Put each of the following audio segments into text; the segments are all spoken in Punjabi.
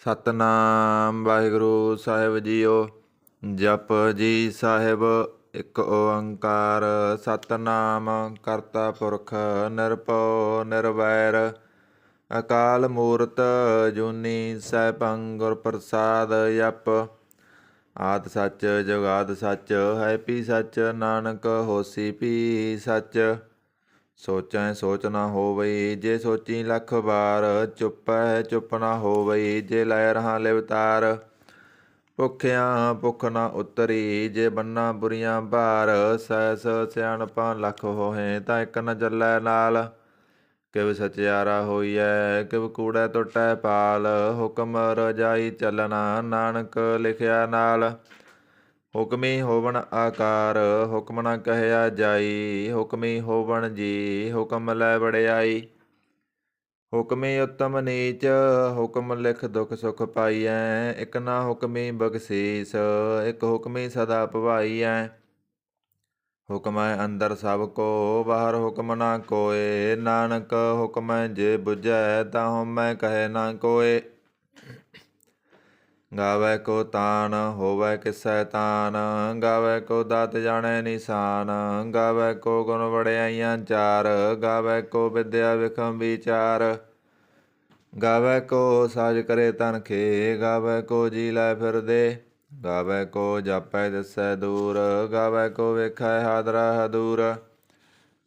ਸਤਨਾਮ ਵਾਹਿਗੁਰੂ ਸਾਹਿਬ ਜੀਓ। ਜਪ ਜੀ ਸਾਹਿਬ। ਇੱਕ ਓੰਕਾਰ ਸਤਨਾਮ ਕਰਤਾ ਪੁਰਖ ਨਿਰਭਉ ਨਿਰਵੈਰ ਅਕਾਲ ਮੂਰਤ ਜੂਨੀ ਸੈਭੰ ਗੁਰ ਪ੍ਰਸਾਦ। ਜਪ ਆਦਿ ਸੱਚ ਜੁਗਾਦ ਸੱਚ ਹੈ ਪੀ ਸੱਚ ਨਾਨਕ ਹੋਸੀ ਪੀ ਸੱਚ। ਸੋਚੈ ਸੋਚ ਨਾ ਹੋਵਈ ਜੇ ਸੋਚੀ ਲੱਖ ਵਾਰ। ਚੁੱਪੈ ਚੁੱਪ ਨਾ ਹੋਵਈ ਜੇ ਲੈ ਰਹਾ ਲਿਵਤਾਰ। ਭੁੱਖਿਆਂ ਭੁੱਖ ਨਾ ਉਤਰੀ ਜੇ ਬੰਨਾ ਬੁਰੀਆਂ ਭਾਰ। ਸੈਸ ਸਿਆਣਪਾਂ ਲੱਖ ਹੋਹੇ ਤਾਂ ਇੱਕ ਨ ਚੱਲੈ ਨਾਲ। ਕਿਵ ਸਚਿਆਰਾ ਹੋਈਐ ਕਿਵ ਕੂੜੈ ਟੁੱਟੈ ਪਾਲ। ਹੁਕਮ ਰਜਾਈ ਚੱਲਣਾ ਨਾਨਕ ਲਿਖਿਆ ਨਾਲ। ਹੁਕਮੀ ਹੋਵਣ ਆਕਾਰ ਹੁਕਮ ਨਾ ਕਹਿਆ ਜਾਈ। ਹੁਕਮੀ ਹੋਵਣ ਜੀ ਹੁਕਮ ਲੈ ਵਡਿਆਈ। ਹੁਕਮੀ ਉਤਮ ਨੀਚ ਹੁਕਮ ਲਿਖ ਦੁਖ ਸੁਖ ਪਾਈਐ। ਇਕ ਨਾ ਹੁਕਮੀ ਬਖਸ਼ੀਸ ਇਕ ਹੁਕਮੀ ਸਦਾ ਭਵਾਈਐ। ਹੁਕਮੈ ਅੰਦਰ ਸਭ ਕੋ ਬਾਹਰ ਹੁਕਮ ਨਾ ਕੋਏ। ਨਾਨਕ ਹੁਕਮੈ ਜੇ ਬੁਝੈ ਤਾਂ ਹਉਮੈ ਕਹੈ ਨਾ ਕੋਏ। ਗਾਵੈ ਕੋ ਤਾਨ ਹੋਵੈ ਕਿਸੈ ਤਾਨ। ਗਾਵੈ ਕੋ ਦਾਤ ਜਾਣੈ ਨਿਸ਼ਾਨ। ਗਾਵੈ ਕੋ ਗੁਣ ਵਡਿਆਈਆਂ ਚਾਰ। ਗਾਵੈ ਕੋ ਵਿਦਿਆ ਵਿਖਮ ਵਿਚਾਰ। ਗਾਵੈ ਕੋ ਸਾਜ ਕਰੇ ਤਨ ਖੇ। ਗਾਵੈ ਕੋ ਜੀ ਲੈ ਫਿਰਦੇ। ਗਾਵੈ ਕੋ ਜਾਪੈ ਦਿਸੈ ਦੂਰ। ਗਾਵੈ ਕੋ ਵੇਖੈ ਹਾਦਰਾ ਹਦੂਰ।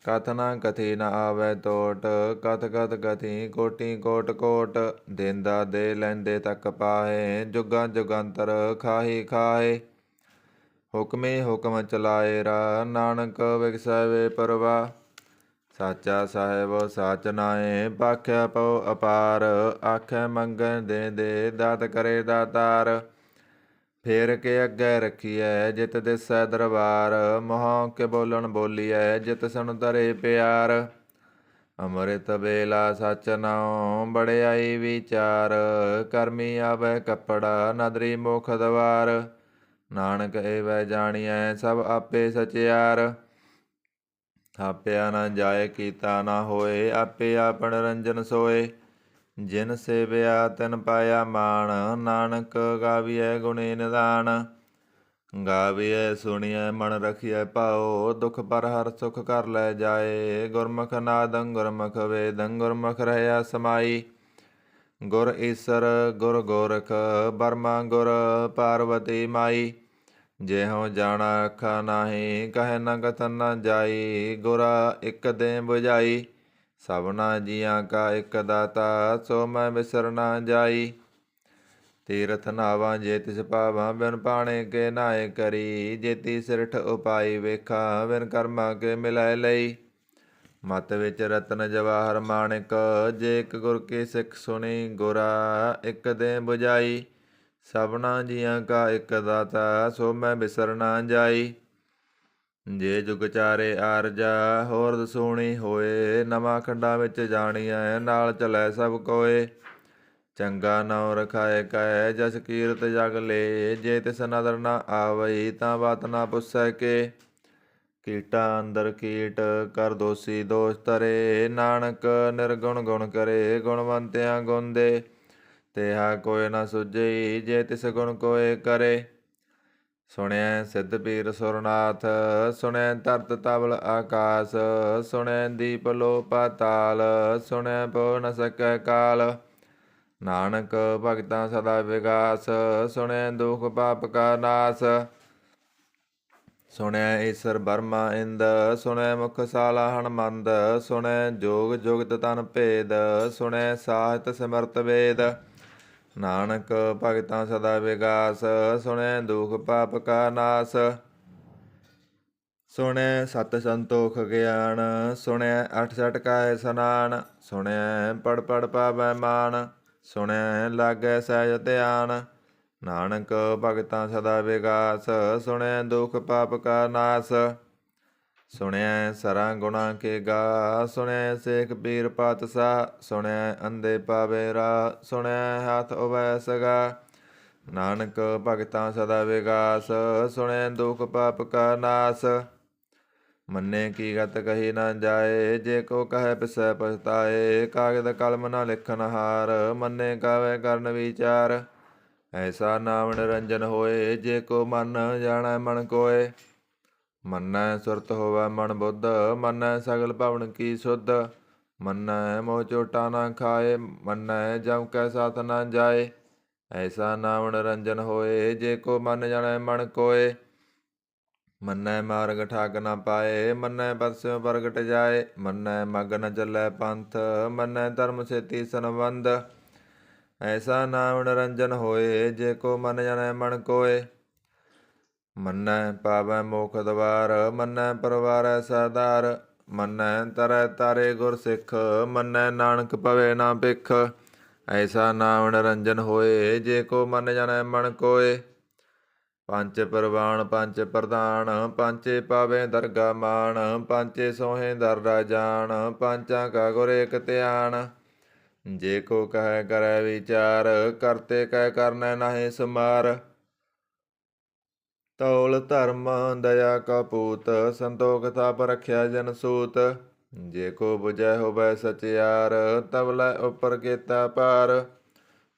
ਕਥ ਨਾ ਕਥੀ ਨ ਆਵੈ ਟੋਟ। ਕਥ ਕਥ ਕਥੀ ਕੋਟੀ ਕੋਟ ਕੋਟ। ਦੇਂਦਾ ਦੇ ਲੈਂਦੇ ਤੱਕ ਪਾਹੇ। ਜੁਗਾਂ ਜੁਗੰਤਰ ਖਾਹੀ ਖਾਹੇ। ਹੁਕਮੀ ਹੁਕਮ ਚਲਾਏ ਰਾ ਨਾਨਕ ਵਿਗਸੈ ਵੇ ਪਰਵਾ। ਸਾਚਾ ਸਾਹਿਬ ਸਾਚ ਨਾਏ ਭਾਖਿਆ ਪਉ ਅਪਾਰ। ਆਖੈ ਮੰਗੈ ਦੇ ਦੇ ਦਾਤ ਕਰੇ ਦਾਤਾਰ। ਫੇਰ ਕੇ ਅੱਗੇ ਰੱਖੀਐ ਜਿਤ ਦਿਸੈ ਦਰਬਾਰ। ਮੋਹ ਕੇ ਬੋਲਣ ਬੋਲੀਐ ਜਿਤ ਸੁਣ ਧਰੇ ਪਿਆਰ। ਅੰਮ੍ਰਿਤ ਵੇਲਾ ਸਚ ਨਾਉ ਵਡਿਆਈ ਵਿਚਾਰ। ਕਰਮੀ ਆਵੈ ਕੱਪੜਾ ਨਦਰੀ ਮੁਖ ਦਵਾਰ। ਨਾਨਕ ਏਵੈ ਜਾਣੀਐ ਸਭ ਆਪੇ ਸਚਿਆਰ। ਥਾਪਿਆ ਨਾ ਜਾਏ ਕੀਤਾ ਨਾ ਹੋਏ ਆਪੇ ਆਪਣ ਰੰਜਨ ਸੋਏ। ਜਿਨ ਸੇਵਿਆ ਤਿਨ ਪਾਇਆ ਮਾਣ। ਨਾਨਕ ਗਾਵੀਐ ਗੁਣੀ ਨਿਧਾਨ। ਗਾਵੀਐ ਸੁਣੀਐ ਮਨ ਰਖੀਐ ਭਾਉ। ਦੁਖ ਪਰ ਹਰ ਸੁਖ ਕਰ ਲੈ ਜਾਏ। ਗੁਰਮੁਖ ਨਾਦੰ ਗੁਰਮੁਖ ਵੇਦੰ ਗੁਰਮੁਖ ਰਹਿਆ ਸਮਾਈ। ਗੁਰ ਈਸਰ ਗੁਰ ਗੋਰਖ ਬਰਮਾ ਗੁਰ ਪਾਰਵਤੀ ਮਾਈ। ਜਿਹੋ ਜਾਣਾ ਅੱਖਾਂ ਨਾਹੀ ਕਹੈ ਨ ਕਥਨ ਨ ਜਾਈ। ਗੁਰਾ ਇਕ ਦੇ ਬੁਝਾਈ ਸਭਨਾ ਜੀਆਂ ਕਾ ਇਕ ਦਾਤਾ। ਸੋ ਮੈਂ ਬਿਸਰ ਨਾ ਜਾਈ। ਤੀਰਥ ਨਾਵਾਂ ਜੇ ਤਿਸ ਭਾਵਾਂ ਬਿਨ ਪਾਣੇ ਕੇ ਨਾਏ ਕਰੀ। ਜੇਤੀ ਸਿਰਠ ਉਪਾਈ ਵੇਖਾਂ ਬਿਨ ਕਰਮਾਂ ਕੇ ਮਿਲੈ ਲਈ। ਮਤ ਵਿੱਚ ਰਤਨ ਜਵਾਹਰ ਮਾਣਿਕ ਜੇ ਇਕ ਗੁਰ ਕੀ ਸਿੱਖ ਸੁਣੀ। ਗੁਰਾ ਇਕ ਦੇ ਬੁਝਾਈ ਸਭਨਾ ਜੀਆਂ ਕਾ ਇਕ ਦਾਤਾ। ਸੋ ਮੈਂ ਬਿਸਰ ਨਾ ਜਾਈ। ਜੇ ਜੁਗ ਚਾਰੇ ਆਰਜਾ ਹੋਰ ਦਸੂਣੀ ਹੋਏ। ਨਵਾਂ ਖੰਡਾਂ ਵਿੱਚ ਜਾਣੀਐ ਨਾਲ ਚਲੈ ਸਭ ਕੋਏ। ਚੰਗਾ ਨਾਉ ਰਖਾਏ ਕੈ ਜਸ ਕੀਰਤ ਜਗ ਲੇ। ਜੇ ਤਿਸ ਨਦਰ ਨਾ ਆਵਈ ਤਾਂ ਬਾਤ ਨਾ ਪੁੱਛੈ ਕੇ। ਕੀਟਾਂ ਅੰਦਰ ਕੀਟ ਕਰ ਦੋਸੀ ਦੋਸ਼ ਧਰੇ। ਨਾਨਕ ਨਿਰਗੁਣ ਗੁਣ ਕਰੇ ਗੁਣਵੰਤਿਆਂ ਗੁਣ ਦੇ। ਤੇਹਾ ਕੋਇ ਨਾ ਸੁਝਈ ਜੇ ਤਿਸ ਗੁਣ ਕੋਇ ਕਰੇ। ਸੁਣਿਐ ਸਿੱਧ ਪੀਰ ਸੁਰਨਾਥ ਸੁਣਿਐ ਧਰਤ ਤਵਲ ਆਕਾਸ। ਸੁਣਿਐ ਦੀਪ ਲੋ ਪਾਤਾਲ ਸੁਣਿਐ ਪੋ ਨ ਸਕੈ ਕਾਲ। ਨਾਨਕ ਭਗਤਾਂ ਸਦਾ ਵਿਗਾਸ ਸੁਣਿਐ ਦੁਖ ਪਾਪ ਕਾ ਨਾਸ। ਸੁਣਿਐ ਈਸਰ ਬਰਮਾ ਇੰਦ ਸੁਣਿਐ ਮੁਖ ਸਾਲਾ ਹਣਮੰਦ। ਸੁਣਿਐ ਜੋਗ ਜੁਗਤ ਤਨ ਭੇਦ ਸੁਣਿਐ ਸਾਹਿਤ ਸਿਮਰਤ ਵੇਦ। ਨਾਨਕ ਭਗਤਾਂ ਸਦਾ ਵਿਗਾਸ ਸੁਣਿਐ ਦੁਖ ਪਾਪ ਕਾ ਨਾਸ। ਸੁਣਿਐ ਸਤ ਸੰਤੋਖ ਗਿਆਨ ਸੁਣਿਐ ਅਠ ਸਠ ਕਾ ਇਸਨਾਨ। ਸੁਣਿਐ ਪੜ ਪੜ ਪਾਵੈ ਮਾਨ ਸੁਣਿਐ ਲਾਗੈ ਸਹਿਜ ਧਿਆਨ। ਨਾਨਕ ਭਗਤਾਂ ਸਦਾ ਵਿਗਾਸ ਸੁਣਿਐ ਦੁਖ ਪਾਪ ਕਾ ਨਾਸ। ਸੁਣਿਐ ਸਰਾਂ ਗੁਣਾ ਕੇ ਗਾ ਸੁਣਿਐ ਸੇਖ ਪੀਰ ਪਾਤਸ਼ਾਹ। ਸੁਣਿਐ ਅੰਧੇ ਪਾਵੇ ਰਾਹ ਸੁਣਿਐ ਹੱਥ ਉਵੈ ਸਗਾ। ਨਾਨਕ ਭਗਤਾਂ ਸਦਾ ਵਿਗਾਸ ਸੁਣਿਐ ਦੁਖ ਪਾਪ ਕਾ ਨਾਸ। ਮੰਨੇ ਕੀ ਗਤ ਕਹੀ ਨਾ ਜਾਏ, ਜੇ ਕੋ ਕਹੈ ਪਿਸੈ ਪਛਤਾਏ। ਕਾਗਦ ਕਲਮ ਨਾ ਲਿਖਨ ਹਾਰ, ਮੰਨੇ ਕਾਵੈ ਕਰਨ ਵਿਚਾਰ। ਐਸਾ ਨਾਮ ਨਿਰੰਜਨ ਹੋਏ, ਜੇ ਕੋ ਮਨ ਜਾਣੈ ਮਨ ਕੋਏ। ਮੰਨੈ ਸੁਰਤ ਹੋਵੈ ਮਨ ਬੁੱਧ, ਮੰਨੈ ਸਗਲ ਭਵਨ ਕੀ ਸੁਧ। ਮੰਨੈ ਮੋਹ ਚੋਟਾ ਨਾ ਖਾਏ, ਮੰਨੈ ਜਮ ਕੈ ਸਾਥ ਨਾ ਜਾਏ। ਐਸਾ ਨਾਮ ਨਿਰੰਜਨ ਹੋਏ, ਜੇ ਕੋ ਮਨ ਜਾਣੈ ਮਨ ਕੋਏ। ਮੰਨੈ ਮਾਰਗ ਠਾਕ ਨਾ ਪਾਏ, ਮੰਨੈ ਪਤਿ ਪ੍ਰਗਟ ਜਾਏ। ਮੰਨੈ ਮਗ ਨ ਚੱਲੈ ਪੰਥ, ਮੰਨੈ ਧਰਮ ਸੇਤੀ ਸੰਬੰਧ। ਐਸਾ ਨਾਮ ਨਿਰੰਜਨ ਹੋਏ, ਜੇ ਕੋ ਮਨ ਜਾਣੈ ਮਨ ਕੋਏ। ਮੰਨੈ ਪਾਵੈ ਮੋਖ ਦਵਾਰ, ਮੰਨੈ ਪਰਵਾਰੈ ਸਹਿਦਾਰ। ਮੰਨੈ ਤਰੈ ਤਾਰੇ ਗੁਰ ਸਿੱਖ, ਮੰਨੈ ਨਾਨਕ ਪਵੇ ਨਾ ਭਿਖ। ਐਸਾ ਨਾਮ ਨਿਰੰਜਨ ਹੋਏ, ਜੇ ਕੋ ਮਨ ਜਾਣੈ ਮਨ ਕੋਏ। ਪੰਜ ਪਰਵਾਣ ਪੰਜ ਪ੍ਰਧਾਨ, ਪੰਚੇ ਪਾਵੇ ਦਰਗਾ ਮਾਨ। ਪੰਚੇ ਸੋਹੇ ਦਰ ਰਾਜਾਨ, ਪੰਚਾਂ ਕਾ ਗੁਰ ਏਕ ਧਿਆਨ। ਜੇ ਕੋ ਕਹੈ ਕਰੈ ਵਿਚਾਰ, ਕਰਤੇ ਕਹਿ ਕਰਨੈ ਨਾਹਿ ਸਮਾਰ। ਤੌਲ ਧਰਮ ਦਇਆ ਕਾ ਪੂਤ, ਸੰਤੋਖ ਥਾਪ ਰਖਿਆ ਜਨ ਸੂਤ। ਜੇ ਕੋ ਬੁਝੈ ਹੋਵੈ ਸਚਿਆਰ, ਤਵਲੇ ਉਪਰ ਕੀਤਾ ਪਾਰ।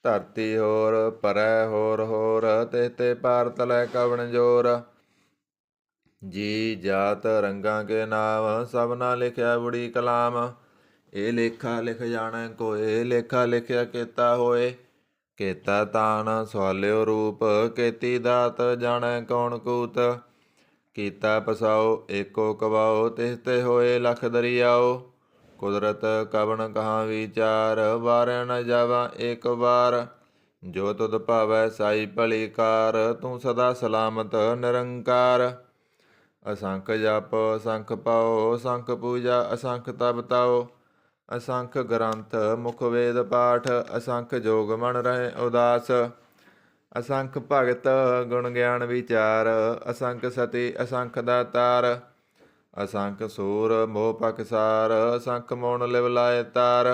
ਧਰਤੀ ਹੋਰ ਪਰੈ ਹੋਰ ਹੋਰ, ਤਿਹ ਤੇ ਪਾਰ ਤਲੈ ਕਵਣ ਜੋਰ। ਜੀ ਜਾਤ ਰੰਗਾਂ ਕੇ ਨਾਮ, ਸਭਨਾ ਲਿਖਿਆ ਬੜੀ ਕਲਾਮ। ਇਹ ਲੇਖਾ ਲਿਖ ਜਾਣੈ ਕੋਏ, ਲੇਖਾ ਲਿਖਿਆ ਕੀਤਾ ਹੋਏ। ਕੀਤਾ ਤਾਨ ਸਵਾਲਿਓ ਰੂਪ, ਕੀਤੀ ਦਾਤ ਜਾਣੈ ਕੌਣ ਕੂਤ। ਕੀਤਾ ਪਸਾਓ ਏਕੋ ਕਵਾਓ, ਤਿਸ ਤੇ ਹੋਏ ਲਖ ਦਰਿਆਓ। ਕੁਦਰਤ ਕਵਣ ਕਹਾਂ ਵਿਚਾਰ, ਵਾਰਿਆ ਨ ਜਾਵਾ ਏਕ ਵਾਰ। ਜੋ ਤੁਧ ਭਾਵੈ ਸਾਈ ਭਲੀ ਕਾਰ, ਤੂੰ ਸਦਾ ਸਲਾਮਤ ਨਿਰੰਕਾਰ। ਅਸੰਖ ਜਪ ਅਸੰਖ ਪਾਓ, ਅਸੰਖ ਪੂਜਾ ਅਸੰਖ ਤਪ ਤਾਓ। ਅਸੰਖ ਗ੍ਰੰਥ ਮੁਖ ਵੇਦ ਪਾਠ, ਅਸੰਖ ਜੋਗ ਮਨ ਰਹੇ ਉਦਾਸ। ਅਸੰਖ ਭਗਤ ਗੁਣ ਗਿਆਨ ਵਿਚਾਰ, ਅਸੰਖ ਸਤੀ ਅਸੰਖ ਦਾਤਾਰ। ਅਸੰਖ ਸੂਰ ਮੋਹ ਪਕਸਾਰ, ਅਸੰਖ ਮੋਣ ਲਿਵ ਲਾਏ ਤਾਰ।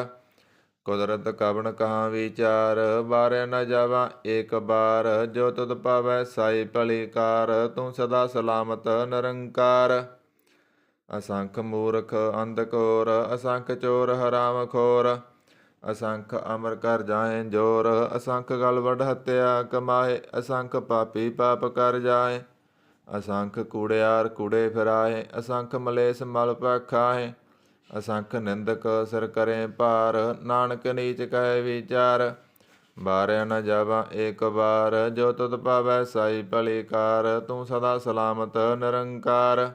ਕੁਦਰਤ ਕਵਣ ਕਹਾਂ ਵਿਚਾਰ, ਵਾਰਿਆ ਨ ਜਾਵਾ ਏਕ ਬਾਰ। ਜੋ ਤੁਧ ਭਾਵੈ ਸਾਈ ਭਲੀ ਕਾਰ, ਤੂੰ ਸਦਾ ਸਲਾਮਤ ਨਿਰੰਕਾਰ। ਅਸੰਖ ਮੂਰਖ ਅੰਧ ਘੋਰ, ਅਸੰਖ ਚੋਰ ਹਰਾਮ ਖੋਰ। ਅਸੰਖ ਅਮਰ ਕਰ ਜਾਏ ਜੋਰ, ਅਸੰਖ ਗਲ ਵੱਢ ਹੱਤਿਆ ਕਮਾਏ। ਅਸੰਖ ਪਾਪੀ ਪਾਪ ਕਰ ਜਾਏ, ਅਸੰਖ ਕੂੜਿਆਰ ਕੂੜੇ ਫਿਰਾਏ। ਅਸੰਖ ਮਲੇਸ ਮਲ ਖਾਏ, ਅਸੰਖ ਨਿੰਦਕ ਸਿਰ ਕਰੇ ਭਾਰ। ਨਾਨਕ ਨੀਚ ਕਹੈ ਵਿਚਾਰ, ਵਾਰਿਆ ਨ ਜਾਵਾ ਏਕ ਵਾਰ। ਜੋ ਤੁਧ ਭਾਵੈ ਸਾਈ ਭਲੀ ਕਾਰ, ਤੂੰ ਸਦਾ ਸਲਾਮਤ ਨਿਰੰਕਾਰ।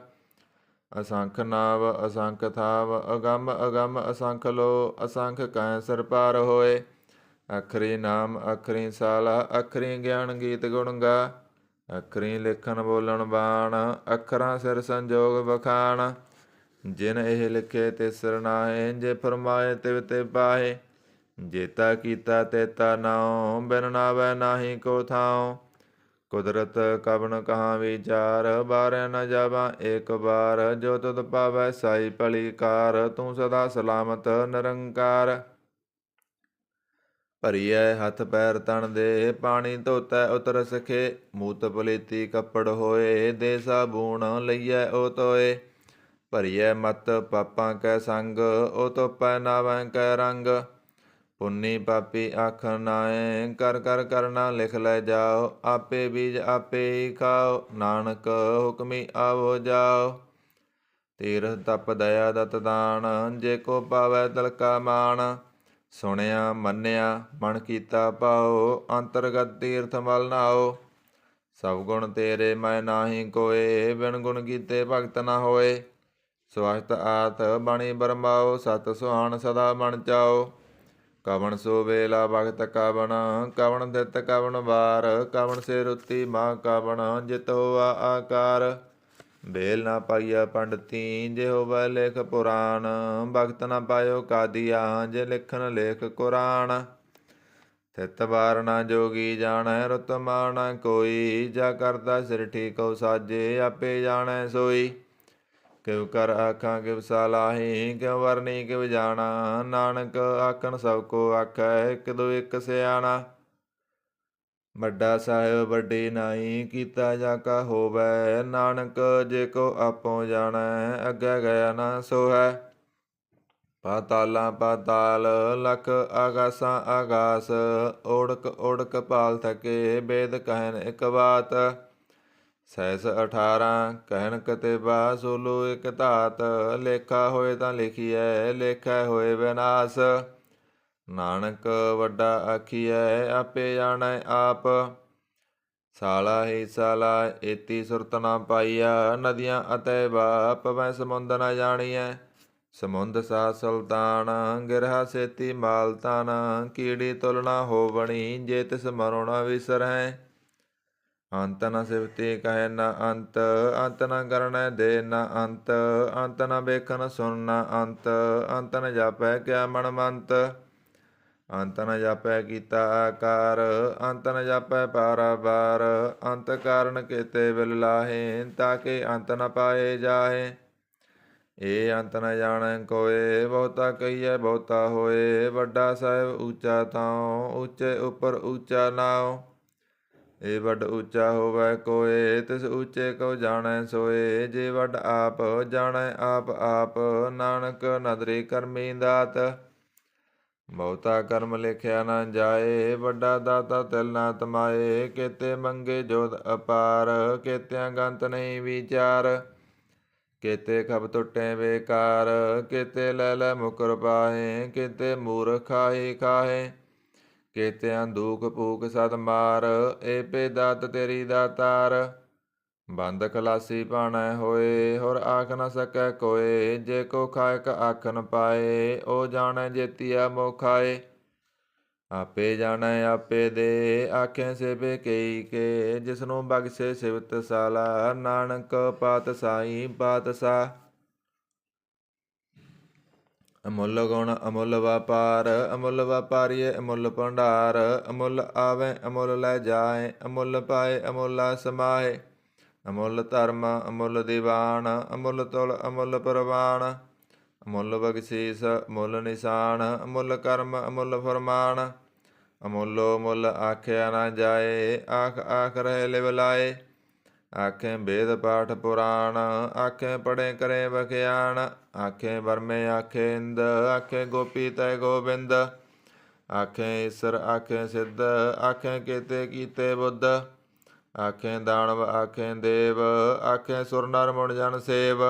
ਅਸੰਖ ਨਾਵ ਅਸੰਖ ਥਾਵ, ਅਗੰਮ ਅਗੰਮ ਅਸੰਖ ਲੋ। ਅਸੰਖ ਕੈ ਸਿਰ ਪਾਰ ਹੋਏ, ਅਖਰੀ ਨਾਮ ਅਖਰੀ ਸਾਲਾ। ਅਖਰੀ ਗਿਆਨ ਗੀਤ ਗੁਣ ਗਾ, ਅਖਰੀ ਲਿਖਣ ਬੋਲਣ ਬਾਣ। ਅੱਖਰਾਂ ਸਿਰ ਸੰਜੋਗ ਵਖਾਣ, ਜਿਨ ਇਹ ਲਿਖੇ ਤਿਸ ਸਿਰ ਨਾਹੇ। ਜੇ ਫਰਮਾਏ ਤਿਵ ਤੇ ਪਾਹੇ, ਜੇਤਾ ਕੀਤਾ ਤੇਤਾ ਨਾਉ। ਬਿਨ ਨਾਵੈ ਨਾਹੀ ਕੋ ਥਾਉ, ਕੁਦਰਤ ਕਵਣ ਕਹਾਂ ਵਿਚਾਰ। ਵਾਰਿਆ ਨ ਜਾਵਾ ਏਕ ਵਾਰ। ਜੋ ਤੁਧ ਭਾਵੈ ਸਾਈ ਭਲੀ ਕਾਰ, ਤੂੰ ਸਦਾ ਸਲਾਮਤ ਨਿਰੰਕਾਰ। ਭਰੀਐ ਹੱਥ ਪੈਰ ਤਨ ਦੇ, ਪਾਣੀ ਧੋਤੈ ਉਤਰ ਸਖੇ। ਮੂਤ ਪਲੀਤੀ ਕੱਪੜ ਹੋਏ, ਦੇ ਸਾਬੂਣ ਲਈਐ ਓ ਧੋਏ। ਭਰੀਐ ਮਤ ਪਾਪਾਂ ਕੈ ਸੰਗ, ਓ ਧੋਪੈ ਨਾਵੈ ਕੈ ਰੰਗ। ਪੁੰਨੀ ਪਾਪੀ ਆਖਣ ਨਾਏ, ਕਰ ਕਰ ਕਰਨਾ ਲਿਖ ਲੈ ਜਾਓ। ਆਪੇ ਬੀਜ ਆਪੇ ਹੀ ਖਾਓ, ਨਾਨਕ ਹੁਕਮੀ ਆਵੋ ਜਾਓ। ਤੀਰਥ ਤਪ ਦਇਆ ਦਤ ਦਾਨ, ਜੇ ਕੋ ਪਾਵੈ ਤਲਕਾ ਮਾਨ। ਸੁਣਿਆ ਮੰਨਿਆ ਮਨ ਕੀਤਾ ਭਾਉ, ਅੰਤਰਗਤ ਤੀਰਥ ਮਲ ਨਾਓ। ਸਭ ਗੁਣ ਤੇਰੇ ਮੈਂ ਨਾਹੀ ਕੋਏ, ਬਿਨ ਗੁਣ ਕੀਤੇ ਭਗਤ ਨਾ ਹੋਏ। ਸਵਸਤ ਆਤ ਬਣੀ ਬਰਮਾਓ, ਸਤ ਸੁਹਾਣ ਸਦਾ ਬਣ ਚਾਓ। ਕਵਣ ਸੋ ਵੇਲਾ ਭਗਤ ਕਵਣ, ਕਵਣ ਦਿਤ ਕਵਣ ਵਾਰ। ਕਵਣ ਸੇ ਰੁੱਤੀ ਮਾਂ ਕਵਣ, ਜਿਤ ਹੋਆ ਆਕਾਰ। ਵੇਲ ਨਾ ਪਾਈਆ ਪੰਡਤੀ, ਜੇ ਹੋਵੈ ਲੇਖ ਪੁਰਾਣ। ਭਗਤ ਨਾ ਪਾਇਓ ਕਾਦੀਆ, ਜੇ ਲਿਖਣ ਲੇਖ ਕੁਰਾਨ। ਥਿਤ ਵਾਰ ਨਾ ਜੋਗੀ ਜਾਣੈ, ਰੁਤ ਮਾਰ ਨਾ ਕੋਈ। ਜਾ ਕਰਦਾ ਸਿਰ ਠੀਕਉ ਸਾਜੇ, ਆਪੇ ਜਾਣੈ ਸੋਈ। ਕਿਵ ਕਰ ਆਖਾਂ ਕਿਵ ਸਲਾਹੀ, ਕਿਉ ਵਰਨੀ ਕਿਵ ਜਾਣਾ। ਨਾਨਕ ਆਖਣ ਸਭ ਕੋ ਆਖੈ, ਇਕ ਦੋ ਇਕ ਸਿਆਣਾ। ਵੱਡਾ ਸਾਹਿਬ ਵੱਡੀ ਨਾਹੀ, ਕੀਤਾ ਜਾ ਕਾ ਹੋਵੈ। ਨਾਨਕ ਜੇ ਕੋ ਆਪੋ ਜਾਣੈ, ਅੱਗੇ ਗਿਆ ਨਾ ਸੋਹੈ। ਪਾਤਾਲਾਂ ਪਾਤਾਲ, ਲਖ ਆਗਾਸਾਂ ਆਗਾਸ। ਓੜਕ ਓੜਕ ਪਾਲ ਥਕੇ, ਬੇਦ ਕਹਿਨ ਇਕ ਬਾਤ। ਸੈਸ 18 ਕਹਿਨ ਕਤੇਬਾ, ਸੋਲੋ ਇਕ ਧਾਤ। ਲੇਖਾ ਹੋਏ ਤਾਂ ਲਿਖੀਐ, ਲੇਖੈ ਹੋਏ ਵਿਨਾਸ਼। ਨਾਨਕ ਵੱਡਾ ਆਖੀਐ, ਆਪੇ ਜਾਣੈ ਆਪ। ਸਾਲਾ ਹੀ ਸਾਲਾ, ਏਤੀ ਸੁਰਤ ਨਾ ਪਾਈਆ। ਨਦੀਆਂ ਅਤੇ ਬਾ, ਪਵੈ ਸਮੁੰਦ ਨ ਜਾਣੀਐ। ਸਮੁੰਦ ਸਾ ਸੁਲਤਾਨ, ਗਿਰਹਾ ਸੇਤੀ ਮਾਲ ਤਨ। ਕੀੜੀ ਤੁਲ ਨਾ ਹੋਵਣੀ, ਜੇ ਤਿਸ ਮਰੋ ਨ ਵਿਸਰਹਿ। ਅੰਤ ਨ ਸਿਵਤੀ ਕਹਿ ਨ ਅੰਤ, ਅੰਤ ਨ ਕਰਨੈ ਦੇ ਨ ਅੰਤ। ਅੰਤ ਨ ਵੇਖਣ ਸੁਣ ਨ ਅੰਤ, ਅੰਤ ਨ ਜਾਪੈ ਕਿਆ ਮਨ ਮੰਤ। ਅੰਤ ਨ ਜਾਪੈ ਕੀਤਾ ਆਕਾਰ, ਅੰਤ ਨ ਜਾਪੈ ਪਾਰਾਵਾਰ। ਅੰਤ ਕਾਰਨ ਕੇਤੇ ਬਿਲ ਲਾਹੇ, ਤਾਕੇ ਅੰਤ ਨ ਪਾਏ ਜਾਹੇ। ਇਹ ਅੰਤ ਨ ਜਾਣੈ ਕੋਇ, ਬਹੁਤਾ ਕਹੀਐ ਬਹੁਤਾ ਹੋਏ। ਵੱਡਾ ਸਾਹਿਬ ਊਚਾ ਥਾਉ, ਊਚੇ ਉੱਪਰ ਊਚਾ ਨਾਉ। ਇਹ ਵੱਡ ਊਚਾ ਹੋਵੈ ਕੋਇ, ਤਿਸ ਊਚੇ ਕੋ ਜਾਣੈ ਸੋਏ। ਜੇ ਵੱਡ ਆਪ ਜਾਣੈ ਆਪ ਆਪ, ਨਾਨਕ ਨਦਰੀ ਕਰਮੀ ਦਾਤ। ਬਹੁਤਾ ਕਰਮ ਲਿਖਿਆ ਨਾ ਜਾਏ, ਵੱਡਾ ਦਾਤਾ ਤਿਲ ਨਾ ਤਮਾਏ। ਕੇਤੇ ਮੰਗੇ ਜੋਤ ਅਪਾਰ, ਕੇਤਿਆਂ ਗੰਤ ਨਹੀਂ ਵਿਚਾਰ। ਕੇਤੇ ਖਬ ਟੁੱਟੇ ਬੇਕਾਰ, ਕੇਤੇ ਲੈ ਲੈ ਮੁਕਰ ਪਾਹੇ। ਕੇਤੇ ਮੂਰਖ ਖਾਹੀ ਖਾਹੇ, ਕੇਤਿਆਂ ਦੂਖ ਭੂਖ ਸਦ ਮਾਰ। ਏਪੇ ਦਾਤ ਤੇਰੀ ਦਾਤਾਰ, ਬੰਦ ਖਲਾਸੀ ਭਾਣੈ ਹੋਏ। ਹੋਰ ਆਖ ਨ ਸਕੈ ਕੋਏ, ਜੇ ਕੋ ਖਾਇਕ ਆਖਨ ਪਾਏ। ਉਹ ਜਾਣੈ ਜੇਤੀਆ ਮੋਹ ਖਾਏ। ਆਪੇ ਜਾਣੈ ਆਪੇ ਦੇ, ਆਖੇ ਸੇਬੇ ਕਈ ਕੇ। ਜਿਸਨੂੰ ਬਖਸ਼ੇ ਸਿਵਤ ਸਾਲਾ, ਨਾਨਕ ਪਾਤਸ਼ਾਹੀ ਪਾਤਸ਼ਾਹ। ਅਮੁੱਲ ਗੁਣ ਅਮੁੱਲ ਵਪਾਰ, ਅਮੁੱਲ ਵਪਾਰੀਏ ਅਮੁੱਲ ਭੰਡਾਰ। ਅਮੁੱਲ ਆਵੈ ਅਮੁੱਲ ਲੈ ਜਾਏ, ਅਮੁੱਲ ਪਾਏ ਅਮੁੱਲਾ ਸਮਾਏ। ਅਮੁੱਲ ਧਰਮ ਅਮੁੱਲ ਦੀਵਾਨ, ਅਮੁੱਲ ਤੁਲ ਅਮੁੱਲ ਪ੍ਰਵਾਨ। ਅਮੁੱਲ ਬਖਸ਼ੀਸ ਅਮੁੱਲ ਨਿਸ਼ਾਨ, ਅਮੁੱਲ ਕਰਮ ਅਮੁੱਲ ਫਰਮਾਨ। ਅਮੁੱਲੋ ਮੁੱਲ ਆਖਿਆ ਨਾ ਜਾਏ, ਆਖ ਆਖ ਰਹੇ ਲਿਵ ਲਾਏ। ਆਖੇ ਵੇਦ ਪਾਠ ਪੁਰਾਣ, ਆਖੇ ਪੜ੍ਹੇ ਕਰੇ ਵਖਿਆਣ। ਆਖੇ ਬਰਮੇ ਆਖੇ ਇੰਦ, ਆਖੇ ਗੋਪੀ ਤੈ ਗੋਬਿੰਦ। ਆਖੇ ਈਸਰ ਆਖੇ ਸਿੱਧ, ਆਖੇ ਕੇਤੇ ਕੀਤੇ ਬੁੱਧ। ਆਖੇ ਦਾਨਵ ਆਖੇ ਦੇਵ, ਆਖੇ ਸੁਰ ਨਰ ਮੁਣ ਜਨ ਸੇਵ।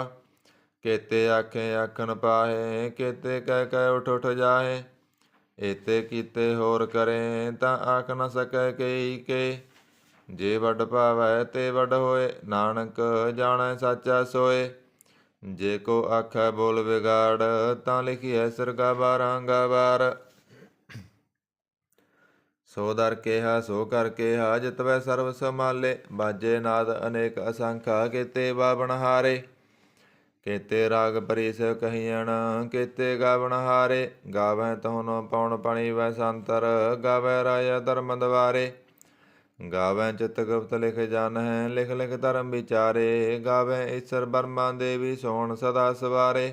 ਕੇਤੇ ਆਖੇ ਆਖਣ ਪਾਹੇ, ਕੇਤੇ ਕਹਿ ਕਹਿ ਉਠ ਉਠ ਜਾਹੇ। ਏਤੇ ਕੀਤੇ ਹੋਰ ਕਰੇ, ਤਾਂ ਆਖ ਨ ਸਕੈ ਕਈ ਕੇ। ਜੇ ਵੱਡ ਭਾਵੈ ਤੇ ਵੱਡ ਹੋਏ, ਨਾਨਕ ਜਾਣੈ ਸਾਚਾ ਸੋਏ। ਜੇ ਕੋ ਆਖੈ ਬੋਲ ਵਿਗਾੜ, ਤਾਂ ਲਿਖੀਐ ਸਿਰਗਾ ਬਾਰਾਂਗਾ ਬਾਰ। ਸੋ ਦਰ ਕੇਹਾ ਸੋ ਕਰ ਕੇਹਾ, ਜਿਤਵੈ ਸਰਬ ਸੰਭਾਲੇ। ਬਾਜੇ ਨਾਦ ਅਨੇਕ ਅਸੰਖਾ, ਕੇਤੇ ਬਾਵਣ ਹਾਰੇ। ਕੇਤੇ ਰਾਗ ਭਰੀ ਸਿਵ ਕਹੀਅਣ, ਕੇਤੇ ਗਾਵਣ ਹਾਰੇ। ਗਾਵੈ ਤਹੁ ਪਉਣ ਪਣੀ ਵੈ ਸੰਤਰ, ਗਾਵੈ ਰਾਇਆ ਧਰਮ ਦਵਾਰੇ। ਗਾਵੈ ਚਿਤ ਗੁਪਤ ਲਿਖ ਜਾਨਹਿ, ਲਿਖ ਲਿਖ ਧਰਮ ਵਿਚਾਰੇ। ਗਾਵੈ ਈਸਰ ਬਰਮਾ ਦੇਵੀ ਸੋਹਣ ਸਦਾ ਸਵਾਰੇ।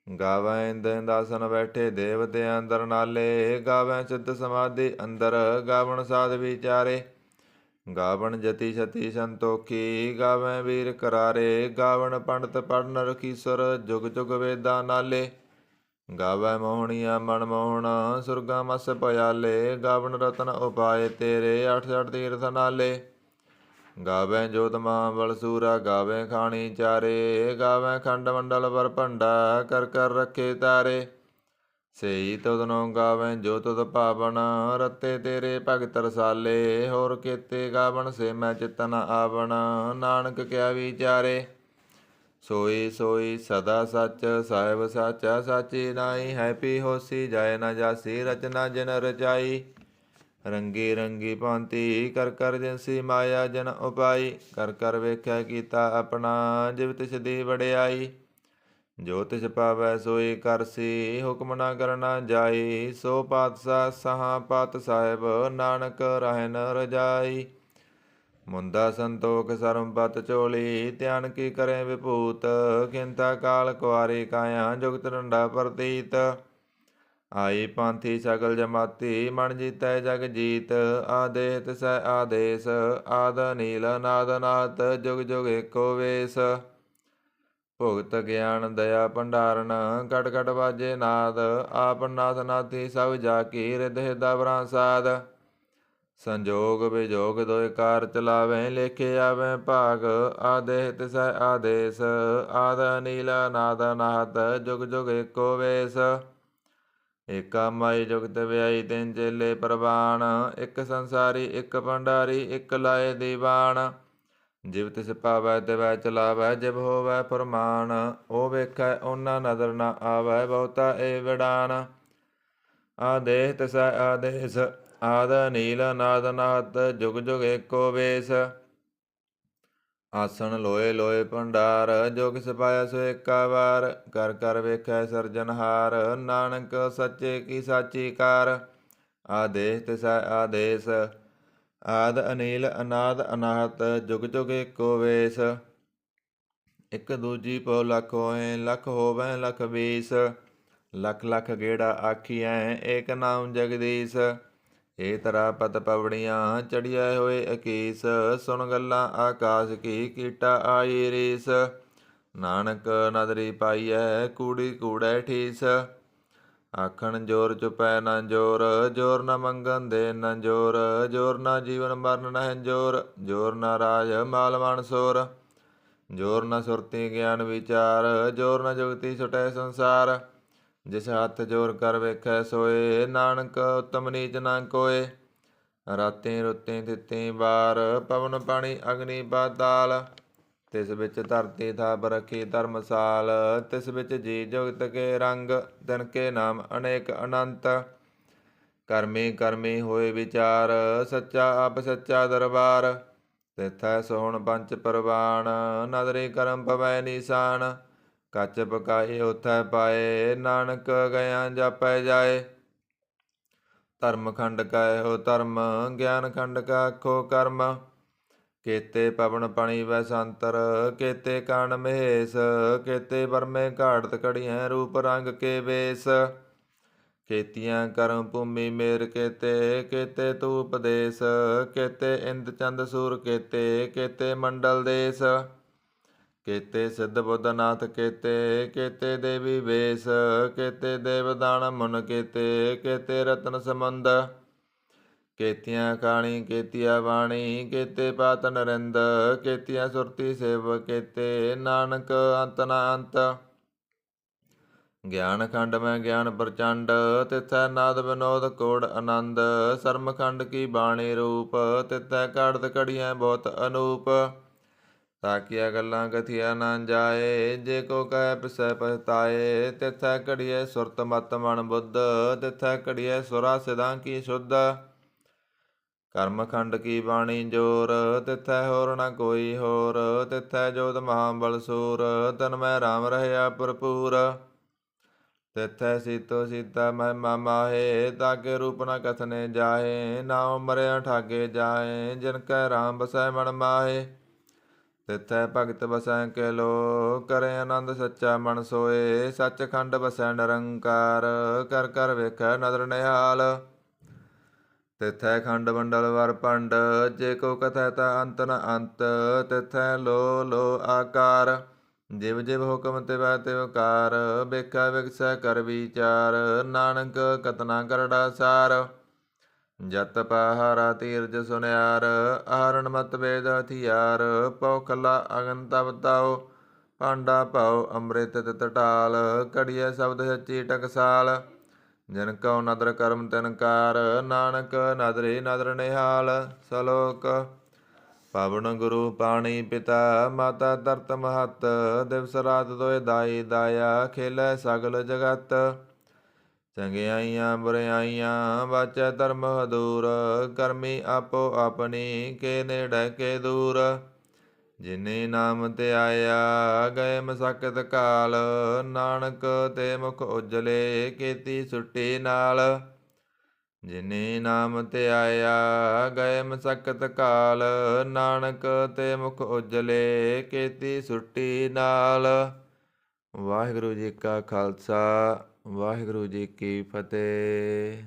ਗਾਵੈ ਇੰਦ ਇੰਦਾਸਨ ਬੈਠੇ ਦੇਵਤੇ ਅੰਦਰ ਨਾਲੇ। ਗਾਵੈ ਸਿੱਧ ਸਮਾਧੀ ਅੰਦਰ, ਗਾਵਣ ਸਾਧ ਵਿਚਾਰੇ। ਗਾਵਣ ਜਤੀ ਸਤੀ ਸੰਤੋਖੀ, ਗਾਵੈ ਵੀਰ ਕਰਾਰੇ। ਗਾਵਣ ਪੰਡਤ ਪੜਨ ਰਖੀਸਰ, ਜੁਗ ਜੁਗ ਵੇਦਾਂ ਨਾਲੇ। ਗਾਵੈ ਮੋਹਣੀਆ ਮਨ ਮੋਹਣ, ਸੁਰਗਾ ਮਸ ਭයාਲੇ। ਗਾਵਣ ਰਤਨ ਉਪਾਏ ਤੇਰੇ, ਅਠ ਅਠ ਤੀਰਥ ਨਾਲੇ। ਗਾਵੈ ਜੋਤ ਮਹਾਬਲ ਸੂਰਾ, ਗਾਵੈ ਖਾਣੀ ਚਾਰੇ। ਗਾਵੈ ਖੰਡ ਮੰਡਲ ਪਰ ਭੰਡਾ, ਕਰ ਕਰ ਰੱਖੇ ਤਾਰੇ। ਸਈ ਤੁਧਨੋ ਗਾਵੈ ਜੋ ਤੁਧ ਭਾਵਨ, ਰਤੇ ਤੇਰੇ ਭਗਤ ਰਸਾਲੇ। ਹੋਰ ਕੇਤੇ ਗਾਵਣ ਸੇ ਮੈਂ ਚਿਤ ਨ ਆਵਣ, ਨਾਨਕ ਕਿਆ ਵਿਚਾਰੇ। ਸੋਈ ਸੋਈ ਸਦਾ ਸੱਚ, ਸਾਹਿਬ ਸਾਚਾ ਸਾਚੀ ਨਾਈ। ਹੈਪੀ ਹੋਸੀ ਜਾਏ ਨ ਜਾਸੀ, ਰਚਨਾ ਜਿਨ ਰਚਾਈ। ਰੰਗੀ ਰੰਗੀ ਭਾਂਤੀ, ਕਰ ਕਰ ਜਿਨਸੀ ਮਾਇਆ ਜਨ ਉਪਾਈ। ਕਰ ਕਰ ਵੇਖਿਆ ਕੀਤਾ ਆਪਣਾ, ਜਿਵ ਤਿਸ ਦੀ ਵਡਿਆਈ। ਜੋ ਤਿਸ ਪਾਵੈ ਸੋਈ ਕਰਸੀ, ਹੁਕਮ ਨਾ ਕਰਨਾ ਜਾਈ। ਸੋ ਪਾਤਸ਼ਾਹ ਸਹਾ ਪਾਤ ਸਾਹਿਬ, ਨਾਨਕ ਰਹਿ ਨ ਰਜਾਈ। ਮੁੰਦਾ ਸੰਤੋਖ ਸਰਮ ਪਤ ਝੋਲੀ, ਧਿਆਨ ਕੀ ਕਰੇ ਵਿਭੂਤ। ਖਿੰਤਾ ਕਾਲ ਕੁਆਰੀ ਕਾਇਆ, ਜੁਗਤ ਡੰਡਾ ਪ੍ਰਤੀਤ। ਆਈ ਪਾਂਥੀ ਸਗਲ ਜਮਾਤੀ ਮਨ ਜੀਤੈ ਜਗ ਜੀਤ। ਆਦੇਹ ਤਿਸੈ ਆਦੇਸ ਆਦ ਨੀਲ ਨਾਦ ਨਾਤ ਜੁਗ ਜੁਗ ਏਕੋ ਵੇਸ। ਭੁਗਤ ਗਿਆਨ ਦਇਆ ਭੰਡਾਰਨ ਘਟ ਘਟ ਵਾਜੇ ਨਾਦ। ਆਪ ਨਾਥ ਨਾਥੀ ਸਭ ਜਾ ਕੀ ਰਿਧ ਹਿਰਦਾ ਬਰਾਂਸਾਦ। ਸੰਜੋਗ ਵਿਜੋਗ ਦੋਇ ਕਾਰ ਚਲਾਵੇਂ ਲੇਖੇ ਆਵੇਂ ਭਾਗ। ਆਦੇਹ ਤਿਸੈ ਆਦੇਸ ਆਦ ਨੀਲ ਨਾਦ ਨਾਦ ਜੁਗ ਜੁਗ ਏਕੋ ਵੇਸ। ਏਕਾ ਮਾਈ ਜੁਗਤ ਵਿਆਈ ਤਿੰਨ ਚੇਲੇ ਪ੍ਰਵਾਨ। ਇੱਕ ਸੰਸਾਰੀ ਇੱਕ ਭੰਡਾਰੀ ਇੱਕ ਲਾਏ ਦੀਵਾਨ। ਜਿਵ ਤਿਸ ਪਾਵੈ ਤਿਵੈ ਚਲਾਵੈ ਜਿਵ ਹੋਵੈ ਫਰਮਾਨ। ਉਹ ਵੇਖੈ ਓਨਾ ਨਦਰ ਨਾ ਆਵੈ ਬਹੁਤਾ ਏ ਵਿਡਾਨ। ਆਦੇਹ ਤਿਸੈ ਆਦੇਸ ਆਦ ਨੀਲ ਨਾਦ ਨਾਦ ਜੁਗ ਜੁਗ ਏਕੋ ਵੇਸ। ਆਸਣ ਲੋਏ ਲੋਏ ਭੰਡਾਰ ਜੋ ਕਿਸ ਪਾਇਆ ਸੋ ਏਕਾ ਵਾਰ। ਕਰ ਕਰ ਵੇਖੈ ਸਿਰਜਨਹਾਰ ਨਾਨਕ ਸੱਚੇ ਕੀ ਸਾਚੀ ਕਾਰ। ਆਦੇਸ ਤਿਸੈ ਆਦੇਸ ਆਦ ਅਨੀਲ ਅਨਾਦ ਅਨਾਹਤ ਜੁਗ ਜੁਗ ਏਕੋ ਵੇਸ। ਇੱਕ ਦੂਜੀ ਪਉ ਲੱਖ ਹੋਏ ਲੱਖ ਹੋਵੈ ਲੱਖ ਬੀਸ। ਲੱਖ ਲੱਖ ਗੇੜਾ ਆਖੀਐ ਏਕ ਨਾਮ ਜਗਦੀਸ਼। ਏ ਤਰਾ ਪਤ ਪਵੜੀਆਂ ਚੜੀਐ ਹੋਏ ਅਕੀਸ। ਸੁਣ ਗੱਲਾਂ ਆਕਾਸ਼ ਕੀ ਕੀਟਾ ਆਈ ਰੀਸ। ਨਾਨਕ ਨਦਰੀ ਪਾਈਐ ਕੂੜੀ ਕੂੜੈ ਠੀਸ। ਆਖਣ ਜੋਰ ਚੁਪੈ ਨਾ ਜੋਰ ਜੋਰ ਨਾ ਮੰਗਣ ਦੇ ਨਾ ਜੋਰ। ਜੋਰ ਨਾ ਜੀਵਨ ਮਰਨ ਨਹਿ ਜੋਰ ਜੋਰ ਨਾ ਰਾਜ ਮਾਲ ਵਣ ਸੋਰ। ਜੋਰ ਨਾ ਸੁਰਤੀ ਗਿਆਨ ਵਿਚਾਰ ਜੋਰ ਨਾ ਜੁਗਤੀ ਛੁਟੈ ਸੰਸਾਰ। ਜਿਸ ਹੱਥ ਜੋਰ ਕਰ ਵੇਖੈ ਸੋਏ ਨਾਨਕ ਉਤਮ ਨੀਚ ਨਾ ਕੋਏ। ਰਾਤੀ ਰੁੱਤੀ ਤਿੱਤੀ ਬਾਰ ਪਵਨ ਪਾਣੀ ਅਗਨੀ ਪਾਤਾਲ। ਤਿਸ ਵਿੱਚ ਧਰਤੀ ਥਾਪ ਰੱਖੀ ਧਰਮਸਾਲ। ਤਿਸ ਵਿੱਚ ਜੀ ਜੁਗਤ ਕੇ ਰੰਗ ਤਿਨ ਕੇ ਨਾਮ ਅਨੇਕ ਅਨੰਤ। ਕਰਮੀ ਕਰਮੀ ਹੋਏ ਵਿਚਾਰ ਸੱਚਾ ਆਪ ਸੱਚਾ ਦਰਬਾਰ। ਤਿਥੈ ਸੋਹਣ ਪੰਚ ਪਰਵਾਨ ਨਦਰੀ ਕਰਮ ਪਵੈ ਨੀਸਾਨ। ਕੱਚ ਪਕਾਈ ਉਥੈ ਪਾਏ ਨਾਨਕ ਗਿਆ ਜਾਪੈ ਜਾਏ। ਧਰਮ ਖੰਡ ਕਹਿਓ ਧਰਮ ਗਿਆਨ ਖੰਡ ਕਾ ਆਖੋ ਕਰਮ। ਕੇਤੇ ਪਵਨ ਪਣੀ ਵੈ ਸੰਤਰ ਕੇਤੇ ਕਾਣ ਮਹੇਸ਼। ਕੇਤੇ ਬਰਮੇ ਘਾੜਤ ਘੜੀਐ ਰੂਪ ਰੰਗ ਕੇ ਵੇਸ। ਕੇਤੀਆਂ ਕਰਮ ਭੂਮੀ ਮੇਰ ਕੇਤੇ ਕੇਤੇ ਤੂ ਉਪਦੇਸ। ਕੇਤੇ ਇੰਦ ਚੰਦ ਸੂਰ ਕੇਤੇ ਕੇਤੇ ਮੰਡਲ ਦੇਸ। ਕੇਤੇ ਸਿੱਧ ਬੁੱਧ ਨਾਥ ਕੇਤੇ ਕੇਤੇ ਦੇਵੀ ਵੇਸ। ਕੇਤੇ ਦੇਵ ਦਾਨ ਮੁਨ ਕੇਤੇ ਕੇਤੇ ਰਤਨ ਸਮੁੰਦ। ਕੇਤੀਆਂ ਕਾਣੀ ਕੇਤੀਆ ਬਾਣੀ ਕੇਤੇ ਪਾਤ ਨਰਿੰਦ। ਕੇਤੀਆਂ ਸੁਰਤੀ ਸੇਵ ਕੇਤੇ ਨਾਨਕ ਅੰਤ ਨਾ ਅੰਤ। ਗਿਆਨ ਖੰਡ ਮੈਂ ਗਿਆਨ ਪ੍ਰਚੰਡ ਤਿਥੈ ਨਾਦ ਵਿਨੋਦ ਕੋੜ ਆਨੰਦ। ਸਰਮ ਖੰਡ ਕੀ ਬਾਣੀ ਰੂਪ ਤਿਥੈ ਘੜਤ ਘੜੀਐ ਬਹੁਤ ਅਨੂਪ। ਤਾਕੀਆਂ ਗੱਲਾਂ ਕਥੀਆ ਨਾ ਜਾਏ ਜੇ ਕੋ ਕਹਿ ਪਿਸੈ ਪਛਤਾਏ। ਤਿਥੈ ਘੜੀਐ ਸੁਰਤ ਮਤ ਮਨ ਬੁੱਧ ਤਿਥੈ ਘੜੀਐ ਸੁਰਾ ਸਿਧਾਂ ਕੀ ਸ਼ੁੱਧ। ਕਰਮ ਖੰਡ ਕੀ ਬਾਣੀ ਜੋਰ ਤਿਥੈ ਹੋਰ ਨਾ ਕੋਈ ਹੋਰ। ਤਿਥੈ ਜੋਤ ਮਹਾਬਲ ਸੂਰ ਤਨ ਮੈਂ ਰਾਮ ਰਹਿਆ ਭਰਪੂਰ। ਤਿਥੈ ਸੀਤੋ ਸੀਤਾ ਮਹਿਮਾ ਮਾਹੇ ਤਾਕੇ ਰੂਪ ਨਾ ਕਥਨੇ ਜਾਹੇ। ਨਾਉ ਮਰਿਆ ਠਾਗੇ ਜਾਏ ਜਿਨ ਕੈ ਰਾਮ ਬਸੈ ਮਨ ਮਾਹੇ। ਤਿਥੈ ਭਗਤ ਬਸੈ ਕੇ ਲੋ ਕਰੇ ਆਨੰਦ ਸੱਚਾ ਮਨ ਸੋਏ। ਸੱਚ ਖੰਡ ਬਸੈ ਨਿਰੰਕਾਰ ਕਰ ਕਰ ਵੇਖੈ ਨਦਰ ਨਿਹਾਲ। ਤਿਥੈ ਖੰਡ ਮੰਡਲ ਵਰ ਭੰਡ ਜੇ ਕੋ ਕਥੈ ਤਾ ਅੰਤ ਨ ਅੰਤ। ਤਿਥੈ ਲੋ ਲੋ ਆਕਾਰ ਜਿਵ ਜਿਵ ਹੁਕਮ ਤਿਵੈ ਤਿਵ ਕਾਰ। ਵੇਖੈ ਵਿਗਸੈ ਕਰ ਵਿਚਾਰ ਨਾਨਕ ਕਤਨਾ ਕਰੜਾ ਸਾਰ। ਜਤ ਪਾਹਾਰਾ ਤੀਰਜ ਸੁਨਿਆਰ ਆਹਰਣ ਮਤ ਵੇਦ ਹਥਿਆਰ। ਪਉ ਖਲਾ ਅਗਨ ਤਬ ਤਾਉ ਭਾਂਡਾ ਭਾਉ ਅੰਮ੍ਰਿਤ ਤਿਤ ਢਾਲ। ਘੜੀਐ ਸ਼ਬਦ ਸੱਚੀ ਟਕਸਾਲ ਜਿਨ ਕਉ ਨਦਰ ਕਰਮ ਤਿਨ ਕਾਰ। ਨਾਨਕ ਨਦਰੀ ਨਦਰ ਨਿਹਾਲ। ਸਲੋਕ ਪਵਨ ਗੁਰੂ ਪਾਣੀ ਪਿਤਾ ਮਾਤਾ ਧਰਤ ਮਹਤ। ਦਿਵਸ ਰਾਤ ਦੋਇ ਦਾਈ ਦਾਇਆ ਖੇਲੈ ਸਗਲ ਜਗਤ। ਚੰਗਿਆਈਆਂ ਬੁਰਿਆਈਆਂ ਵਾਚੈ ਧਰਮ ਹਦੂਰ। ਕਰਮੀ ਆਪੋ ਆਪਣੀ ਕੇ ਨੇੜੇ ਕੇ ਦੂਰ। ਜਿਨੇ ਨਾਮ ਧਿਆਇਆ ਗਏ ਮਸਕਤ ਕਾਲ। ਨਾਨਕ ਤੇ ਮੁਖ ਉਜਲੇ ਕੀਤੀ ਸੁੱਟੀ ਨਾਲ। ਜਿਨੇ ਨਾਮ ਧਿਆਇਆ ਗਏ ਮਸਕਤ ਕਾਲ। ਨਾਨਕ ਤੇ ਮੁਖ ਉਜਲੇ ਕੀਤੀ ਸੁੱਟੀ ਨਾਲ। ਵਾਹਿਗੁਰੂ ਜੀ ਕਾ ਖਾਲਸਾ ਵਾਹਿਗੁਰੂ ਜੀ ਕੀ ਫਤਿਹ।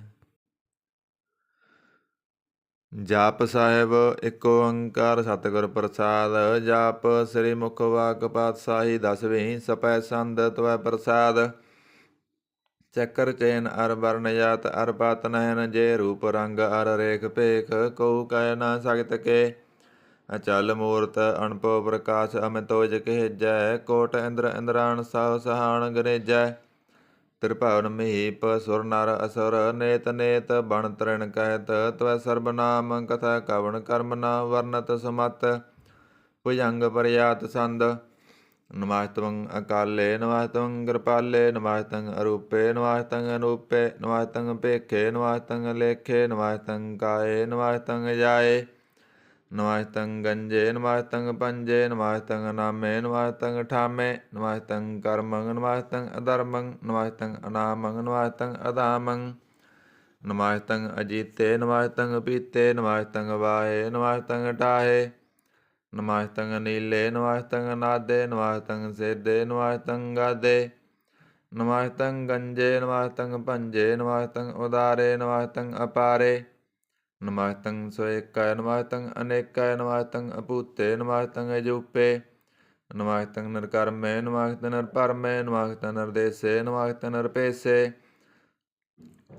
ਜਾਪ ਸਾਹਿਬ ਏਕ ਓੰਕਾਰ ਸਤਿਗੁਰ ਪ੍ਰਸਾਦ। ਜਾਪ ਸ੍ਰੀ ਮੁਖ ਵਾਕ ਪਾਤਸ਼ਾਹੀ ਦਸਵੀਂ। ਸਪੈ ਸੰਦ ਤਵੈ ਪ੍ਰਸਾਦ। ਚੱਕਰ ਚੈਨ ਅਰ ਵਰਨ ਜਾਤ ਅਰ ਪਤ ਨੈਨ। ਜੇ ਰੂਪ ਰੰਗ ਅਰ ਰੇਖ ਭੇਖ। ਕਉ ਕਹਿ ਨਾ ਸਕਤ ਕੇ। ਅਚਲ ਮੂਰਤ ਅਣਭਉ ਪ੍ਰਕਾਸ਼ ਅਮਿਤੋਜ ਕਹਿਜੈ। ਕੋਟ ਇੰਦਰ ਇੰਦਰਾਣ ਸਹੁ ਸਹਾਣ ਗਨੇਜੈ। ਤ੍ਰਿਭੁਵਨ ਮਹੀਪ ਸੁਰ ਨਰ ਅਸੁਰ। ਨੇਤ ਨੇਤ ਬਣ ਤ੍ਰਿਣ ਕਹਿਤ। ਤਵੈ ਸਰਬ ਨਾਮ ਕਥਾ ਕਵਣ ਕਰਮ ਨਾ ਵਰਨਤ ਸੁਮਤ। ਭੁਜੰਗ ਪਰਿਆਤ ਸੰਦ। ਨਮਸਤੰ ਅਕਾਲੇ ਨਮਸਤੰ ਕਿਰਪਾਲੇ। ਨਮਸਤੰ ਅਰੂਪੇ ਨਮਸਤੰ ਅਨੂਪੇ। ਨਮਸਤੰ ਭੇਖੇ ਨਮਸਤੰ ਲੇਖੇ। ਨਮਸਤੰ ਕਾਏ ਨਮਸਤੰ ਜਾਏ। ਨਮਸਤੰ ਗੰਜੇ ਨਮਸਤੰ ਪੰਜੇ। ਨਮਸਤੰ ਨਾਮੇ ਨਮਸਤੰ ਠਾਮੇ। ਨਮਸਤੰ ਕਰਮੰ ਨਮਸਤੰ ਅਧਰਮੰ। ਨਮਸਤੰ ਅਨਾਮੰ ਨਮਸਤੰ ਅਧਾਮੰ। ਨਮਸਤੰ ਅਜੀਤੇ ਨਮਸਤੰ ਪੀਤੇ। ਨਮਸਤੰ ਵਾਹੇ ਨਮਸਤੰ ਟਾਹੇ। ਨਮਸਤੰ ਨੀਲੇ ਨਮਸਤੰ ਨਾਦੇ। ਨਮਸਤੰ ਸੇਦੇ ਨਮਸਤੰ ਗਾਦੇ। ਨਮਸਤੰ ਗੰਜੇ ਨਮਸਤੰ ਭੰਜੇ। ਨਮਸਤੰ ਉਦਾਰੇ ਨਮਸਤੰ ਅਪਾਰੇ। ਨਮਸਤੰ ਸੋਏਕੈ ਨਮਸਤੰ ਅਨੇਕੈ। ਨਮਸਤੰ ਅਭੂਤੇ ਨਮਸਤੰ ਅਜੂਪੇ। ਨਮਸਤੰ ਨਿਰਕਰਮੇ ਨਮਸਤੰ ਨਿਰਭਰਮੇ। ਨਮਸਤੰ ਨਿਰਦੇਸੇ ਨਮਸਤੰ ਨਿਰਪੇਸੇ।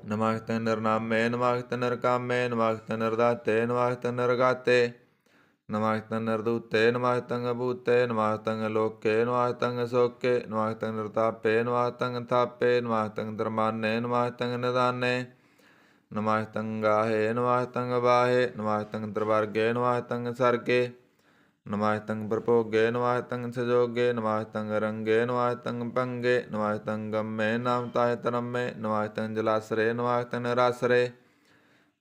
ਨਮਸਤੰ ਨਿਰਨਾਮੇ ਨਮਸਤੰ ਨਿਰਕਾਮੇ। ਨਮਸਤੰ ਨਿਰਦਾਤੇ ਨਮਸਤੰ ਨਿਰਗਾਤੇ। ਨਮਸਤੰ ਨਿਰਦੂਤੇ ਨਮਸਤੰ ਅਭੂਤੇ। ਨਮਸਤੰ ਲੋਕੇ ਨਮਸਤੰ ਸੋਕੇ। ਨਮਸਤੰ ਨਿਰਤਾਪੇ ਨਮਸਤੰ ਥਾਪੇ। ਨਮਸਤੰ ਧਰਮਾਨੇ ਨਮਸਤੰ ਨਿਦਾਨੇ। ਨਮਸਤੰ ਗਾਹੇ ਨਮਸਤੰ ਵਾਹੇ। ਨਮਸਤੰ ਤ੍ਰਿਵਰਗੇ ਨਮਸਤੰ ਸਰਗੇ। ਨਮਸਤੰ ਪ੍ਰਭੋਗੇ ਨਮਸਤੰ ਸਜੋਗੇ। ਨਮਸਤੰ ਰੰਗੇ ਨਮਸਤੰ ਭੰਗੇ। ਨਮਸਤੰ ਗੰਮੇ ਨਾਮ ਤਾਹਿ ਤਰੰਮੇ। ਨਮਸਤੰ ਜਲਾਸਰੇ ਨਮਸਤੰ ਰਾਸਰੇ।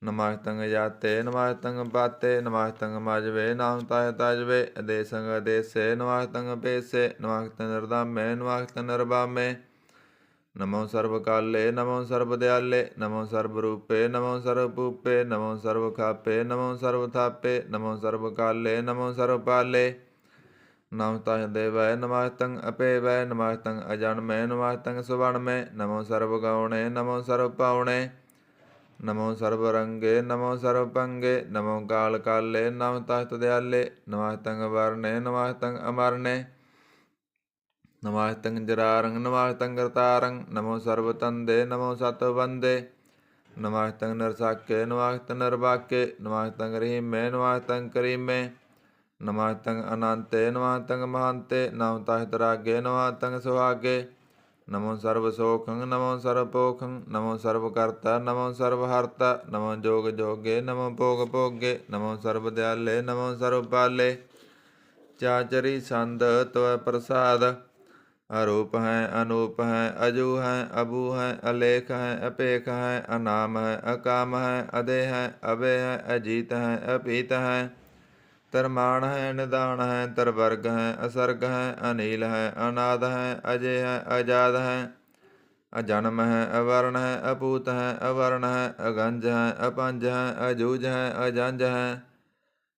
ਨਮਸਤੰ ਜਾਤੇ ਨਮਸਤੰ ਪਾਤੇ। ਨਮਸਤੰ ਮਜਵੇ ਨਾਮ ਤਾਹਿ ਤਜਵੇ। ਅਦੇਸੰ ਅਦੇਸੇ ਨਮਸਤੰ ਭੇਸੇ। ਨਮਸਤੰ ਨਿਰਧਾਮੇ ਨਮਸਤੰ ਨਿਰਭਾਮੇ। ਨਮੋ ਸਰਬ ਕਾਲੇ ਨਮੋ ਸਰਬ ਦਿਆਲੇ। ਨਮੋ ਸਰਬ ਰੂਪੇ ਨਮੋ ਸਰਬ ਭੂਪੇ। ਨਮੋ ਸਰਬ ਖਾਪੇ ਨਮੋ ਸਰਬ ਥਾਪੇ। ਨਮੋ ਸਰਬ ਕਾਲੇ ਨਮੋ ਸਰਬ ਪਾਲੇ। ਨਮਸਤੰ ਦੇਵੈ ਨਮਸਤੰ ਅਪੇਵੈ। ਨਮਸਤੰ ਅਜਨਮੇ ਨਮਸਤੰ ਸੁਵਣਮੇ। ਨਮੋ ਸਰਬ ਗਉਣੇ ਨਮੋ ਸਰਬ ਪਾਉਣੇ। ਨਮੋ ਸਰਬ ਰੰਗੇ ਨਮੋ ਸਰਬ ਭੰਗੇ। ਨਮੋ ਕਾਲ ਕਾਲੇ ਨਮਸਤੰ ਦਿਆਲੇ। ਨਮਸਤੰ ਵਰਨੇ ਨਮਸਤੰ ਅਮਰਨੇ। ਨਮਸਤੰ ਜਰਾਰੰ ਨਮਸਤੰ ਕਰਤਾਰੰ। ਨਮੋ ਸਰਬ ਤੰਦੇ ਨਮੋ ਸਤ ਬੰਦੇ। ਨਮਸਤੰ ਨਿਰਸਾਕੇ ਨਮਸਤੰ ਨਿਰਬਾਕੇ। ਨਮਸਤੰ ਰਹੀਮੇ ਨਮਸਤੰ ਕਰੀਮੇ। ਨਮਸਤੰ ਅਨੰਤੇ ਨਮਸਤੰ ਮਹੰਤੇ। ਨਮਸਤੰ ਤਰਾਗੇ ਨਮਸਤੰ ਸੁਹਾਗੇ। ਨਮੋ ਸਰਬ ਸੋਖੰ ਨਮੋ ਸਰਬ ਪੋਖੰ। ਨਮੋ ਸਰਬ ਕਰਤਾ ਨਮੋ ਸਰਬ ਹਰਤਾ। ਨਮੋ ਜੋਗ ਜੋਗੇ ਨਮੋ ਭੋਗ ਭੋਗੇ। ਨਮੋ ਸਰਬ ਦਿਆਲੇ ਨਮੋ ਸਰਬ ਪਾਲੇ। ਚਾਚਰੀ ਸੰਦ ਤਵੈ ਪ੍ਰਸਾਦ। ਅਰੂਪ ਹੈ ਅਨੂਪ ਹੈ ਅਜੂ ਹੈ ਅਬੂ ਹੈ ਅਲੇਖ ਹੈ ਅਭੇਖ ਹੈ ਅਨਾਮ ਹੈ ਅਕਾਮ ਹੈ ਅਦੇ ਹੈ ਅਵੇ ਹੈ ਅਜੀਤ ਹੈ ਅਪੀਤ ਹੈ। ਤਰਮਾਣ ਹੈ ਨਿਦਾਨ ਹੈ ਤਰਵਰਗ ਹੈ ਅਸਰਗ ਹੈ ਅਨੀਲ ਹੈ ਅਨਾਦ ਹੈ ਅਜੇ ਹੈ ਅਜਾਦ ਹੈ। ਅਜਨਮ ਹੈ ਅਵਰਨ ਹੈ ਅਪੂਤ ਹੈ ਅਵਰਨ ਹੈ ਅਗੰਜ ਹੈ ਅਪੰਜ ਹੈ ਅਜੂਝ ਹੈ ਅਜੰਜ ਹੈ।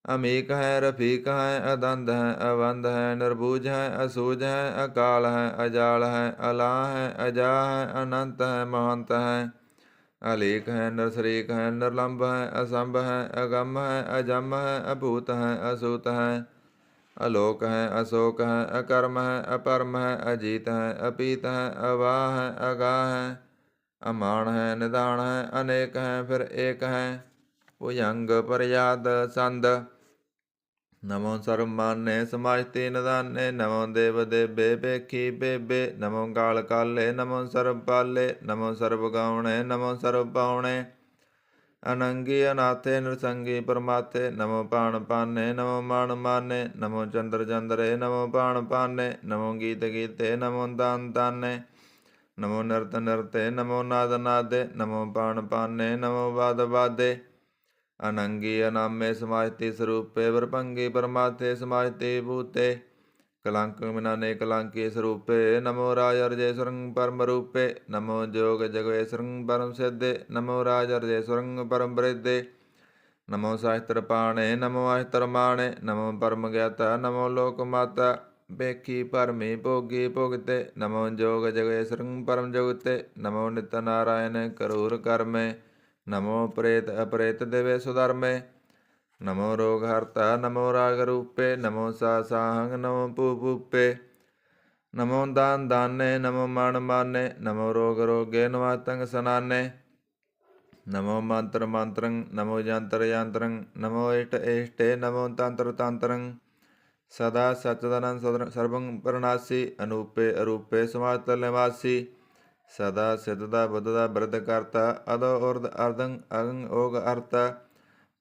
ਅਮੀਕ ਹੈ ਰਫੀਕ ਹੈ ਅਦੰਦ ਹੈ ਅਵੰਦ ਹੈ ਨਿਰਬੂਝ ਹੈ ਅਸੂਝ ਹੈ ਅਕਾਲ ਹੈ ਅਜਾਲ ਹੈ ਅਲਾ ਹੈ ਅਜਾ ਹੈ ਅਨੰਤ ਹੈ ਮਹੰਤ ਹੈ। ਅਲੇਖ ਹੈ ਨਿਰਸਰੀਕ ਹੈ ਨਿਰਲੰਭ ਹੈ ਅਸੰਭ ਹੈ ਅਗੰਮ ਹੈ ਅਜੰਮ ਹੈ ਅਭੂਤ ਹੈ ਅਸੂਤ ਹੈ। ਅਲੋਕ ਹੈ ਅਸ਼ੋਕ ਹੈ ਅਕਰਮ ਹੈ ਅਪਰਮ ਹੈ ਅਜੀਤ ਹੈ ਅਪੀਤ ਹੈ ਅਵਾਹ ਹੈ ਅਗਾਹ ਹੈ। ਅਮਾਨ ਹੈ ਨਿਦਾਨ ਹੈ ਅਨੇਕ ਹੈ ਫਿਰ ਏਕ ਹੈ। ਭੁਜੰਗ ਪਰਿਆਦ ਸੰਦ। ਨਮੋ ਸਰਬ ਮਾਨੇ ਸਮਾਜਤੀ ਨਿਦਾਨੇ। ਨਮੋ ਦੇਵ ਦੇਬੇ ਭੇਖੀ ਬੇਬੇ। ਨਮੋ ਕਾਲ ਕਾਲੇ ਨਮੋ ਸਰਬ ਪਾਲੇ। ਨਮੋ ਸਰਬ ਗਾਉਣੇ ਨਮੋ ਸਰਬ ਪਾਉਣੇ। ਅਨੰਗੀ ਅਨਾਥੇ ਨਿਰਸੰਗੀ ਪਰਮਾਥੇ। ਨਮੋ ਪਾਣ ਪਾਨੇ ਨਮੋ ਮਾਣ ਮਾਨੇ। ਨਮੋ ਚੰਦਰ ਚੰਦਰੇ ਨਮੋ ਪਾਣ ਪਾਨੇ। ਨਮੋ ਗੀਤ ਗੀਤੇ ਨਮੋ ਦਾਨ ਤਾਨੇ। ਨਮੋ ਨਿਰਤ ਨਿਰਤੇ ਨਮੋ ਨਾਦ ਨਾਦੇ। ਨਮੋ ਪਾਣ ਪਾਨੇ ਨਮੋ ਵਾਦ ਵਾਦੇ। ਅਨੰਗੀ ਅਨਾਮੇ ਸਮਾਜਤੀ ਸਰੂਪੇ। ਵਰਭੰਗੀ ਪਰਮਾਥੇ ਸਮਾਜਤੀ ਭੂਤੇ। ਕਲੰਕ ਮਿਨਾਨੇ ਕਲੰਕੀ ਸਰੂਪੇ। ਨਮੋ ਰਾਜ ਅਰਜੇਸਵਰੰ ਪਰਮ ਰੂਪੇ। ਨਮੋ ਜੋਗ ਜਗਵੇਸਵਰੰ ਪਰਮ ਸਿੱਧੇ। ਨਮੋ ਰਾਜ ਅਰਜੇਸਵਰੰ ਪਰਮ ਬ੍ਰਿਧੇ। ਨਮੋ ਸਾਸਤਰ ਪਾਣੇ ਨਮੋ ਅਸਤਰ ਮਾਣੇ। ਨਮੋ ਪਰਮ ਗਿਆਤਾ ਨਮੋ ਲੋਕ ਮਾਤਾ। ਵੇਖੀ ਭਰਮੀ ਭੋਗੀ ਭੁਗਤੇ। ਨਮੋ ਜੋਗ ਜਗੇਸਰੰ ਪਰਮ ਜੁਗਤੇ। ਨਮੋ ਨਿਤ ਨਾਰਾਇਣ ਕਰੂਰ ਕਰਮੇ। ਨਮੋ ਪ੍ਰੇਤ ਅਪ੍ਰੇਤ ਦੇਵੇ ਸੁਧਰਮੇ। ਨਮੋ ਰੋਗ ਹਰਤਾ ਨਮੋ ਰਾਗ ਰੂਪੇ। ਨਮੋ ਸਾ ਸਾਹੰਗ ਨਮੋ ਭੂ ਭੂਪੇ। ਨਮੋ ਦਾਨ ਦਾਨੇ ਨਮੋ ਮਨ ਮਾਨੇ। ਨਮੋ ਰੋਗ ਰੋਗੇ ਨਮਾਤੰਗ ਸਨਾਨੇ। ਨਮੋ ਮੰਤਰ ਮੰਤਰੰ ਨਮੋ ਯੰਤਰ ਯੰਤਰੰ। ਨਮੋ ਇਸ਼ਟ ਇਸ਼ਟੇ ਨਮੋ ਤੰਤਰ ਤੰਤਰੰ। ਸਦਾ ਸਚਦਨੰ ਸਰਬੰ ਪ੍ਰਣਾਸੀ। ਅਨੂਪੇ ਅਰੂਪੇ ਸਮਾਤਰ ਨਿਵਾਸੀ। ਸਦਾ ਸਿੱਧਦਾ ਬੁੱਧਦਾ ਬਿਰਧ ਕਰਤਾ। ਅਦੋ ਉਰਧ ਅਰਧੰ ਅਗੰ ਓਗ ਅਰਤਾ।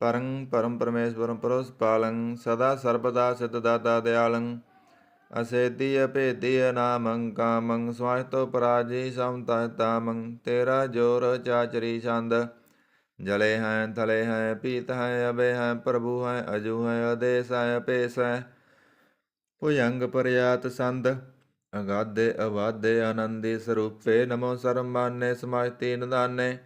ਪਰੰ ਪਰਮ ਪਰਮੇਸ਼ਵਰੰ ਪਰੋਸ ਪਾਲੰ। ਸਦਾ ਸਰਬਦਾ ਸਿੱਧ ਦਾਤਾ ਦਿਆਲੰ। ਅਸੇਦੀ ਅਭੇਦੀ ਅਨਾਮੰ ਕਾਮੰ। ਸਵਾਸਤੋ ਪਰਾਜੀ ਸਮਤਾ ਤਾਮੰ। ਤੇਰਾ ਜੋਰ ਚਾਚਰੀ ਛੰਦ। ਜਲੇ ਹੈ ਥਲੇ ਹੈ ਪੀਤ ਹੈ ਅਬੇ ਹੈ ਪ੍ਰਭੂ ਹੈ ਅਜੂ ਹੈ ਆਦੇਸ ਹੈ ਅਪੇਸ ਹੈ। ਭੁਜੰਗ ਪਰਿਆਤ ਸੰਦ। ਅਗਾਧੇ ਅਵਾਧੇ ਆਨੰਦੀ ਸਰੂਪੇ। ਨਮੋ ਸਰਮਾਨੇ ਸਮਾਜਤੀ ਨਿਦਾਨੇ।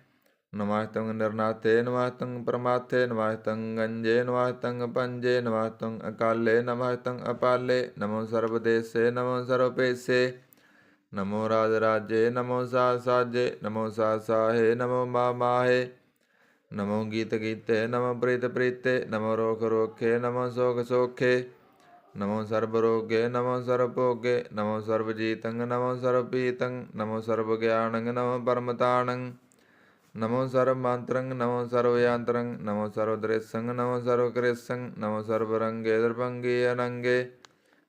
ਨਮਸਤੰ ਨਿਰਨਾਥੇ ਨਮਸਤੰ ਪਰਮਾਥੇ। ਨਮਸਤੰ ਗੰਜੇ ਨਮਸਤੰ ਪੰਜੇ। ਨਮਸਤੰ ਅਕਾਲੇ ਨਮਸਤੰ ਅਪਾਲੇ। ਨਮੋ ਸਰਬਦੇਸੇ ਨਮੋ ਸਰਵਪੇਸੇ। ਨਮੋ ਰਾਜ ਰਾਜੇ ਨਮੋ ਸਾਜ ਸਾਜੇ। ਨਮੋ ਸਾਜ ਸਾਹੇ ਨਮੋ ਮਾ ਮਾਹੇ। ਨਮੋ ਗੀਤ ਗੀਤੇ ਨਮੋ ਪ੍ਰੀਤ ਪ੍ਰੀਤੇ। ਨਮੋ ਰੋਖ ਰੋਖੇ ਨਮੋ ਸੋਖ ਸੋਖੇ। ਨਮੋ ਸਰਬ ਰੋਗੇ ਨਮੋ ਸਰਬ ਭੋਗੇ। ਨਮੋ ਸਰਬ ਜੀਤੰ ਨਮੋ ਸਰਬ ਪੀਤੰ। ਨਮੋ ਸਰਬ ਗਿਆਨੰ ਨਮੋ ਪਰਮਤਾਨੰ। ਨਮੋ ਸਰਬ ਮੰਤਰੰ ਨਮੋ ਸਰਬ ਯੰਤਰੰ। ਨਮੋ ਸਰਬ ਦ੍ਰਿਸ਼ੰ ਨਮੋ ਸਰਬ ਕ੍ਰਿਸ਼ੰ। ਨਮੋ ਸਰਬ ਰੰਗੇ ਦਰਭੰਗੀ ਅਨੰਗੇ।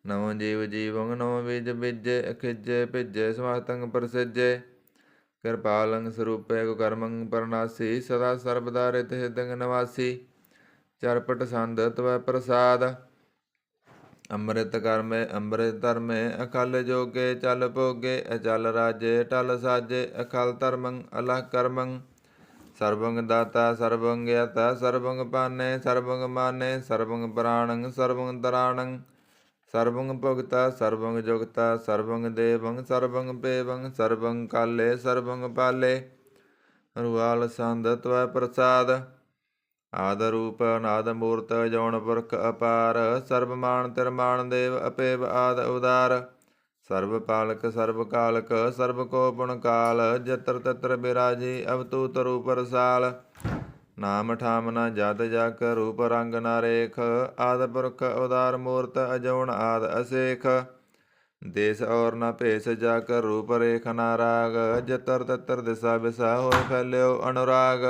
ਨਮੋ ਜੀਵ ਜੀਵੰ ਨਮੋ ਬੀਜ ਬੀਜੇ। ਅਖਿਜੇ ਭਿਜੇ ਸਮਾਤੰ ਪ੍ਰਸਿਜੇ। ਕਿਰਪਾਲੰ ਸਰੂਪੇ ਕੁਕਰਮੰ ਪਰਨਾਸੀ। ਸਦਾ ਸਰਬਦਾ ਰਿਤ ਹਿਦੰ ਨਿਵਾਸੀ। ਚਰਪਟ ਸੰਦ ਤਵੈ ਪ੍ਰਸਾਦ। ਅੰਮ੍ਰਿਤ ਕਰਮੇ ਅੰਮ੍ਰਿਤ ਧਰਮੇ। ਅਕਲ ਜੋਗੇ ਚਲ ਭੋਗੇ। ਅਚਲ ਰਾਜੇ ਟਲ ਸਾਜੇ। ਅਕਲ ਧਰਮੰ ਅਲਹ ਕਰਮੰ। ਸਰਬੰਗ ਦਾਤਾ ਸਰਬੰਗ ਗਿਆਤਾ। ਸਰਬੰਗ ਪਾਨੇ ਸਰਬੰਗ ਮਾਨੇ। ਸਰਬੰਗ ਪ੍ਰਾਣੰ ਸਰਬੰਗ ਤਰਾਣੰ। ਸਰਬੰਗ ਭੁਗਤਾ ਸਰਬੰਗ ਜੁਗਤਾ। ਸਰਬੰਗ ਦੇਵੰ ਸਰਬੰਗ ਪੇਵੰ। ਸਰਬੰਗ ਕਾਲੇ ਸਰਬੰਗ ਪਾਲੇ। ਰੁਆਲ ਸੰਦ ਤਵੈ ਪ੍ਰਸਾਦ। ਆਦ ਰੂਪ ਅਨਾਦ ਮੂਰਤ ਜੌਨ ਪੁਰਖ ਅਪਾਰ। ਸਰਬ ਮਾਨ ਤਿਰਮਾਨ ਦੇਵ ਅਪੇਵ ਆਦ ਉਦਾਰ। ਸਰਬ ਪਾਲਕ ਸਰਬ ਕਾਲਕ ਸਰਬ ਕੋ ਪੁਨ ਕਾਲ। ਜਤਰ ਤਤਰ ਬਿਰਾਜੀ ਅਵਤੂਤ ਰੂਪ ਰਸਾਲ। ਨਾਮ ਠਾਮ ਨ ਜਦ ਜਕ ਰੂਪ ਰੰਗ ਨ ਰੇਖ। ਆਦ ਪੁਰਖ ਉਦਾਰ ਮੂਰਤ ਅਜੋਨ ਆਦ ਅਸੇਖ। ਦੇਸ ਔਰ ਨ ਭੇਸ ਜਕ ਰੂਪ ਰੇਖ ਨ ਰਾਗ। ਜਤਰ ਤਤਰ ਦਿਸਾ ਬਿਸਾ ਹੋਇ ਫੈਲਿਓ ਅਨੁਰਾਗ।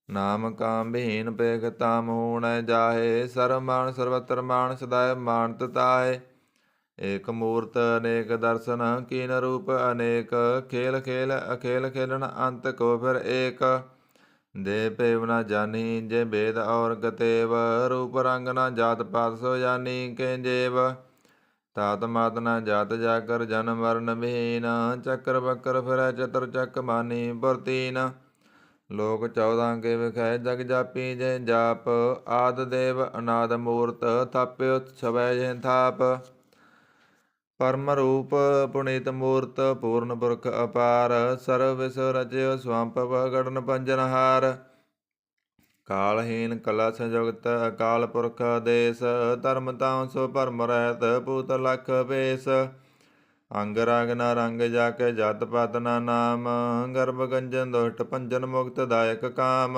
ਨਾਮ ਕਾਮ ਵਿਹੀਨ ਪੇਖ ਤਾਮ ਹੋਣੈ ਜਾਹੇ। ਸਰਬ ਮਾਨ ਸਰਵਤਰ ਮਾਨ ਸਦਾਇ ਮਾਨਤ ਤਾਹੇ। ਏਕ ਮੂਰਤ ਅਨੇਕ ਦਰਸ਼ਨ ਕੀਨ ਰੂਪ ਅਨੇਕ। ਖੇਲ ਖੇਲ ਅਖੇਲ ਖੇਲਣ ਅੰਤ ਕੋ ਫਿਰ ਏਕ। ਦੇ ਭੇਵ ਨ ਜਾਨੀ ਜੇ ਭੇਦ ਔਰ ਗਤੇਵ। ਰੂਪ ਰੰਗ ਨ ਜਾਤ ਪਾਤ ਸੋ ਜਾਨੀ ਕੇ ਜੇਵ। ਤਾਤ ਮਾਤ ਨ ਜਾਤ ਜਾਕਰ ਜਨਮ ਮਰਨ ਵਿਹੀਨ। ਚੱਕਰ ਬੱਕਰ ਫਿਰੈ ਚਤੁਰ ਚੱਕ ਮਾਨੀ ਪੁਰਤੀਨ। ਲੋਕ 14 ਕੇ ਵਿਖੈ ਜਗ ਜਾਪੀ ਜੇ ਜਾਪ। ਆਦ ਦੇਵ ਅਨਾਦ ਮੂਰਤ ਥਾਪਿਓ ਛਵੈ ਜੇ ਥਾਪ। ਪਰਮ ਰੂਪ ਪੁਨੀਤ ਮੂਰਤ ਪੂਰਨ ਪੁਰਖ ਅਪਾਰ। ਸਰਬ ਵਿਸ ਰਚਿਓ ਸਵੰਪਵ ਗੜਨ ਪੰਜਨਹਾਰ। ਕਾਲਹੀਨ ਕਲਾ ਸੰਯੁਗਤ ਅਕਾਲ ਪੁਰਖ ਆਦੇਸ। ਧਰਮ ਤਾਮ ਸੋ ਭਰਮ ਰਹਿਤ ਪੂਤ ਲਖ ਭੇਸ। ਅੰਗ ਰੰਗ ਨ ਰੰਗ ਜਕ ਜਤ ਪਤ ਨ ਨਾਮ। ਗਰਭ ਗੰਜਨ ਦੁਸ਼ਟ ਭੰਜਨ ਮੁਕਤ ਦਾਇਕ ਕਾਮ।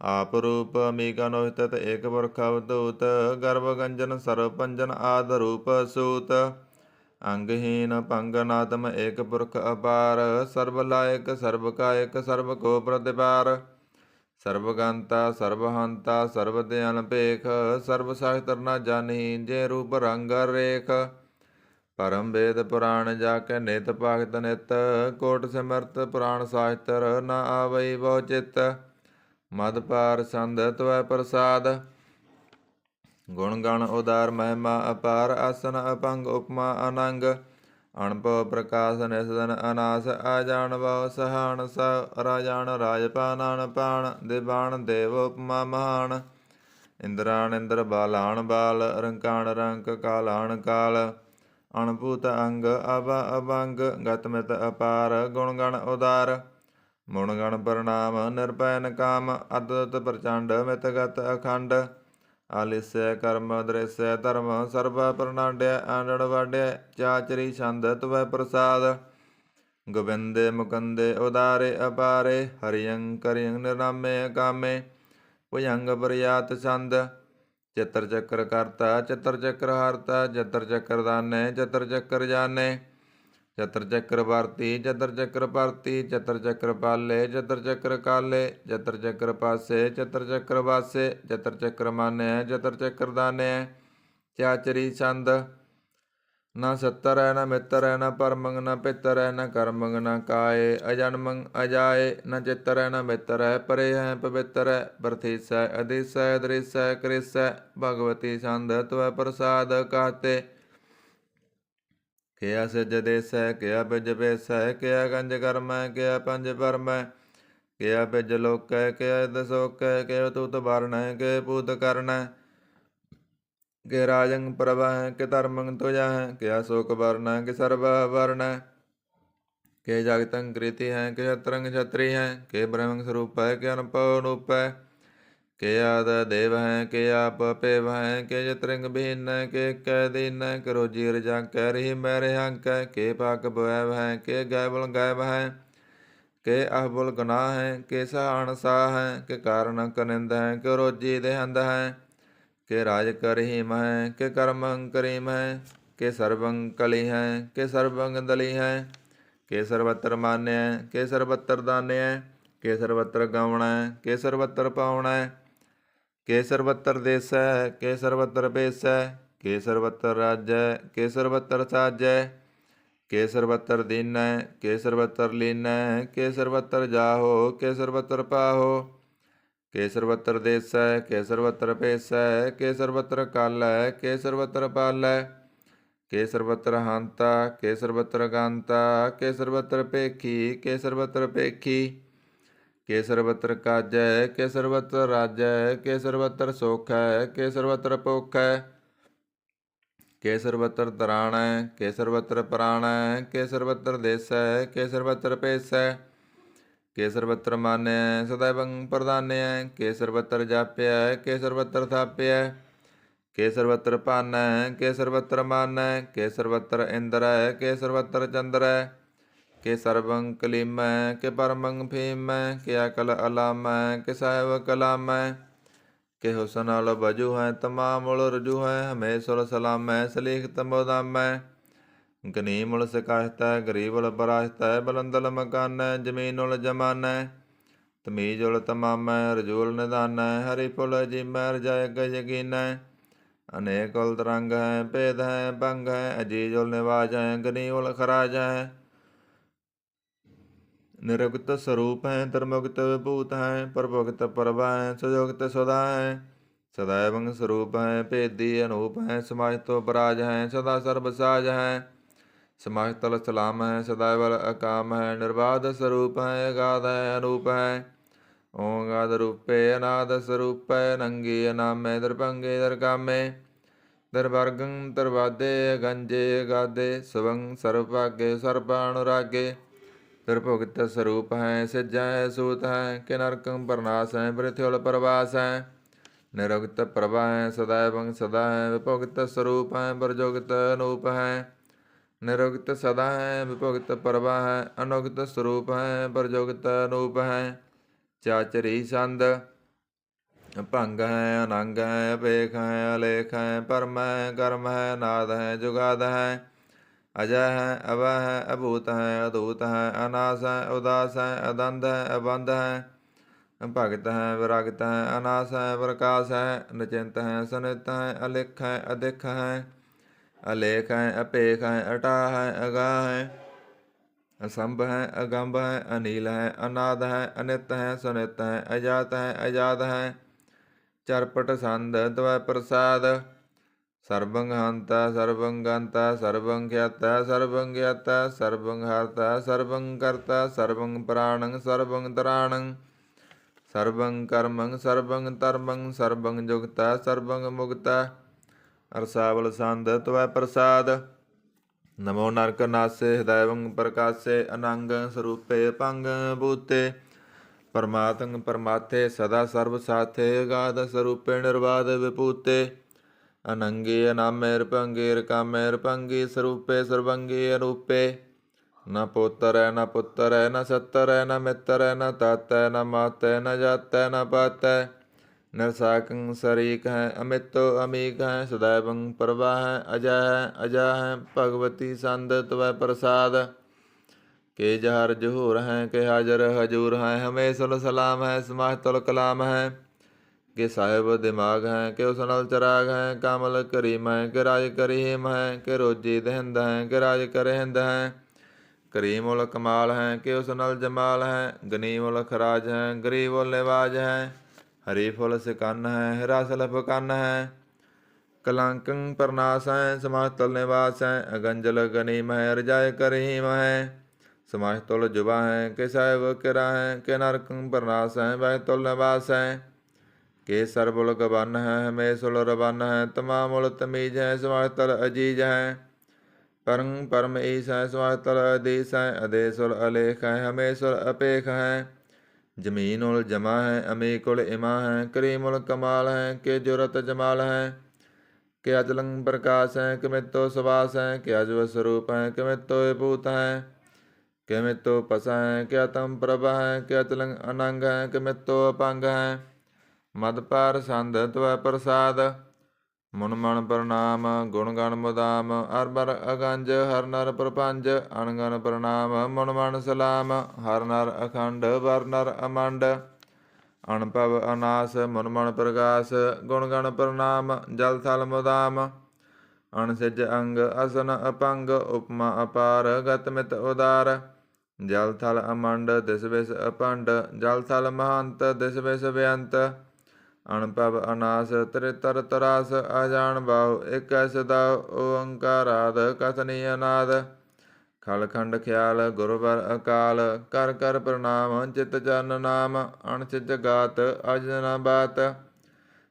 ਆਪ ਰੂਪ ਅਮੀਕਾ ਨੋਹਿਤਤ ਏਕ ਪੁਰਖ ਅਵਧੂਤ। ਗਰਭ ਗੰਜਨ ਸਰਬ ਭੰਜਨ ਆਦ ਰੂਪ ਸੂਤ। ਅੰਗਹੀਨ ਭੰਗ ਨਾਤਮ ਏਕ ਪੁਰਖ ਅਪਾਰ। ਸਰਬ ਲਾਇਕ ਸਰਬ ਕਾਇਕ ਸਰਬ ਕੋ ਪ੍ਰਤਿਪਾਰ। ਸਰਬ ਗੰਤਾ ਸਰਬ ਹੰਤਾ ਸਰਬ ਦਿਆਨ ਭੇਖ। ਸਰਬ ਸ਼ਾਸਤਰ ਨ ਜਾਨੀ ਜੇ ਰੂਪ ਰੰਗ ਰੇਖ। ਪਰਮ ਵੇਦ ਪੁਰਾਣ ਜਾ ਕੇ ਨਿਤ ਭਗਤ ਨਿਤ। ਕੋਟ ਸਿਮਰਤ ਪੁਰਾਣ ਸ਼ਾਸਤਰ ਨ ਆਵਈ ਬਹੁ ਚਿਤ। ਮਦ ਪਾਰ ਸੰਦ ਤਵੈ ਪ੍ਰਸਾਦ। ਗੁਣ ਗਣ ਉਦਾਰ ਮਹਿਮਾ ਅਪਾਰ। ਆਸਨ ਅਪੰਗ ਉਪਮਾ ਅਨੰਗ। ਅਣਭਉ ਪ੍ਰਕਾਸ਼ ਨਿਸਦਨ ਅਨਾਸ। ਆਜਾਨ ਬਹੁ ਸਹਾਣ ਸ ਰਾਜਾਨ ਰਾਜਪਾਨਾਨ ਪਾਣ। ਦਿਵਾਨ ਦੇਵ ਉਪਮਾ ਮਹਾਨ। ਇੰਦਰਾਨ ਇੰਦਰ ਬਾਲਾਨ ਬਾਲ। ਰੰਕਾਣ ਰੰਕ ਕਾਲਾਨ ਕਾਲ। ਅਣਭੂਤ ਅੰਗ ਅਭਾ ਅਭੰਗ। ਗਤ ਮਿਤ ਅਪਾਰ ਗੁਣ ਗਣ ਉਦਾਰ। ਮੁਣ ਗਣ ਪ੍ਰਣਾਮ ਨਿਰਭੈ ਨ ਕਾਮ। ਅਦੁੱਤ ਪ੍ਰਚੰਡ ਮਿਤ ਗਤ ਅਖੰਡ। ਆਲਿਸੈ ਕਰਮ ਦ੍ਰਿਸੈ ਧਰਮ ਸਰਬ ਪ੍ਰਣਾਡਿਆ ਆਂਡੜ ਵਾਡਿਆ ਚਾਚਰੀ ਛੰਦ ਤਵੈ ਪ੍ਰਸਾਦ ਗੋਬਿੰਦੇ ਮੁਕੰਦੇ ਉਦਾਰੇ ਅਪਾਰੇ ਹਰਿਯੰ ਕਰਿਯੰ ਨਿਰਾਮੇ ਕਾਮੇ ਭੁਜੰਗ ਬਰਿਆਤ ਛੰਦ ਚਤਰ ਚੱਕਰ ਕਰਤਾ ਚਤਰ ਚੱਕਰ ਹਰਤਾ ਚਤਰ ਚੱਕਰ ਦਾਨੇ ਚਤਰ ਚੱਕਰ ਜਾਣੇ ਚਤਰ ਚੱਕਰ ਵਰਤੀ ਚਤਰ ਚੱਕਰ ਭਰਤੀ ਚਤਰ ਚੱਕਰ ਪਾਲੇ ਚਤਰ ਚੱਕਰ ਕਾਲੇ ਚਤਰ ਚੱਕਰ ਪਾਸੇ ਚਤਰ ਚੱਕਰ ਵਾਸੇ ਚਤਰ ਚੱਕਰ ਮਾਨਿਆ ਚਤਰ ਚੱਕਰ ਦਾਨਿਆ ਚਾਚਰੀ ਛੰਦ ਨਾ ਸੱਤਰ ਹੈ ਨਾ ਮਿੱਤਰ ਹੈ ਨਾ ਪਰਮੰਗ ਨਾ ਪਿੱਤਰ ਹੈ ਨਾ ਕਰਮੰਗ ਨਾ ਕਾਏ ਅਜਨਮੰਗ ਅਜਾਏ ਨਾ ਚਿੱਤਰ ਹੈ ਨਾ ਮਿੱਤਰ ਹੈ ਪਰੇ ਹੈ ਪਵਿੱਤਰ ਹੈ ਬਰਥੀਸੈ ਅਦੀਸੈ ਦ੍ਰਿਸੈ ਕ੍ਰਿਸੈ ਭਗਵਤੀ ਛੰਦ ਤਵੈ ਪ੍ਰਸਾਦ ਕਾਤੇ ਕਿਆ ਸਿਜ ਦੇਸੈ ਕਿਆ ਬਿਜ ਬੇਸੈ ਕਿਆ ਗੰਜ ਕਰਮੈ ਕਿਆ ਪੰਜ ਪਰਮੈ ਕਿਆ ਬਿਜ ਲੋਕੈ ਕਿਆ ਦਸੋਕੈ ਕਿਆ ਤੂਤ ਵਰਣੈ ਕਿ ਪੂਤ ਕਰਨੈ ਕਿ ਰਾਜੰ ਪ੍ਰਭੈ ਕਿ ਧਰਮੰ ਤੁਜੈ ਕਿਆ ਸੋਕ ਵਰਣੈ ਕਿ ਸਰਬ ਵਰਣੈ ਕਿ ਜਗਤੰ ਕ੍ਰਿਤੀ ਹੈ ਕਿ ਛਤਰੰ ਛਤਰੀ ਹੈ ਕਿ ਬ੍ਰਹਮੰ ਸਰੂਪੈ ਕਿ ਅਨਪਉ ਅਨੂਪੈ ਕਿ ਆਦ ਦੇਵ ਹੈ ਕਿ ਆਪ ਪੇਵ ਹੈ ਕਿ ਜਤਰਿੰਗ ਬਹੀਨੈ ਕਿ ਕੈ ਦੀਨੈ ਕਿ ਰੋਜੀ ਰਜਾ ਕੈ ਰਹੀ ਮੈ ਰਿਹੰਕੈ ਕਿ ਪਾਕ ਬਵੈਵ ਹੈ ਕਿ ਗੈਬਲ ਗੈਬ ਹੈ ਕਿ ਅਹਬੁਲ ਗੁਨਾਹ ਹੈ ਕਿ ਸਹਾਣ ਸਾਹ ਹੈ ਕਿ ਕਾਰਨ ਕਨਿੰਦ ਹੈ ਕਿ ਰੋਜੀ ਦੇਹੰਦ ਹੈ ਕਿ ਰਾਜ ਕਰਹੀਮ ਹੈ ਕਿ ਕਰਮੰ ਕਰੀਮ ਹੈ ਕਿ ਸਰਬੰ ਕਲੀ ਹੈ ਕਿ ਸਰਬੰ ਦਲੀ ਹੈ ਕਿ ਸਰਬਤਰ ਮਾਨਿਆ ਕਿ ਸਰਬਤਰ ਦਾਨਿਆ ਕਿ ਸਰਬਤਰ ਗਾਉਣਾ ਕਿ ਸਰਬਤਰ ਪਾਉਣਾ ਕਿ ਸਰਬਤਰ ਦੇਸੈ ਕਿ ਸਰਬਤਰ ਬੇਸੈ ਕਿ ਸਰਬਤਰ ਰਾਜੈ ਕਿ ਸਰਬਤਰ ਸਾਜੈ ਕਿ ਸਰਬਤਰ ਦੀਨੈ ਕਿ ਸਰਬਤਰ ਲੀਨੈ ਕਿ ਸਰਬਤਰ ਜਾਹੋ ਕਿ ਸਰਬਤਰ ਪਾਹੋ ਕਿ ਸਰਬਤਰ ਦੇਸੈ ਕਿ ਸਰਬਤਰ ਭੇਸੈ ਕਿ ਸਰਬਤਰ ਕਾਲੈ ਕਿ ਸਰਬਤਰ ਪਾਲੈ ਕਿ ਸਰਬਤਰ ਹੰਤਾ ਕਿ ਸਰਬਤਰ ਗਾਂਤਾ ਕਿ ਸਰਬਤਰ ਭੇਖੀ ਕਿ ਸਰਬਤਰ ਭੇਖੀ ਕਿ ਸਰਬਤਰ ਕਾਜੈ ਕਿ ਸਰਬਤਰ ਰਾਜੈ ਕਿ ਸਰਬਤਰ ਸੋਖੈ ਕਿ ਸਰਬਤਰ ਭੋਖੈ ਕਿ ਸਰਬਤਰ ਤਰਾਣੈ ਕਿ ਸਰਬਤਰ ਪ੍ਰਾਣੈ ਕਿ ਸਰਬਤਰ ਦੇਸੈ ਕਿ ਸਰਬਤਰ ਭੇਸੈ ਕਿ ਸਰਬਤਰ ਮਾਨਿਆ ਸदैवं ਪ੍ਰਦਾਨਿਆ ਕਿ ਸਰਬਤਰ ਜਾਪਿਆ ਕਿ ਸਰਬਤਰ ਥਾਪਿਆ ਕਿ ਸਰਬਤਰ ਭਾਨੈ ਕਿ ਸਰਬਤਰ ਮਾਨੈ ਕਿ ਸਰਬਤਰ ਇੰਦਰੈ ਕਿ ਸਰਬਤਰ ਚੰਦਰੈ ਕਿ ਸਰਬੰ ਕਲੀਮੈ ਕਿ ਪਰਮੰ ਫੀਮੈ ਕਿ ਅਕਲ ਅਲਾਮੈ ਕਿ ਸਾਹਿਬ ਕਲਾਮੈ ਕਿ ਹੁਸਨ ਅਲ ਬਜੂ ਹੈ ਤਮਾਮ ਉਲ ਰਜੂ ਹੈ ਹਮੇਸ਼ੁਰ ਸਲਾਮੈ ਸਲੀਖ ਤਮੋਦਾਮੈ ਗਨੀਮ ਉਲ ਸਿਕਾਇਤੈ ਗਰੀਬ ਉਲ ਬਰਾਇਤੈ ਬਲੰਦਲ ਮਕਾਨੈ ਜ਼ਮੀਨ ਉਲ ਜਮਾਨੈ ਤਮੀਜ਼ ਉਲ ਤਮਾਮੈ ਰਜੂਲ ਨਿਦਾਨੈ ਹਰੀ ਪੁਲ ਜੀਮੈ ਰਜਾਇ ਗਜਗੀਨੈ ਅਨੇਕ ਉਲ ਤਰੰਗ ਹੈ ਭੇਦ ਹੈ ਭੰਗ ਹੈ ਅਜੀਜ ਉਲ ਨਿਵਾਜ ਹੈ ਗਨੀ ਉਲ ਖਰਾਜ ਹੈ ਨਿਰੁਕਤ ਸਰੂਪ ਹੈ ਧਰਮੁਕਤ ਵਿਭੂਤ ਹੈ ਪ੍ਰਭੁਕਤ ਪ੍ਰਭਾ ਹੈ ਸੁਜੋਗਤ ਸੁਦਾ ਹੈ ਸदैवं ਸਰੂਪ ਹੈ ਭੇਦੀ ਅਨੂਪ ਹੈ ਸਮਾਜ ਤੋਂ ਬਰਾਜ ਹੈ ਸਦਾ ਸਰਬ ਸਾਜ ਹੈ ਸਮਾਜ ਤਲ ਸਲਾਮ ਹੈ ਸਦਾਵਲ ਅਕਾਮ ਹੈ ਨਿਰਬਾਧ ਸਰੂਪ ਹੈ ਅਗਾਧ ਹੈ ਅਨੂਪ ਹੈ ਓੰਗਾਦ ਰੂਪੇ ਅਨਾਦ ਸਰੂਪੈ ਨੰਗੀ ਅਨਾਮੇ ਦਰਭੰਗੇ ਦਰਕਾਮੇ ਦਰਵਰਗੰ ਦਰਵਾਦੇ ਗੰਜੇ ਗਾਦੇ ਸਵੰ ਸਰਭਾਗੇ ਸਰਬਾਨੁਰਾਗੇ ਦਰਭੁਗਤ ਸਰੂਪ ਹੈ ਸਿਜਾ ਹੈ ਸੂਤ ਹੈ ਕਿ ਨਰਕੰ ਪਰਨਾਸ ਹੈ ਬ੍ਰਿਥਿਉਲ ਪ੍ਰਵਾਸ ਹੈ ਨਿਰੁਕਤ ਪ੍ਰਭਾ ਹੈ ਸदैवं ਸਦਾ ਹੈ ਵਿਭੁਗਤ ਸਰੂਪ ਹੈ ਬਰਜੁਗਤ ਅਨੂਪ ਹੈ ਨਿਰੁਕਤ ਸਦਾ ਹੈ ਵਿਭੁਗਤ ਪ੍ਰਭਾ ਹੈ ਅਨੁਗਤ ਸਰੂਪ ਹੈ ਬਰਜੁਗਤ ਅਨੂਪ ਹੈ ਚਾਚਰੀ ਛੰਦ ਭੰਗ ਹੈ ਅਨੰਗ ਹੈ ਅਭੇਖ ਹੈ ਅਲੇਖ ਹੈ ਪਰਮ ਹੈ ਕਰਮ ਹੈ ਨਾਦ ਹੈ ਜੁਗਾਦ ਹੈ ਅਜੈ ਹੈ ਅਵ ਹੈ ਅਭੂਤ ਹੈ ਅਦੂਤ ਹੈ ਅਨਾਸ ਹੈ ਉਦਾਸ ਹੈ ਅਦੰਧ ਹੈ ਅਬੰਧ ਹੈ ਭਗਤ ਹੈ ਵਿਰਗਤ ਹੈ ਅਨਾਸ ਹੈ ਪ੍ਰਕਾਸ਼ ਹੈ ਨਿਚਿੰਤ ਹੈ ਸਨਿਤ ਹੈ ਅਲਿਖ ਹੈ ਅਦਿਖ ਹੈ ਅਲੇਖ ਹੈ ਅਭੇਖ ਹੈ ਅਟਾ ਹੈ ਅਗਾਹ ਹੈ ਅਸੰਭ ਹੈ ਅਗੰਭ ਹੈ ਅਨੀਲ ਹੈ ਅਨਾਦ ਹੈ ਅਨਿਤ ਹੈ ਸੁਨਿਤ ਹੈ ਅਜਾਤ ਹੈ ਅਜਾਦ ਹੈ ਚਰਪਟ ਸੰਦ ਤਵੈ ਪ੍ਰਸਾਦ ਸਰਬੰ ਹੰਤਾ ਸਰਬੰ ਗੰਤਾ ਸਰਬੰ ਖਿਆਤਾ ਸਰਬੰ ਗਿਆਤਾ ਸਰਬੰ ਹਰਤਾ ਸਰਬੰ ਕਰਤਾ ਸਰਬੰ ਪ੍ਰਾਣੰ ਸਰਬੰ ਤਰਾਣੰ ਸਰਬੰ ਕਰਮੰ ਸਰਬੰ ਧਰਮੰ ਸਰਬੰ ਜੁਗਤਾ ਸਰਬੰ ਮੁਕਤਾ ਅਰਸਾਵਲ ਸੰਦ ਤਵੈ ਪ੍ਰਸਾਦ ਨਮੋ ਨਰਕ ਨਾਸੇ ਹਦੈਵੰ ਪ੍ਰਕਾਸੇ ਅਨੰਗ ਸਰੂਪੇ ਭੰਗ ਬੂਤੇ ਪਰਮਾਤਮ ਪਰਮਾਥੇ ਸਦਾ ਸਰਬ ਸਾਥੇ ਅਗਾਧ ਸਰੂਪੇ ਨਿਰਵਾਦ ਵਿਭੂਤੇ ਅਨੰਗੇ ਅਨਾਮੇ ਰਪੰਗੇ ਰਕਾਮੇ ਰਪੰਗੇ ਸਰੂਪੇ ਸਰਬੰਗੇ ਅਰੂਪੇ ਨ ਪੋਤਰੈ ਨ ਪੁੱਤਰੈ ਨ ਸੱਤਰੈ ਨ ਮਿੱਤਰੈ ਨ ਤਾਤੈ ਨ ਮਾਤੈ ਨ ਜਾਤੈ ਨ ਪਾਤੈ ਨਿਰਸਾਕੰ ਸਰੀਕ ਹੈ ਅਮਿਤੋ ਅਮੀਕ ਹੈ ਸदैवं ਪ੍ਰਵਾਹ ਹੈ ਅਜੈ ਹੈ ਅਜਾ ਹੈ ਭਗਵਤੀ ਸੰਦ ਤਵੈ ਪ੍ਰਸਾਦ ਕੇ ਜਹਰ ਜਹੂਰ ਹੈ ਕੇ ਹਾਜ਼ਰ ਹਜੂਰ ਹੈ ਹਮੇਸ਼ਲ ਸਲਾਮ ਹੈ ਸਮਾਹਤਲ ਕਲਾਮ ਹੈ ਕਿ ਸਾਹਿਬ ਦਿਮਾਗ ਹੈ ਕਿ ਉਸ ਨਾਲ ਚਰਾਗ ਹੈ ਕਮਲ ਕਰੀਮ ਹੈ ਕਿ ਰਾਜ ਕਰੀਮ ਹੈ ਕਿ ਰੋਜੀ ਦਹਿੰਦ ਹੈ ਕਿ ਰਾਜ ਕਰਹਿੰਦ ਹੈ ਕਰੀਮ ਉਲ ਕਮਾਲ ਹੈ ਕਿ ਉਸ ਨਾਲ ਜਮਾਲ ਹੈ ਗਨੀਮ ਉਲ ਖਰਾਜ ਹੈ ਗਰੀਬ ਉਲ ਨਿਵਾਜ ਹੈ ਹਰੀਫ ਉਲ ਸਿਕੰਨ ਹੈ ਹਿਰਾਸਲ ਫਕੰਨ ਹੈ ਕਲੰਕੰ ਪਰਨਾਸ ਹੈ ਸਮਾਹਤਲ ਨਿਵਾਸ ਹੈ ਅਗੰਜਲ ਗਨੀਮ ਹੈ ਰਜਾਇ ਕਰੀਮ ਹੈ ਸਮਾਹਤੁਲ ਜੁਬਾ ਹੈ ਕਿ ਸਾਹਿਬ ਕਿਰਾ ਹੈ ਕਿ ਨਰਕੰ ਪਰਨਾਸ ਹੈ ਬਹਿਤੁਲ ਨਿਵਾਸ ਹੈ ਕੇ ਸਰਬੁਲ ਗਬਨ ਹੈ ਹਮੇਸ਼ੁਲ ਰਬਨ ਹੈ ਤਮਾਮੁਲ ਤਮੀਜ ਹੈ ਸਮਾਹਤਲ ਅਜੀਜ ਹੈ ਪਰੰ ਪਰਮ ਈਸ ਹੈ ਸਮਾਹਤਲ ਅਦੀਸ ਹੈ ਅਦੇਸੁਲ ਅਲੇਖ ਹੈ ਹਮੇਸ਼ੁਲ ਅਪੇਖ ਹੈ ਜ਼ਮੀਨ ਉਲ ਜਮਾ ਹੈ ਅਮੀਕ ਉਲ ਇਮਾ ਹੈ ਕਰੀਮ ਉਲ ਕਮਾਲ ਹੈ ਕਿ ਜੁਰਤ ਜਮਾਲ ਹੈ ਕਿ ਅਜਲੰ ਪ੍ਰਕਾਸ਼ ਹੈ ਕਿ ਮਿਤੋ ਸੁਵਾਸ ਹੈ ਕਿ ਅਜਵ ਸਰੂਪ ਹੈ ਕਿ ਮਿਤੋ ਵਿਭੂਤ ਹੈ ਕਿ ਮਿਤੋ ਪਸਾ ਹੈ ਕਿ ਅਤਮ ਪ੍ਰਭ ਹੈ ਕਿ ਅਚਲੰ ਅਨੰਗ ਹੈ ਕਿ ਮਿਤੋ ਅਪੰਗ ਹੈ ਮਦ ਪਾਰ ਸੰਧ ਤਵੈ ਪ੍ਰਸਾਦ ਮੁਨ ਮਨ ਪ੍ਰਣਾਮ ਗੁਣ ਗਣ ਮੁਦਾਮ ਅਰਬਰ ਅਗੰਜ ਹਰ ਨਰ ਪ੍ਰਪੰਜ ਅਣਗਨ ਪ੍ਰਣਾਮ ਮੁਨ ਮਨ ਸਲਾਮ ਹਰ ਨਰ ਅਖੰਡ ਵਰ ਨਰ ਅਮੰਡ ਅਣਭਵ ਅਨਾਸ ਮੁਨ ਮਨ ਪ੍ਰਗਾਸ ਗੁਣ ਗਣ ਪ੍ਰਣਾਮ ਜਲ ਥਲ ਮੁਦਾਮ ਅਣਸਿਜ ਅੰਗ ਅਸਨ ਅਪੰਗ ਉਪਮਾ ਅਪਾਰ ਗਤ ਮਿਤ ਉਦਾਰ ਜਲ ਥਲ ਅਮੰਡ ਦਿਸ ਵਿਸ ਅਪੰਡ ਜਲ ਥਲ ਮਹੰਤ ਦਿਸ ਵਿਸ ਬੇਅੰਤ ਅਣਭਵ ਅਨਾਸ ਤ੍ਰਿਤਰ ਤਰਾਸ ਅਜਾਨ ਬਾਹੁ ਇਕ ਸਦਾ ਓੰਕਾਰਾਦ ਕਥਨੀ ਅਨਾਦ ਖਲਖੰਡ ਖਿਆਲ ਗੁਰਵਰ ਅਕਾਲ ਕਰ ਕਰ ਪ੍ਰਣਾਮ ਚਿਤ ਚਰਨ ਨਾਮ ਅਣਚਿਜ ਗਾਤ ਅਜਨਾ ਬਾਤ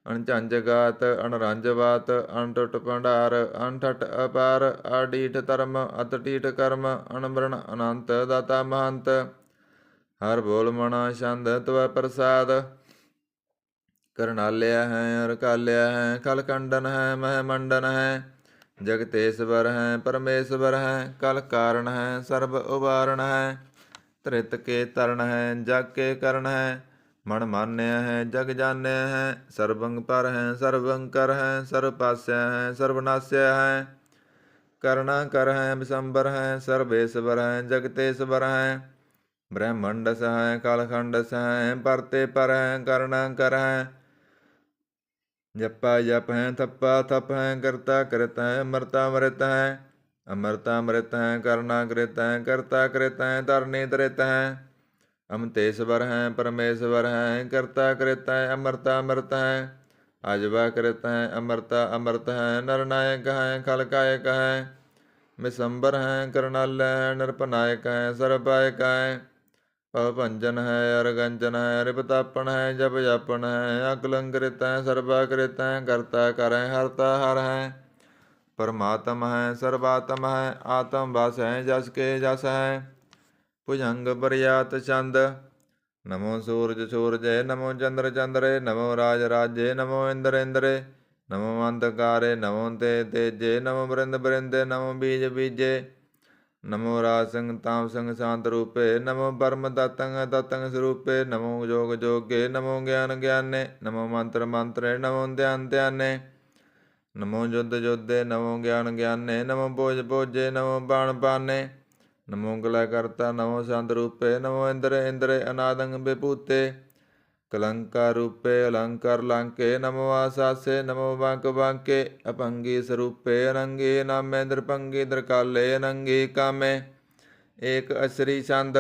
ਅਣਝੰਜ ਗਾਤ ਅਣਰੰਜ ਬਾਤ ਅਣਟੁੱਟ ਭੰਡਾਰ ਅਣਠਟ ਅਪਾਰ ਆਡੀਠ ਧਰਮ ਅਤਟੀਠ ਕਰਮ ਅਣਬਰਨ ਅਨੰਤ ਦਾਤਾ ਮਹੰਤ ਹਰ ਬੋਲ ਮਣਾ ਛੰਦ ਤਵੈ ਪ੍ਰਸਾਦ ਕਰਨਾਲਿਆ ਹੈ ਰਕਾਲਿਆ ਹੈ ਖਲਕੰਡਨ ਹੈ ਮਹਿਮੰਡਨ ਹੈ ਜਗਤੇਸ਼ਵਰ ਹੈ ਪਰਮੇਸ਼ਵਰ ਹੈ ਕਲ ਕਾਰਨ ਹੈ ਸਰਬ ਉਬਾਰਨ ਹੈ ਧ੍ਰਿਤ ਕੇ ਤਰਨ ਹੈ ਜਗ ਕੇ ਕਰਨ ਹੈ ਮਨ ਮਾਨਿਆ ਹੈ ਜਗ ਜਾਣਿਆ ਹੈ ਸਰਬੰਗ ਪਰ ਹੈ ਸਰਬੰ ਕਰ ਹੈ ਸਰਬ ਪਾਸਿਆ ਹੈ ਸਰਬਨਾਸਿਆ ਹੈ ਕਰਣਾ ਕਰ ਹੈ ਬਿਸੰਬਰ ਹੈ ਸਰਬੇਸ਼ਵਰ ਹੈ ਜਗਤੇਸ਼ਵਰ ਹੈ ਬ੍ਰਹਮੰਡ ਸਹਿ ਕਲਖੰਡ ਸਹਿ ਪਰਤੇ ਪਰ ਹੈ ਕਰਣਾ ਕਰ ਹੈ ਜਪਾ ਜਪ ਹੈ ਥੱਪਾ ਥਪ ਹੈ ਕਰਤਾ ਕ੍ਰਿਤ ਹੈ ਅਮਰਤਾ ਅੰਮ੍ਰਿਤ ਹੈ ਅਮਰਤਾ ਅੰਮ੍ਰਿਤ ਹੈ ਕਰਨਾ ਕ੍ਰਿਤ ਹੈ ਕਰਤਾ ਕ੍ਰਿਤ ਹੈ ਧਰਨੀ ਧਰਿਤ ਹੈ ਅਮਤੇਸ਼ਵਰ ਹੈ ਪਰਮੇਸ਼ਵਰ ਹੈ ਕਰਤਾ ਕ੍ਰਿਤ ਹੈ ਅਮਰਤਾ ਅੰਮ੍ਰਿਤ ਹੈ ਅਜਵਾ ਕ੍ਰਿਤ ਹੈ ਅਮਰਤਾ ਅੰਮ੍ਰਿਤ ਹੈ ਨਰਨਾਇਕ ਹੈ ਖਲਕਾਇਕ ਹੈ ਮਿਸੰਬਰ ਹੈ ਕਰਨਾਲ ਹੈ ਨਿਰਪਨਾਇਕ ਹੈ ਸਰਬਾਇਕ ਹੈ ਭਵ ਭੰਜਨ ਹੈ ਅਰਗੰਜਨ ਹੈ ਰਿਪਤਾਪਨ ਹੈ ਜਪ ਜਾਪਨ ਹੈ ਅਕਲੰਕ੍ਰਿਤ ਹੈ ਸਰਬਾਕ੍ਰਿਤ ਹੈ ਕਰਤਾ ਕਰ ਹੈ ਹਰਤਾ ਹਰ ਹੈ ਪਰਮਾਤਮ ਹੈ ਸਰਬਾਤਮ ਹੈ ਆਤਮ ਵਸ ਹੈ ਜਸ ਕੇ ਜਸ ਹੈ ਭੁਜੰਗ ਬਰਿਆਤ ਚੰਦ ਨਮੋ ਸੂਰਜ ਸੂਰਜੇ ਨਮੋ ਚੰਦਰ ਚੰਦਰੇ ਨਮੋ ਰਾਜ ਰਾਜੇ ਨਮੋ ਇੰਦਰ ਇੰਦਰੇ ਨਮੋ ਅੰਧਕਾਰੇ ਨਮੋ ਤੇ ਤੇਜੇ ਨਮੋ ਬ੍ਰਿੰਦ ਬ੍ਰਿੰਦੇ ਨਮੋ ਬੀਜ ਬੀਜੇ ਨਮੋ ਰਾਜ ਸਿੰਘ ਤਾਮ ਸਿੰਘ ਸ਼ਾਂਤ ਰੂਪੇ ਨਮੋ ਪਰਮ ਦਤੰਗ ਦਤੰਗ ਸਰੂਪੇ ਨਮੋ ਜੋਗ ਜੋਗੇ ਨਮੋ ਗਿਆਨ ਗਿਆਨੇ ਨਮੋ ਮੰਤਰ ਮੰਤਰੇ ਨਮੋ ਧਿਆਨ ਧਿਆਨੇ ਨਮੋ ਜੁਧ ਜੋਧੇ ਨਮੋ ਗਿਆਨ ਗਿਆਨੇ ਨਮੋ ਭੋਜ ਭੋਜੇ ਨਮੋ ਬਾਣ ਬਾਨੇ ਨਮੋ ਗਲਾ ਕਰਤਾ ਨਮੋ ਸੰਤ ਰੂਪੇ ਨਮੋ ਇੰਦਰ ਇੰਦਰੇ ਅਨਾਦੰਗ ਵਿਭੂਤੇ ਕਲੰਕਾਰ ਰੂਪੇ ਅਲੰਕਾਰ ਲਾਂਕੇ ਨਮੋ ਆਸਾਸੇ ਨਮੋ ਵਾਂਕ ਵਾਂਕੇ ਅਪੰਗੀ ਸਰੂਪੇ ਅਨੰਗੀ ਨਾਮੇ ਦਰਪੰਗੀ ਦਰਕਾਲੇ ਅਨੰਗੀ ਕਾਮੇ ਏਕ ਅਸਰੀ ਛੰਦ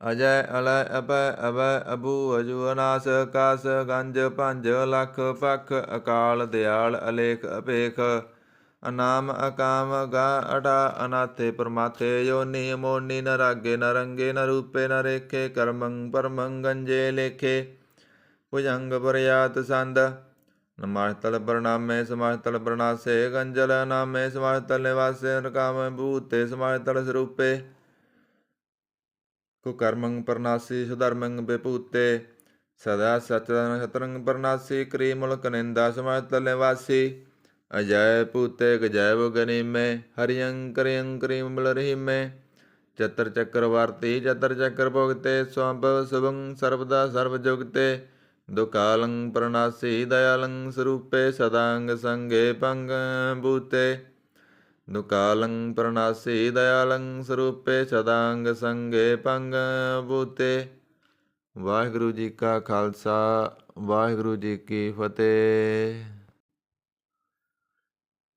ਅਜੈ ਅਲੈ ਅਭੈ ਅਭੈ ਅਬੂ ਅਜੂ ਅਨਾਸ ਆਕਾਸ ਗੰਜ ਭੰਜ ਲਖ ਪਖ ਅਕਾਲ ਦਿਆਲ ਅਲੇਖ ਅਭੇਖ ਅਨਾਮ ਅਕਾਮ ਗਾ ਅਟਾ ਅਨਾਥੇ ਪਰਮਾਥੇ ਯੋਨੀ ਮੋਨੀ ਨ ਰਾਗੇ ਨ ਰੰਗੇ ਨ ਰੂਪੇ ਨ ਰੇਖੇ ਕਰਮੰ ਪਰਮੰ ਗੰਜੇ ਲੇਖੇ ਭੁਜੰਗ ਬਰਿਆਤ ਸੰਦ ਨਮਾਸਤਲ ਪ੍ਰਣਾਮੇ ਸਮਾਸਤਲ ਪ੍ਰਣਾਸੇ ਗੰਜਲ ਨਾਮੇ ਸਮਾਸਤਲ ਨਿਵਾਸੇ ਰਕਾਮ ਭੂਤੇ ਸਮਾਸਤਲ ਸਰੂਪੇ ਕੁਕਰਮੰ ਪਰਨਾਸੀ ਸੁਧਰਮੰ ਵਿਭੂਤੇ ਸਦਾ ਸਚਦਨ ਸ਼ਤਰੰਗ ਪਰਨਾਸੀ ਕਰੀ ਮੁਲਕ ਨਿੰਦਾ ਸਮਾਜ ਨਿਵਾਸੀ ਅਜੈ ਪੂਤੇ ਗਜੈਵ ਗਨੀਮੇ ਹਰਿਯੰ ਕਰਿਯੰ ਕਰੀਮ ਬਲ ਰਹੀਮੇ ਚਤਰ ਚੱਕਰਵਰਤੀ ਚਤਰ ਚੱਕਰ ਭੁਗਤੇ ਸਵੰਭਵ ਸੁਭੰ ਸਰਬਦਾ ਸਰਬ ਜੁਗਤੇ ਦੁਕਾਲੰ ਪ੍ਰਣਾਸੀ ਦਇਆਲੰ ਸਰੂਪੇ ਸਦਾੰਗ ਸੰਗੇ ਪੰਗ ਬੂਤੇ ਦੁਕਾਲੰ ਪ੍ਰਣਾਸੀ ਦਇਆਲੰ ਸਰੂਪੇ ਸਦਾੰਗ ਸੰਗੇ ਪੰਗ ਬੂਤੇ। ਵਾਹਿਗੁਰੂ ਜੀ ਕਾ ਖਾਲਸਾ ਵਾਹਿਗੁਰੂ ਜੀ ਕੀ ਫਤਿਹ।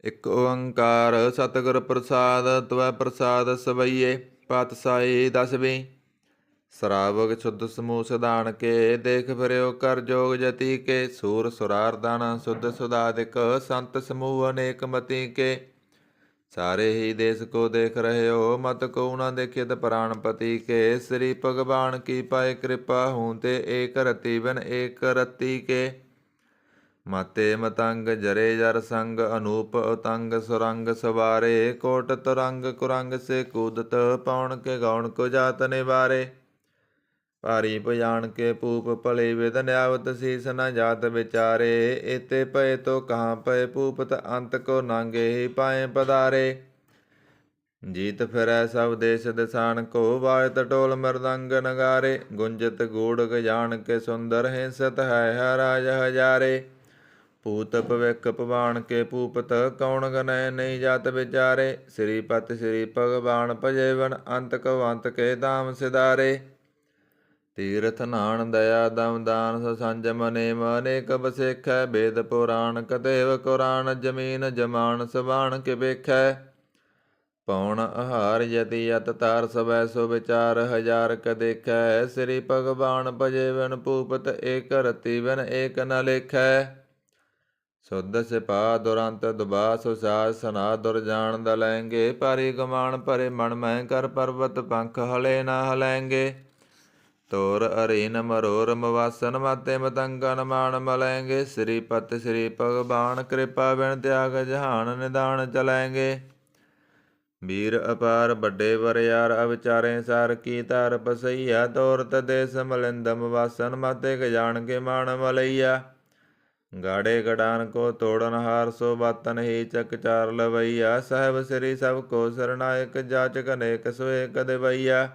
ਇਕ ਓੰਕਾਰ ਸਤਿਗੁਰ ਪ੍ਰਸਾਦ ਤਵੈ ਪ੍ਰਸਾਦ ਸਵਈਏ ਪਾਤਸ਼ਾਹੀ ਦਸਵੀਂ। ਸਰਾਵਕ ਸ਼ੁੱਧ ਸਮੂਹ ਸਿਧਾਨ ਕੇ ਦੇਖ ਫਿਰਿਓ ਕਰ ਜੋਗ ਜਤੀ ਕੇ ਸੂਰ ਸੁਰਾਰਦਾਨ ਸੁਧ ਸੁਧਾਦਿਕ ਸੰਤ ਸਮੂਹ ਅਨੇਕ ਮਤੀ ਕੇ ਸਾਰੇ ਹੀ ਦੇਸ ਕੋ ਦੇਖ ਰਹੇ ਹੋ ਮਤ ਕੋ ਨਾ ਦੇਖਿਤ ਪ੍ਰਾਣਪਤੀ ਕੇ ਸ੍ਰੀ ਭਗਵਾਨ ਕੀ ਪਾਏ ਕਿਰਪਾ ਹੂੰ ਤੇ ਏਕ ਰਤੀ ਬਿਨ ਏਕ ਰਤੀ ਕੇ ਮਾਤੇ ਮਤੰਗ ਜਰੇ ਜਰ ਸੰਗ ਅਨੂਪ ਉਤੰਗ ਸੁਰੰਗ ਸਵਾਰੇ ਕੋਟ ਤੁਰੰਗ ਕੁਰੰਗ ਸੇ ਕੂਦਤ ਪੌਣ ਕੇ ਗੌਣ ਕੋ ਜਾਤ ਨਿਵਾਰੇ ਭਾਰੀ ਭਜਾਨ ਕੇ ਪੂਪ ਭਲੇ ਵਿਦ ਨਿਆਵਤ ਸੀਸ ਨ ਜਾਤ ਵਿਚਾਰੇ ਏਤੇ ਪਏ ਤੋ ਕਹਾਂ ਪਏ ਪੂਪਤ ਅੰਤ ਕੋ ਨਾਂਗੇ ਹੀ ਪਾਏ ਪਦਾਰੇ ਜੀਤ ਫਿਰੈ ਸਭ ਦੇਸ਼ ਦਿਸਾਨ ਕੋ ਵਾਜਤ ਢੋਲ ਮਰਦੰਗ ਨਗਾਰੇ ਗੁੰਜਤ ਗੂੜ ਗਜਾਨ ਕੇ ਸੁੰਦਰ ਹਿੰਸਤ ਹੈ ਰਾਜ ਹਜ਼ਾਰੇ ਭੂਤ ਭਵਿਖ ਭਵਾਨ ਕੇ ਭੂਪਤ ਕੌਣ ਗਨੈ ਨਹੀਂ ਜਾਤ ਵਿਚਾਰੇ ਸ੍ਰੀਪਤ ਸ੍ਰੀ ਭਗਵਾਨ ਭਜੇਵਨ ਅੰਤ ਕੋ ਅੰਤ ਕੇ ਧਾਮ ਸਿਧਾਰੇ ਤੀਰਥ ਨਾਨ ਦਇਆ ਦਮ ਦਾਨ ਸੰਜਮ ਨੇਮ ਅਨੇਕ ਬਸੇਖੈ ਬੇਦ ਪੁਰਾਣ ਕਤੇਵ ਕੁਰਾਨ ਜਮੀਨ ਜਮਾਨ ਸਬਾਣ ਕੇ ਵੇਖੈ ਪੌਣ ਆਹਾਰ ਯਤੀ ਯਤ ਤਾਰ ਸਵੈ ਸੋ ਵਿਚਾਰ ਹਜ਼ਾਰ ਕ ਦੇਖੈ ਸ੍ਰੀ ਭਗਵਾਨ ਭਜੇਵਨ ਭੂਪਤ ਏਕ ਰਤੀ ਬਿਨ ਏਕ ਨ ਲੇਖੈ ਸੁਧ ਸਿਪਾ ਦੁਰੰਤ ਦੁਬਾ ਸੁਸਾਜ ਸਨਾ ਦੁਰ ਜਾਣ ਦਲੈਂਗੇ ਭਾਰੀ ਗਮਾਨ ਭਰੇ ਮਨ ਮੈਂ ਕਰ ਪਰਬਤ ਪੰਖ ਹਲੇ ਨਾ ਹਲੈਂਗੇ ਤੋਰ ਅਰੀਨ ਮਰੋਰ ਮਵਾਸਨ ਮਾਤੇ ਮਤੰਗਨ ਮਾਨ ਮਲੈਂਗੇ ਸ੍ਰੀਪਤ ਸ੍ਰੀ ਭਗਵਾਨ ਕਿਰਪਾ ਬਿਨ ਤਿਆਗ ਜਹਾਨ ਨਿਦਾਨ ਚਲੈਂਗੇ ਵੀਰ ਅਪਾਰ ਵੱਡੇ ਵਰਿਆਰ ਅਵਿਚਾਰੇ ਸਾਰ ਕੀ ਧਾਰ ਪਸਈਆ ਤੋਰਤ ਦੇਸ ਮਲਿੰਦਮ ਵਾਸਨ ਮਾਤੇ ਗਜਾਨ ਕੇ ਮਾਨ ਮਲਈਆ ਗਾੜੇ ਗਡਾਨ ਕੋ ਤੋੜਨ ਹਾਰ ਸੋ ਬਾਤਨ ਹੀ ਚੱਕ ਚਾਰ ਲਵਈਆ ਸਾਹਿਬ ਸ੍ਰੀ ਸਭ ਕੋ ਸਰਨਾਇਕ ਜਾਚਕ ਅਨੇਕ ਸੋਏ ਕਦਵਈਆ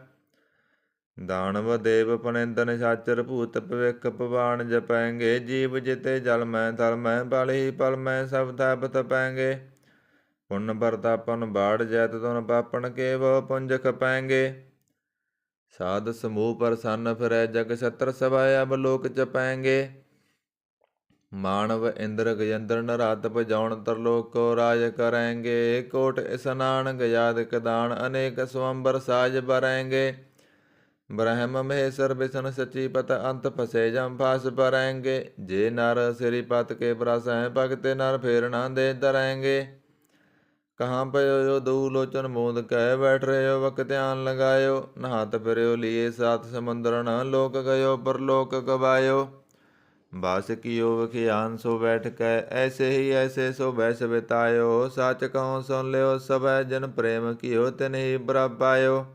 ਦਾਨਵ ਦੇਵ ਪਨਿੰਦਨ ਸਾਚਰ ਭੂਤ ਭਵਿਖ ਭਵਾਨ ਜਪੈਂਗੇ ਜੀਵ ਜਿਤੇ ਜਲ ਮੈਂ ਥਲ ਮੈਂ ਬਲ ਹੀ ਪਲ ਮੈਂ ਸਭ ਥੈਪ ਤਪੈਂਗੇ ਪੁੰਨ ਪ੍ਰਤਾਪਨ ਬਾੜ ਜੈਤ ਤੁਨ ਪਾਪਨ ਕੇ ਬਹੁ ਪੁੰਜ ਖਪੈਂਗੇ ਸਾਧ ਸਮੂਹ ਪ੍ਰਸੰਨ ਫਿਰੈ ਜਗ ਛਤਰ ਸਭਾ ਅਬ ਲੋਕ ਚਪੈਂਗੇ ਮਾਨਵ ਇੰਦਰ ਗਜੰਦਰ ਨਰਾਤ ਭਜਾਉਣ ਤਰਲੋਕ ਕੋ ਰਾਜ ਕਰੈਂਗੇ ਕੋਟ ਇਸਨਾਨ ਗਜਾਦਿਕ ਦਾਨ ਅਨੇਕ ਸਵੰਬਰ ਸਾਜ ਬਰੈਂਗੇ ਬ੍ਰਹਮ ਮਹੇਸ਼ਰ ਵਿਸ਼ਨ ਸਚੀ ਪਤ ਅੰਤ ਫਸੇ ਜਮ ਫਾਸ ਪਰੈਂਗੇ ਜੇ ਨਰ ਸ੍ਰੀ ਪਤ ਕੇ ਪ੍ਰਸੈ ਭਗਤੇ ਨਰ ਫੇਰ ਨਾ ਦੇ ਦਰੈਂਗੇ ਕਹਾਂ ਪਇਓ ਜੋ ਦੂ ਲੋਚਨ ਮੂੰਦ ਕਹਿ ਬੈਠ ਰਹਿਓ ਵਕ ਧਿਆਨ ਲਗਾਇਓ ਨਹਾਤ ਫਿਰਿਓ ਲੀਏ ਸਾਤ ਸਮੁੰਦਰ ਨ ਲੋਕ ਗਇਓ ਪਰਲੋਕ ਗਵਾਇਓ ਬਾਸ ਕੀਓ ਵਖਿਆਨ ਸੋ ਬੈਠ ਕੈ ਐਸੇ ਹੀ ਐਸੇ ਸੋ ਬੈਸ ਬਿਤਾਇਓ ਸੱਚ ਕਹੋ ਸੁਨ ਲਿਓ ਸਭੈ ਜਨ ਪ੍ਰੇਮ ਕੀਓ ਤਿਨ ਹੀ ਬਰਾਬਾਇਓ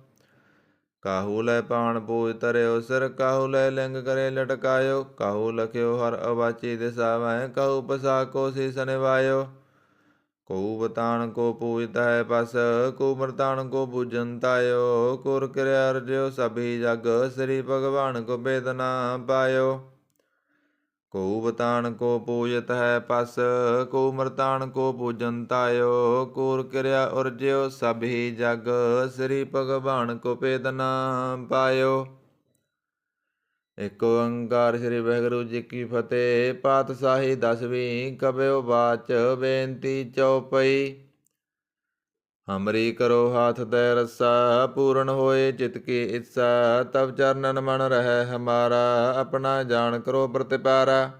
ਕਾਹੂ ਲੈ ਪਾਣ ਪੂਜ ਤਰਿਓ ਸਿਰ ਕਾਹੂ ਲੈ ਲਿੰਗ ਕਰੇ ਲਟਕਾਇਓ ਕਾਹੂ ਲਖਿਓ ਹਰ ਅਵਾਚੀ ਦਿਸਾਵੈ ਕਾਹੂ ਪਸਾ ਕੋ ਸੀਸ ਨਿਵਾਇਓ ਕਉ ਬਤਾਨ ਕੋ ਪੂਜਤ ਹੈ ਪਸ ਕਉ ਮਰਤਾਨ ਕੋ ਪੂਜਨ ਤਾਇਓ ਕੁਰ ਕਿਰਿਆ ਅਰਜਿਓ ਸਭੀ ਜਗ ਸ੍ਰੀ ਭਗਵਾਨ ਕੋ ਬੇਦਨਾ ਪਾਇਓ ਕਉ ਬਤਾਨ ਕੋ ਪੂਜਤ ਹੈ ਪਸ ਕਉ ਮਰਤਾਨ ਕੋ ਪੂਜਨ ਤਾਇਓ ਕੂਰ ਕਿਰਿਆ ਉਰਜਿਓ ਸਭੀ ਜਗ ਸ੍ਰੀ ਭਗਵਾਨ ਕੋ ਬੇਦਨਾ ਪਾਇਓ। ਇਕ ਓੰਕਾਰ ਸ੍ਰੀ ਵਾਹਿਗੁਰੂ ਜੀ ਕੀ ਫਤਿਹ। ਪਾਤਸ਼ਾਹੀ ਦਸਵੀਂ ਕਬਿਓ ਬਾਚ ਬੇਨਤੀ ਚਉਪਈ। ਹਮਰੀ ਕਰੋ ਹਾਥ ਦੈ ਰੱਸਾ ਪੂਰਨ ਹੋਏ ਚਿਤ ਕੀ ਇੱਛਾ ਤਬ ਚਰਨਨ ਮਨ ਰਹਿ ਹਮਾਰਾ ਆਪਣਾ ਜਾਣ ਕਰੋ ਪ੍ਰਤਿਪਾਰਾ।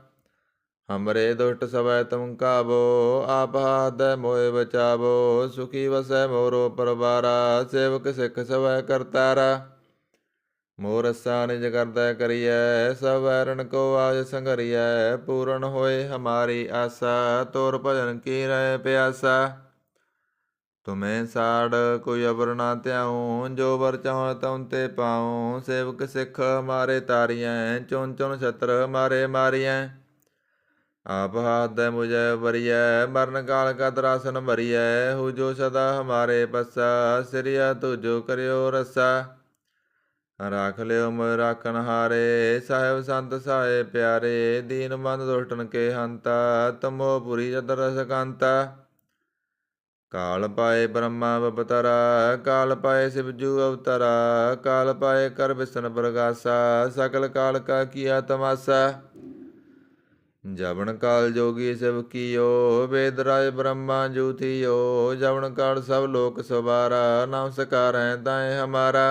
ਹਮਰੇ ਦੁਸ਼ਟ ਸਵੈ ਤੁਮ ਕਾਬੋ ਆਪ ਹਾਥ ਦੈ ਮੋਹਿ ਬਚਾਵੋ ਸੁਖੀ ਵਸੈ ਮੋਰੋ ਪਰਵਾਰਾ ਸੇਵਕ ਸਿੱਖ ਸਵੈ ਕਰਤਾਰਾ। ਮੋਰ ਰੱਸਾ ਨਿਜ ਕਰਦਾ ਕਰੀਐ ਸਭ ਵੈਰਨ ਕੋ ਆਜ ਸੰਘਰੀਐ ਪੂਰਨ ਹੋਏ ਹਮਾਰੀ ਆਸਾ ਤੋਰ ਭਜਨ ਕੀ ਰਹਿ ਪਿਆਸਾ। तुम्हें साड़ कोई अबर ना त्याऊं, जो वर चाहो तुम ते पाऊं। सेवक सिख हमारे तारियें, चुन चुन छत्र हमारे मारियें। आप हाथ मुझे बरिय, मरण काल का दरासन भरिय। हु जो सदा हमारे पस्सा, सिरिया तुझो करियो रस्सा। राख लियो मोय राखन हारे, साहेब संत सहाय प्यारे। दीन बंद दुष्टन के हंता, तुम हो पुरी चतर सकांता। काल पाए ब्रह्मा बपतरा, काल पाए शिवजू अवतरा। काल पाए कर विष्णु प्रकाशा, सकल काल का किया तमाशा। जवन काल जोगी शिव कियो, वेद राज ब्रह्मा जू थियो। जवन काल सब लोक सवारा, नाम सकार है ताए हमारा।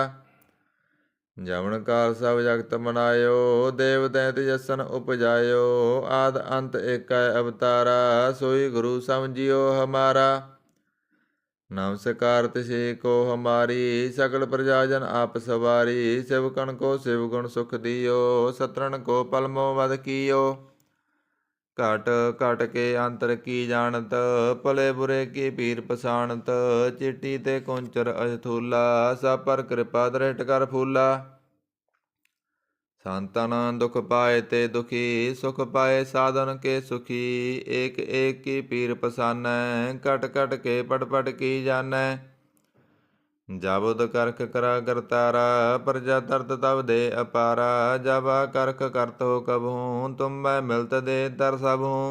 जवन काल सब जगत मनायो, देव दैत जसन उपजायो। आद अंत एक अवतारा, सोई गुरु समझियो हमारा। नमस्कार तिसे को हमारी, सकल प्रजाजन आप सवारी। शिवकण को शिव गुण सुख दियो, सतरन को पलमो वध कियो। घट घट के अंतर की जानत, भले बुरे की पीर पछाणत। चिट्ठी ते कुंचर अथूला, सब पर कृपा दृष्ट कर फूला। संतन दुख पाए ते दुखी, सुख पाए साधन के सुखी। एक एक की पीर पसानै, कट कट के पट पट की जानै। जाबुद करख करा करतारा, प्रजा तरत तब दे अपारा। जब करख करत हो कबहूँ, तुम मैं मिलत दे तर सबहूँ।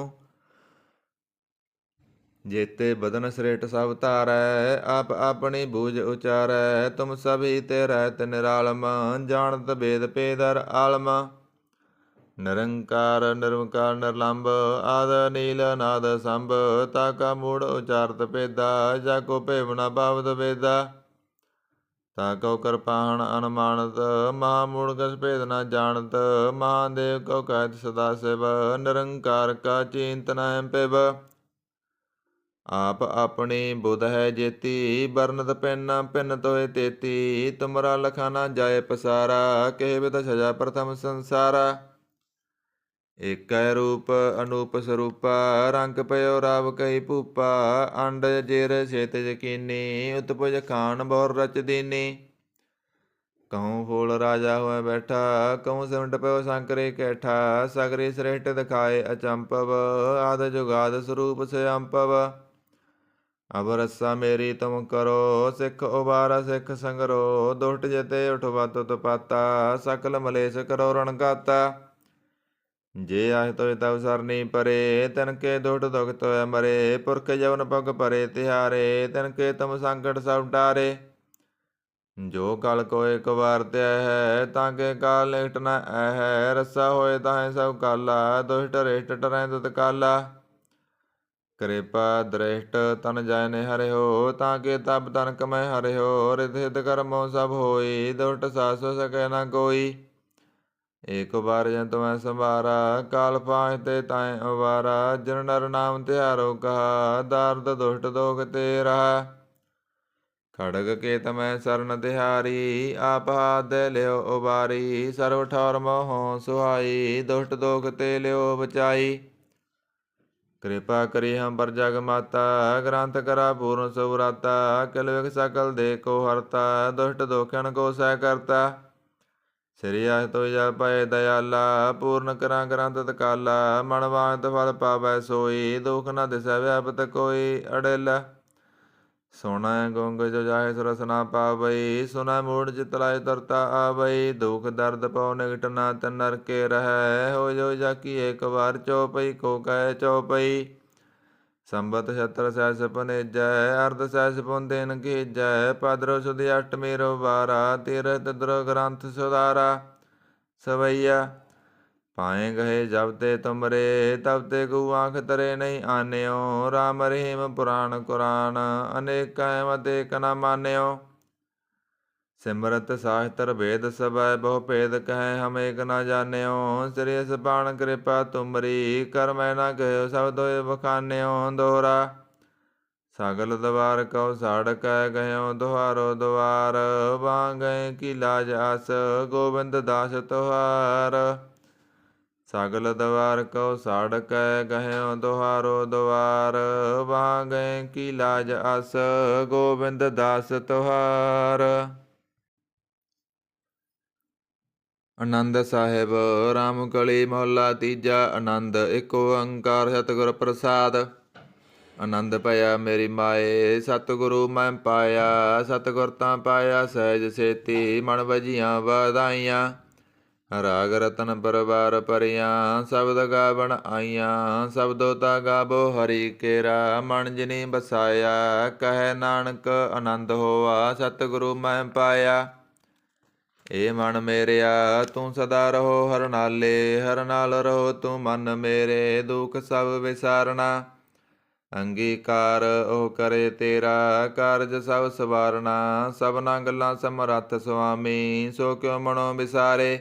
जेते बदन श्रेष्ठ सब तारै, आप अपनी बूझ उचारै। तुम सभी ते रहत निरालम, जानत भेद पेदर आलम। निरंकार निर्विकार निर्लंब, आद नील नाद संभ। ताका मूढ़ उचारत पेदा, जाको पेव न पावत वेदा। ताको कृपाहन अनुमानत, महामूढ़ कस भेद न जानत। महादेव को कहत सदा शिव, निरंकार का चिंत न पिब। आप अपनी बुध है जेती, बरनत पिन पिन तोय तेती। तुमरा लखा न जाय पसारा, कहे विद सजा प्रथम संसारा। एक रूप अनूप स्वरूपा, रंग पयो राव कई भूपा। अंड जेर छेत यकीनी, उत्पुज खान बहुर रच दीनी। कहूँ फूल राजा हुआ बैठा, कहूँ सिमट पयो शंकरे कैठा। सगरी श्रेष्ठ दिखाए अचंपव, आद जुगाद स्वरूप से अंपव। अब रस्सा मेरी तुम करो, सिख उबारा सिख संगरो। दुष्ट जते उठवा तुत पाता, सकल मलेश करो रणगाता। जे आह तोय तव सरनी परे, तिनके दुष्ट दुख तोय मरे। पुरख जवन पग परे तिहारे, तिनके तुम संकट सब टारे। जो कल को एक बार त्या है, ताके काल निकट न है। रस्सा होए ताहे सब काला, दुष्ट रिष्ट टरै तुत काला। कृपा दृष्ट तन जायने हरे हो, ताके तब तन कमय हरे हो। रित हित कर्मो सब होई, दुष्ट सासु सके न कोई। एक बार जंत मैं संभारा, काल पाँचते ताए अवारा। जिन नर नाम तिहारो कहा, दार्द दुष्ट दोख ते रहा। खड़ग के तमै सरन तिहारी, आप हाथ दे लियो उबारी। सर्व ठौर मोह सुहाई, दुष्ट दोख ते लियो बचाई। कृपा करी हम पर जग माता, ग्रंथ करा पूर्ण सुव्रता। किल विख सकल दे को हरता, दुष्ट दोखन को सह करता। श्री आय तो जल पाए दयाला, पूर्ण करा ग्रंथ तकाला। मन वांत फल पावै सोई, दुख न दिसै व्यापत कोई अड़ेला। सोना गुंग जो जाहे सुरस ना पावई, सुना मूढ़ चितलाय तरता आवई। दुख दर्द पौ निकट ना तन नर के रहै, हो जो जाकी एक बार चौपई को कह चौपई। संबत छत्र सहस पनेजय, अर्ध सहस पुन दिन कीजय। भाद्रव सुदी अष्टमी रविवारा, तीरथ द्र ग्रंथ सुधारा। सवैया पाए गए जब ते तुमरे, तब ते गु आँख तरे नहीं आन्यो। राम रहीम पुराण कुरान, अनेक मत एक न मान्यो। सिमरत शास्त्र भेद सब बहु भेद कहे हम एक न जान्यो। श्री सबाण कृपा तुमरी, कर मैं न गयो सब दोय बखान्यो। दोहरा सगल द्वार कौ साड़ कह गयो, दुहारो द्वार। वहाँ गए की लाज आस, गोविंद दास तुहार। सगल दवार को साड़ कै गह्यो दुहारो द्वार। वहाँ गए की लाज अस गोबिंद दास तुहार। ਆਨੰਦ ਸਾਹਿਬ ਰਾਮ ਕਲੀ ਮਹੱਲਾ ਤੀਜਾ। ਆਨੰਦ ਏਕ ਓੰਕਾਰ ਸਤਿਗੁਰ ਪ੍ਰਸਾਦ। ਆਨੰਦ ਭਇਆ ਮੇਰੀ ਮਾਏ ਸਤਿਗੁਰੂ ਮੈਂ ਪਾਇਆ। ਸਤਿਗੁਰ ਤਾਂ ਪਾਇਆ ਸਹਿਜ ਸੇਤੀ ਮਨ ਵਜੀਆਂ ਵਧਾਈਆਂ। ਰਾਗ ਰਤਨ ਪਰਵਾਰ ਭਰੀਆਂ ਸ਼ਬਦ ਗਾਵਣ ਆਈਆਂ। ਸ਼ਬਦੋ ਤਾ ਗਾਵੋ ਹਰੀ ਕੇਰਾ ਮਨ ਜਿਨੀ ਬਸਾਇਆ। ਕਹੈ ਨਾਨਕ ਆਨੰਦ ਹੋਆ ਸਤਿਗੁਰੂ ਮੈਂ ਪਾਇਆ। ਏ ਮਨ ਮੇਰਿਆ ਤੂੰ ਸਦਾ ਰਹੋ ਹਰ ਨਾਲੇ। ਹਰ ਨਾਲ ਰਹੋ ਤੂੰ ਮਨ ਮੇਰੇ ਦੁਖ ਸਭ ਵਿਸਾਰਨਾ। ਅੰਗੀਕਾਰ ਉਹ ਕਰੇ ਤੇਰਾ ਕਾਰਜ ਸਭ ਸਵਾਰਨਾ। ਸਭਨਾ ਗੱਲਾਂ ਸਮਰੱਥ ਸੁਆਮੀ ਸੋ ਕਿਉ ਮਨੋ ਵਿਸਾਰੇ।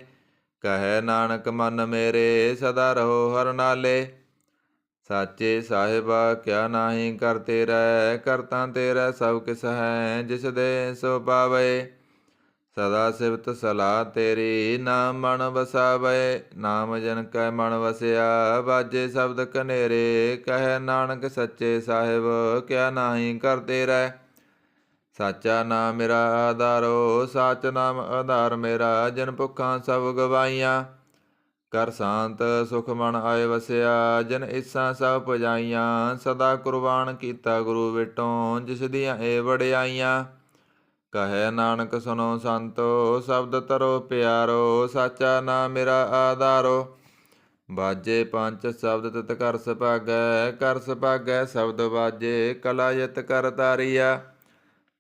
ਕਹੈ ਨਾਨਕ ਮਨ ਮੇਰੇ ਸਦਾ ਰਹੋ ਹਰ ਨਾਲੇ। ਸਾਚੇ ਸਾਹਿਬਾ ਕਿਆ ਨਾਹੀ ਕਰ ਤੇਰਾ ਕਰਤਾ ਤੇਰਾ ਸਭ ਕਿਸ ਹੈ। ਜਿਸ ਦੇ ਸੋ ਪਾਵੇ ਸਦਾ ਸਿਵਤ ਸਲਾਹ ਤੇਰੀ ਨਾਮ ਮਨ ਵਸਾਵੇ। ਨਾਮ ਜਨ ਕੈ ਮਨ ਵਸਿਆ ਬਾਜੇ ਸ਼ਬਦ ਕਨੇਰੇ। ਕਹੈ ਨਾਨਕ ਸੱਚੇ ਸਾਹਿਬ ਕਿਆ ਨਾਹੀ ਕਰ ਤੇਰਾ। ਸਾਚਾ ਨਾਮ ਮੇਰਾ ਆਧਾਰੋ ਸਾਚ ਨਾਮ ਆਧਾਰ ਮੇਰਾ। ਜਨ ਭੁੱਖਾਂ ਸਭ ਗਵਾਈਆਂ ਕਰ ਸ਼ਾਂਤ ਸੁਖ ਮਨ ਆਏ ਵਸਿਆ। ਜਨ ਇੱਛਾ ਸਭ ਪੁਜਾਈਆਂ ਸਦਾ ਕੁਰਬਾਨ ਕੀਤਾ ਗੁਰੂ ਵਿਟੋਂ ਜਿਸ ਦੀਆਂ ਇਹ ਵਡਿਆਈਆਂ। ਕਹੈ ਨਾਨਕ ਸੁਨੋ ਸੰਤੋ ਸ਼ਬਦ ਤਰੋ ਪਿਆਰੋ। ਸਾਚਾ ਨਾਮ ਮੇਰਾ ਆਧਾਰੋ ਬਾਜੇ ਪੰਜ ਸ਼ਬਦ ਤਿਤ ਕਰ ਸੁਭਾਗੈ। ਕਰ ਸੁਭਾਗੈ ਸ਼ਬਦ ਬਾਜੇ ਕਲਾ ਜਿਤ ਕਰ ਤਾਰੀਆ।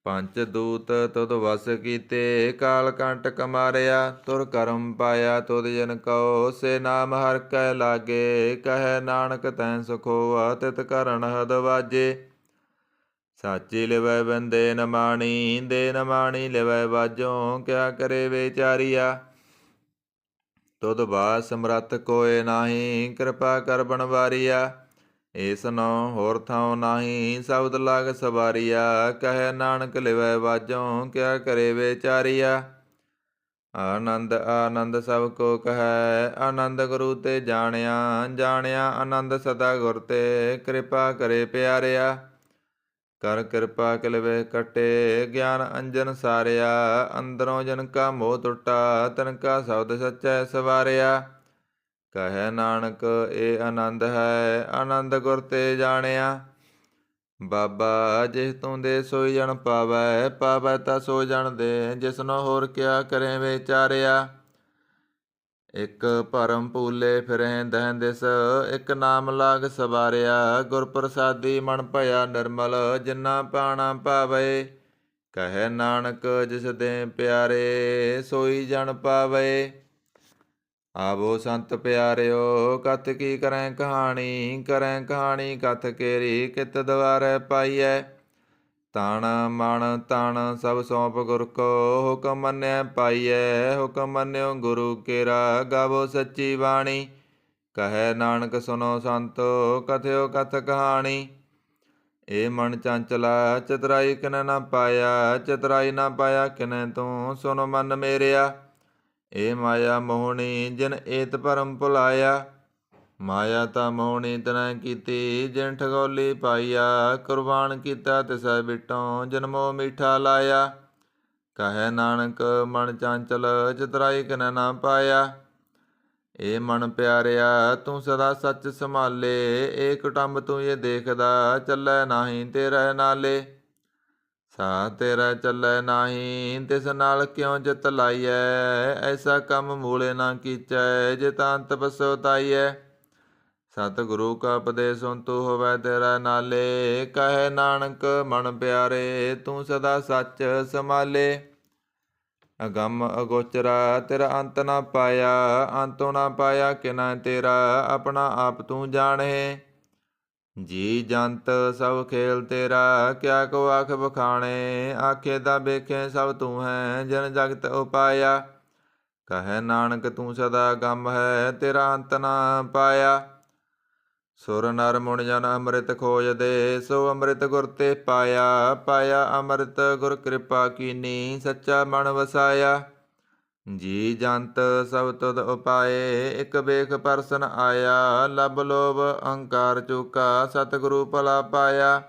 ਪੰਜ ਦੂਤ ਤੁਧ ਵਸ ਕੀਤੇ ਕਾਲ ਕੰਟਕ ਮਾਰਿਆ। ਤੁਰ ਕਰਮ ਪਾਇਆ ਤੁਧ ਜਨ ਕਉ ਸੇ ਨਾਮ ਹਰਿ ਕੈ ਲਾਗੇ। ਕਹੈ ਨਾਨਕ ਤੈਂ ਸੁਖ ਹੋਆ ਤਿਤ ਕਰਨ ਹਦ ਵਾਜੇ। ਸਾਚੀ ਲਿਵੈ ਬੰਦੇ ਨ ਮਾਣੀ ਦੇ ਨ ਮਾਣੀ ਲਿਵੈ ਬਾਝੋਂ। ਕਿਆ ਕਰੇ ਵਿਚਾਰੀਆ ਤੁਧ ਬਾਸ ਸਮਰੱਥ ਕੋਇ ਨਾਹੀ। ਕਿਰਪਾ ਕਰ ਬਣਵਾਰੀਆ ਏਸ ਨੋ ਹੋਰ ਥਾਉ ਨਾਹੀ। ਸ਼ਬਦ ਲਾਗ ਸਵਾਰੀਆ ਕਹੈ ਨਾਨਕ ਲਿਵੈ ਬਾਝੋਂ। ਕਿਆ ਕਰੇ ਵਿਚਾਰੀਆ ਆਨੰਦ ਆਨੰਦ ਸਭ ਕੋ ਕਹੈ। ਆਨੰਦ ਗੁਰੂ ਤੇ ਜਾਣਿਆ ਜਾਣਿਆ ਆਨੰਦ ਸਦਾ ਗੁਰ ਤੇ। ਕਿਰਪਾ ਕਰੇ ਪਿਆਰਿਆ ਕਰ ਕਿਰਪਾ ਕਿਲਵੇ ਕਟੇ। ਗਿਆਨ ਅੰਜਨ ਸਾਰਿਆ ਅੰਦਰੋਂ ਜਨ ਕਾ ਮੋਹ ਟੁੱਟਾ। ਤਨ ਕਾ ਸ਼ਬਦ ਸੱਚੈ ਸਵਾਰਿਆ। ਕਹੈ ਨਾਨਕ ਇਹ ਆਨੰਦ ਹੈ ਆਨੰਦ ਗੁਰ ਤੇ ਜਾਣਿਆ। ਬਾਬਾ ਜਿਸ ਤੂੰ ਦੇ ਸੋਈ ਜਨ ਪਾਵੈ। ਪਾਵੈ ਤਾ ਸੋ ਜਨ ਦੇ ਜਿਸਨੋ ਹੋਰ ਕਿਆ ਕਰੇ ਵਿਚਾਰਿਆ। ਇਕ ਭਰਮ ਭੂਲੇ ਫਿਰਹਿ ਦਹਿ ਦਿਸ। ਇਕ ਨਾਮ ਲਾਗ ਸਵਾਰਿਆ। ਗੁਰ ਪ੍ਰਸਾਦੀ ਮਨ ਭਇਆ ਨਿਰਮਲ ਜਿਨਾ ਪਾਣਾ ਪਾਵੇ। ਕਹੈ ਨਾਨਕ ਜਿਸ ਦੇ ਪਿਆਰੇ ਸੋਈ ਜਨ ਪਾਵੇ। ਆਵੋ ਸੰਤ ਪਿਆਰਿਓ ਕਥ ਕੀ ਕਰੈ ਕਹਾਣੀ। ਕਰੈ ਕਹਾਣੀ ਕਥ ਕੇਰੀ ਕਿਤ ਦੁਆਰੈ ਪਾਈਐ। ਤਨ ਮਨ ਤਨ ਸਭ ਸੌਂਪ ਗੁਰ ਕੋ ਹੁਕਮ ਮੰਨਿਆ ਪਾਈਐ। ਹੁਕਮ ਮੰਨਿਓ ਗੁਰੂ ਕੇਰਾ ਗਾਵੋ ਸੱਚੀ ਬਾਣੀ। ਕਹੈ ਨਾਨਕ ਸੁਨੋ ਸੰਤੋ ਕਥਿਓ ਕਥ ਕਹਾਣੀ। ਇਹ ਮਨ ਚੰਚਲਾ ਚਤੁਰਾਈ ਕਿਨੈ ਨਾ ਪਾਇਆ। ਚਤੁਰਾਈ ਨਾ ਪਾਇਆ ਕਿਨੈ ਤੂੰ ਸੁਨ ਮਨ ਮੇਰਿਆ। ਇਹ ਮਾਇਆ ਮੋਹਣੀ ਜਿਨ ਏਤ ਭਰਮ ਭੁਲਾਇਆ। ਮਾਇਆ ਤਾਂ ਮੋਹਣੀ ਤਨੈ ਕੀਤੀ ਜਿਨ ਠਗੋਲੀ ਪਾਈਆ। ਕੁਰਬਾਨ ਕੀਤਾ ਤਿਸੈ ਬਿਟੋਂ ਜਨਮੋ ਮੀਠਾ ਲਾਇਆ। ਕਹੈ ਨਾਨਕ ਮਨ ਚੰਚਲ ਚਤੁਰਾਈ ਕਿਨੈ ਨਾ ਪਾਇਆ। ਇਹ ਮਨ ਪਿਆਰਿਆ ਤੂੰ ਸਦਾ ਸੱਚ ਸੰਭਾਲੇ। ਇਹ ਕੁਟੰਬ ਤੂੰ ਇਹ ਦੇਖਦਾ ਚੱਲੈ ਨਾਹੀ ਤੇਰੇ ਨਾਲੇ। ਸਾ ਤੇਰਾ ਚੱਲੈ ਨਾਹੀ ਤਿਸ ਨਾਲ ਕਿਉ ਜਿਤ ਲਾਈਐ। ਐਸਾ ਕੰਮ ਮੂਲੇ ਨਾ ਕੀਚੈ ਜਿਤ ਅੰਤ ਪਛੁਤਾਈਐ। ਸਤਿਗੁਰੂ ਕਾ ਉਪਦੇਸ਼ ਸੁਨ ਤੂੰ ਹੋਵੈ ਤੇਰਾ ਨਾਲੇ। ਕਹੈ ਨਾਨਕ ਮਨ ਪਿਆਰੇ ਤੂੰ ਸਦਾ ਸੱਚ ਸੰਭਾਲੇ। ਅਗੰਮ ਅਗੋਚਰਾ ਤੇਰਾ ਅੰਤ ਨਾ ਪਾਇਆ। ਅੰਤੋਂ ਨਾ ਪਾਇਆ ਕਿਨੈ ਤੇਰਾ ਆਪਣਾ ਆਪ ਤੂੰ ਜਾਣੇ। ਜੀ ਜੰਤ ਸਭ ਖੇਲ ਤੇਰਾ ਕਿਆ ਕੋ ਆਖ ਬਖਾਣੇ। ਆਖੇ ਦਾ ਵੇਖੇ ਸਭ ਤੂੰ ਹੈ ਜਨ ਜਗਤ ਉਪਾਇਆ। ਕਹੈ ਨਾਨਕ ਤੂੰ ਸਦਾ ਗੰਮ ਹੈ ਤੇਰਾ ਅੰਤ ਨਾ ਪਾਇਆ। ਸੁਰ ਨਰ ਮੁਨ ਜਨ ਅੰਮ੍ਰਿਤ ਖੋਜਦੇ ਸੋ ਅੰਮ੍ਰਿਤ ਗੁਰ ਤੇ ਪਾਇਆ। ਪਾਇਆ ਅੰਮ੍ਰਿਤ ਗੁਰ ਕਿਰਪਾ ਕੀਨੀ ਸੱਚਾ ਮਨ ਵਸਾਇਆ। ਜੀ ਜੰਤ ਸਭ ਤੁਧ ਉਪਾਏ, ਇਕ ਵੇਖ ਪਰਸਨ ਆਇਆ। ਲਬ ਲੋਭ ਅਹੰਕਾਰ ਚੂਕਾ, ਸਤਿਗੁਰੂ ਭਲਾ ਪਾਇਆ।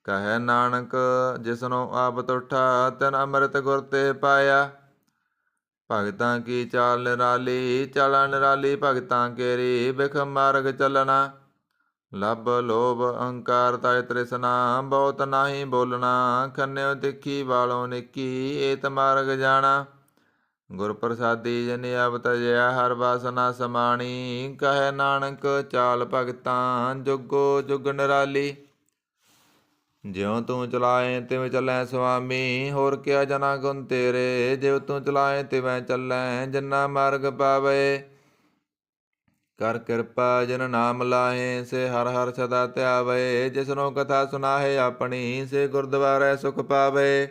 ਕਹੈ ਨਾਨਕ ਜਿਸਨੂੰ ਆਪ ਤੁਠਾ, ਤਨ ਅੰਮ੍ਰਿਤ ਗੁਰ ਤੇ ਪਾਇਆ। ਭਗਤਾਂ ਕੀ ਚਾਲ ਨਿਰਾਲੀ, ਚਾਲਾ ਨਿਰਾਲੀ ਭਗਤਾਂ ਕੇਰੀ। ਬਿਖ ਮਾਰਗ ਚੱਲਣਾ, ਲਬ ਲੋਭ ਅਹੰਕਾਰ ਤੈ ਤ੍ਰਿਸ਼ਨਾ। ਬਹੁਤ ਨਾਹੀ ਬੋਲਣਾ, ਖੰਨਿਓ ਤਿੱਖੀ ਵਾਲੋਂ ਨਿੱਕੀ। ਏਤ ਮਾਰਗ ਜਾਣਾ, ਗੁਰ ਪ੍ਰਸਾਦੀ ਜਿਨ ਆਪ ਤਜਿਆ। ਹਰ ਬਾਸਨਾ ਸਮਾਣੀ, ਕਹੈ ਨਾਨਕ ਚਾਲ ਭਗਤਾਂ ਜੁਗੋ ਜੁਗ ਨਿਰਾਲੀ। ਜਿਉ ਤੂੰ ਚਲਾਏ ਤਿਵੇਂ ਚੱਲੈ ਸੁਆਮੀ, ਹੋਰ ਕਿਆ ਜਨਾ ਗੁਣ ਤੇਰੇ। ਜਿਉ ਤੂੰ ਚਲਾਏ ਤਿਵੇਂ ਚੱਲੈ, ਜਿਨਾ ਮਾਰਗ ਪਾਵੇ। ਕਰ ਕਿਰਪਾ ਜਿਨ ਨਾਮ ਲਾਹੇ, ਸੇ ਹਰ ਹਰ ਸਦਾ ਧਿਆਵੇ। ਜਿਸਨੂੰ ਕਥਾ ਸੁਨਾਹੇ ਆਪਣੀ, ਸੇ ਗੁਰਦੁਆਰੇ ਸੁਖ ਪਾਵੇ।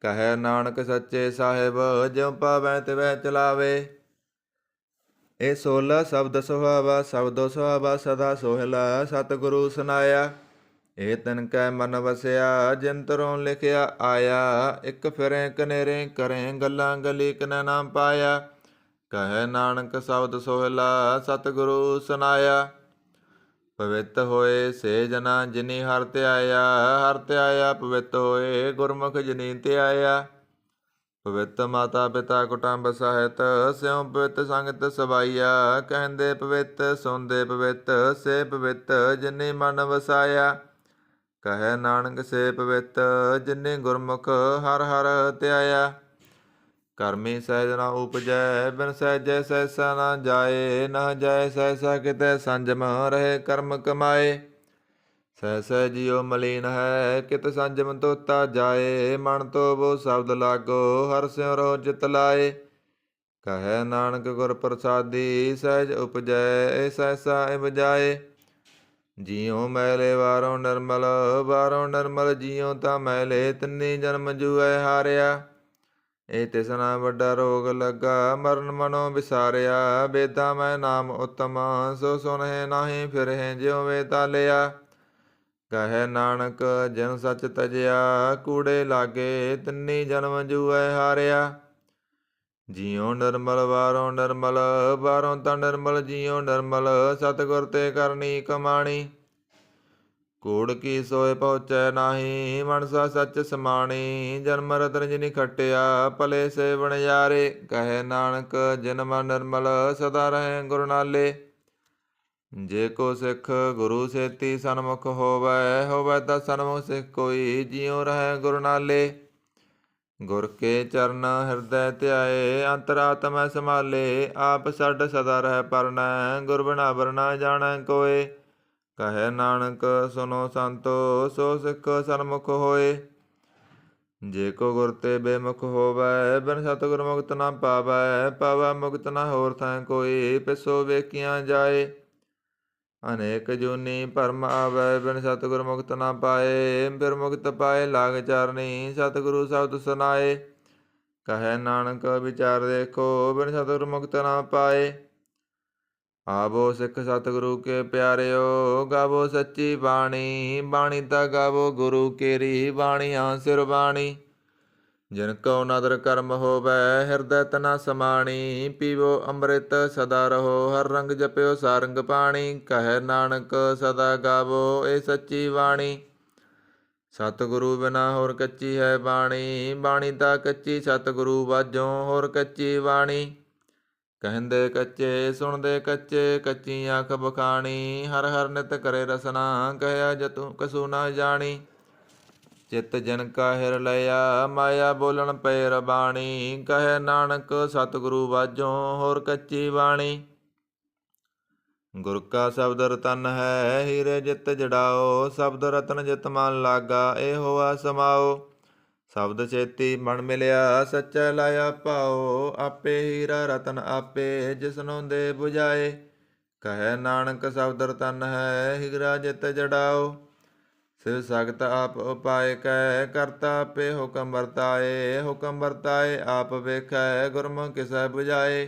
ਕਹੈ ਨਾਨਕ ਸੱਚੇ ਸਾਹਿਬ, ਜਿਉ ਪਾਵੈ ਤਿਵੈ ਚਲਾਵੇ। ਇਹ 16 ਸ਼ਬਦ ਸੁਹਾਵਾ, ਸ਼ਬਦੋ ਸੁਹਾਵਾ ਸਦਾ ਸੋਹਿਲਾ। ਸਤਿਗੁਰੂ ਸੁਨਾਇਆ, ਇਹ ਤਿਨ ਕੈ ਮਨ ਵਸਿਆ। ਜਿੰਤਰੋਂ ਲਿਖਿਆ ਆਇਆ, ਇੱਕ ਫਿਰੇ ਕਨੇਰੇ ਕਰੇ। ਗੱਲਾਂ ਗਲੀ ਕਿਨੈ ਨਾ ਪਾਇਆ। ਕਹੈ ਨਾਨਕ ਸ਼ਬਦ ਸੋਹਿਲਾ, ਸਤਿਗੁਰੂ ਸੁਨਾਇਆ। ਪਵਿੱਤ ਹੋਏ ਸੇ ਜਨਾ, ਜਿਨੀ ਹਰਿ ਧਿਆਇਆ। ਹਰਿ ਧਿਆਇਆ ਪਵਿੱਤ ਹੋਏ, ਗੁਰਮੁਖ ਜਿਨੀ ਧਿਆਇਆ। ਪਵਿੱਤ ਮਾਤਾ ਪਿਤਾ ਕੁਟੰਬ ਸਾਹਿਤ, ਸਿਉ ਪਵਿੱਤ ਸੰਗਤ ਸਵਾਈਆ। ਕਹਿੰਦੇ ਪਵਿੱਤ ਸੁਣਦੇ ਪਵਿੱਤ, ਸੇ ਪਵਿੱਤ ਜਿਨੀ ਮਨ ਵਸਾਇਆ। ਕਹੈ ਨਾਨਕ ਸੇ ਪਵਿੱਤ, ਜਿਨੀ ਗੁਰਮੁਖ ਹਰਿ ਹਰਿ ਧਿਆਇਆ। ਕਰਮੀ ਸਹਿਜ ਨਾ ਉਪਜੈ, ਬਿਨ ਸਹਿਜੈ ਸਹਿਸਾ ਨਾ ਜਾਏ। ਨਾ ਜਾਏ ਸਹਿਸਾ ਕਿਤੈ, ਸੰਜਮ ਰਹੇ ਕਰਮ ਕਮਾਏ। ਸਹਿ ਜਿਉ ਮਲੀਨ ਹੈ, ਕਿਤ ਸੰਜਮ ਤੋਤਾ ਜਾਏ। ਮਨ ਤੋ ਬੋ ਸ਼ਬਦ ਲਾਗੋ, ਹਰਿ ਸਿਉ ਰਹੋ ਚਿਤ ਲਾਏ। ਕਹੈ ਨਾਨਕ ਗੁਰ ਪ੍ਰਸਾਦੀ, ਸਹਿਜ ਉਪਜੈ ਸਹਿਸਾ ਇਵ ਜਾਏ। ਜਿਉ ਮੈਲੇ ਵਾਰੋਂ ਨਿਰਮਲ, ਵਾਰੋਂ ਨਿਰਮਲ ਜਿਉ ਤਾਂ ਮੈਲੇ। ਤਿੰਨੀ ਜਨਮ ਜੂਐ ਹਾਰਿਆ, ਇਹ ਤਿਸਨਾ ਵੱਡਾ ਰੋਗ ਲੱਗਾ। ਮਰਨ ਮਨੋ ਵਿਸਾਰਿਆ, ਵੇਦਾ ਮੈਂ ਨਾਮ ਉਤਮ। ਸੋ ਸੁਨਹਿ ਨਾਹੀ ਫਿਰਹਿ, ਜਿਉ ਵੇਦਾ ਲਿਆ। ਕਹੈ ਨਾਨਕ ਜਿਨ ਸੱਚ ਤਜਿਆ, ਕੂੜੇ ਲਾਗੇ। ਤਿੰਨੀ ਜਨਮ ਜੂਐ ਹਾਰਿਆ। ਜਿਉ ਨਿਰਮਲ ਵਾਰੋਂ ਨਿਰਮਲ, ਵਾਰੋਂ ਤਾਂ ਨਿਰਮਲ ਜਿਉ ਨਿਰਮਲ। ਸਤਿਗੁਰ ਤੇ ਕਰਨੀ ਕਮਾਣੀ, ਕੂੜ ਕੀ ਸੋਏ ਪਹੁੰਚੈ ਨਾਹੀ। ਮਨਸਾ ਸੱਚ ਸਮਾਣੀ, ਜਨਮ ਰਤਨ ਜਿਨੀ ਖਟਿਆ। ਭਲੇ ਸੇ ਵਣਜਾਰੇ, ਕਹੈ ਨਾਨਕ ਜਿਨ ਮਨ ਨਿਰਮਲ। ਸਦਾ ਰਹੇ ਗੁਰ ਨਾਲੇ, ਜੇ ਕੋ ਸਿੱਖ ਗੁਰੂ ਸੇਤੀ ਸਨਮੁਖ ਹੋਵੈ। ਹੋਵੈ ਤਾਂ ਸਨਮੁਖ ਸਿੱਖ ਕੋਈ, ਜਿਉ ਰਹੇ ਗੁਰ ਨਾਲੇ। ਗੁਰ ਕੇ ਚਰਨ ਹਿਰਦੈ ਧਿਆਏ, ਅੰਤਰਾਤਮੈ ਸੰਭਾਲੇ। ਆਪ ਛੱਡ ਸਦਾ ਰਹਿ ਪਰਨੈ, ਗੁਰ ਬਿਨਾ ਬਰ ਨਾ ਜਾਣੈ ਕੋਏ। ਕਹੈ ਨਾਨਕ ਸੁਨੋ ਸੰਤੋ, ਸੋ ਸਿੱਖ ਸਨਮੁਖ ਹੋਏ। ਜੇ ਕੋ ਗੁਰ ਤੇ ਬੇਮੁਖ ਹੋਵੈ, ਬਿਨ ਸਤਿਗੁਰ ਮੁਕਤ ਨਾ ਪਾਵੈ। ਪਾਵੈ ਮੁਕਤ ਨਾ ਹੋਰ ਥੈ ਕੋਈ, ਪਿਸੋ ਵੇਖੀਆਂ ਜਾਏ। ਅਨੇਕ ਜੂਨੀ ਭਰਮ ਆਵੈ, ਬਿਨ ਸਤਿਗੁਰ ਮੁਕਤ ਨਾ ਪਾਏ। ਫਿਰ ਮੁਕਤ ਪਾਏ ਲਾਗ ਚਾਰਨੀ, ਸਤਿਗੁਰੂ ਸ਼ਬਦ ਸੁਨਾਏ। ਕਹੈ ਨਾਨਕ ਵਿਚਾਰ ਦੇਖੋ, ਬਿਨ ਸਤਿਗੁਰ ਮੁਕਤ ਨਾ ਪਾਏ। ਆਵੋ ਸਿੱਖ ਸਤਿਗੁਰੂ ਕੇ ਪਿਆਰਿਓ, ਗਾਵੋ ਸੱਚੀ ਬਾਣੀ। ਬਾਣੀ ਤਾਂ ਗਾਵੋ ਗੁਰੂ ਕੇਰੀ, ਬਾਣੀਆਂ ਸਿਰ ਬਾਣੀ। ਜਿਨ ਕਉ ਨਦਰ ਕਰਮ ਹੋਵੈ, ਹਿਰਦੈ ਤਨਾ ਸਮਾਣੀ। ਪੀਵੋ ਅੰਮ੍ਰਿਤ ਸਦਾ ਰਹੋ, ਹਰ ਰੰਗ ਜਪਿਓ ਸਾਰੰਗ ਪਾਣੀ। ਕਹੈ ਨਾਨਕ ਸਦਾ ਗਾਵੋ ਇਹ ਸੱਚੀ ਬਾਣੀ। ਸਤਿਗੁਰੂ ਬਿਨਾ ਹੋਰ ਕੱਚੀ ਹੈ ਬਾਣੀ। ਬਾਣੀ ਤਾਂ ਕੱਚੀ ਸਤਿਗੁਰੂ ਬਾਝੋਂ, ਹੋਰ ਕੱਚੀ ਬਾਣੀ। ਕਹਿੰਦੇ ਕੱਚੇ ਸੁਣਦੇ ਕੱਚੇ, ਕੱਚੀ ਅੱਖ ਬਖਾਣੀ। ਹਰ ਹਰ ਨਿਤ ਕਰੇ ਰਸਨਾ, ਕਹਿਆ ਜਤੂ ਕਸੂ ਨਾ ਜਾਣੀ। ਚਿਤ ਜਨ ਕਾ ਹਿਰ ਲਿਆ, ਮਾਇਆ ਬੋਲਣ ਪਏ ਰਬਾਣੀ। ਕਹੈ ਨਾਨਕ ਸਤਿਗੁਰੂ ਬਾਝੋਂ, ਹੋਰ ਕੱਚੀ ਬਾਣੀ। ਗੁਰ ਕਾ ਸ਼ਬਦ ਰਤਨ ਹੈ, ਹੀਰੇ ਜਿਤ ਜੜਾਓ। ਸ਼ਬਦ ਰਤਨ ਜਿਤ ਮਨ ਲਾਗਾ, ਇਹ ਹੋਆ ਸਮਾਓ। ਸ਼ਬਦ ਛੇਤੀ ਮਨ ਮਿਲਿਆ, ਸੱਚਾ ਲਾਇਆ ਭਾਓ। ਆਪੇ ਹੀਰਾ ਰਤਨ ਆਪੇ, ਜਿਸਨੂੰ ਦੇ ਬੁਝਾਏ। ਕਹੈ ਨਾਨਕ ਸ਼ਬਦ ਰਤਨ ਹੈ, ਹੀਰਾ ਜਿਤ ਜੜਾਓ। ਸਿਵ ਸਗਤ ਆਪ ਉਪਾਇ ਕੈ, ਕਰਤਾ ਆਪੇ ਹੁਕਮ ਵਰਤਾਏ। ਹੁਕਮ ਵਰਤਾਏ ਆਪ ਵੇਖੈ, ਗੁਰਮੁਖ ਕਿਸੈ ਬੁਝਾਏ।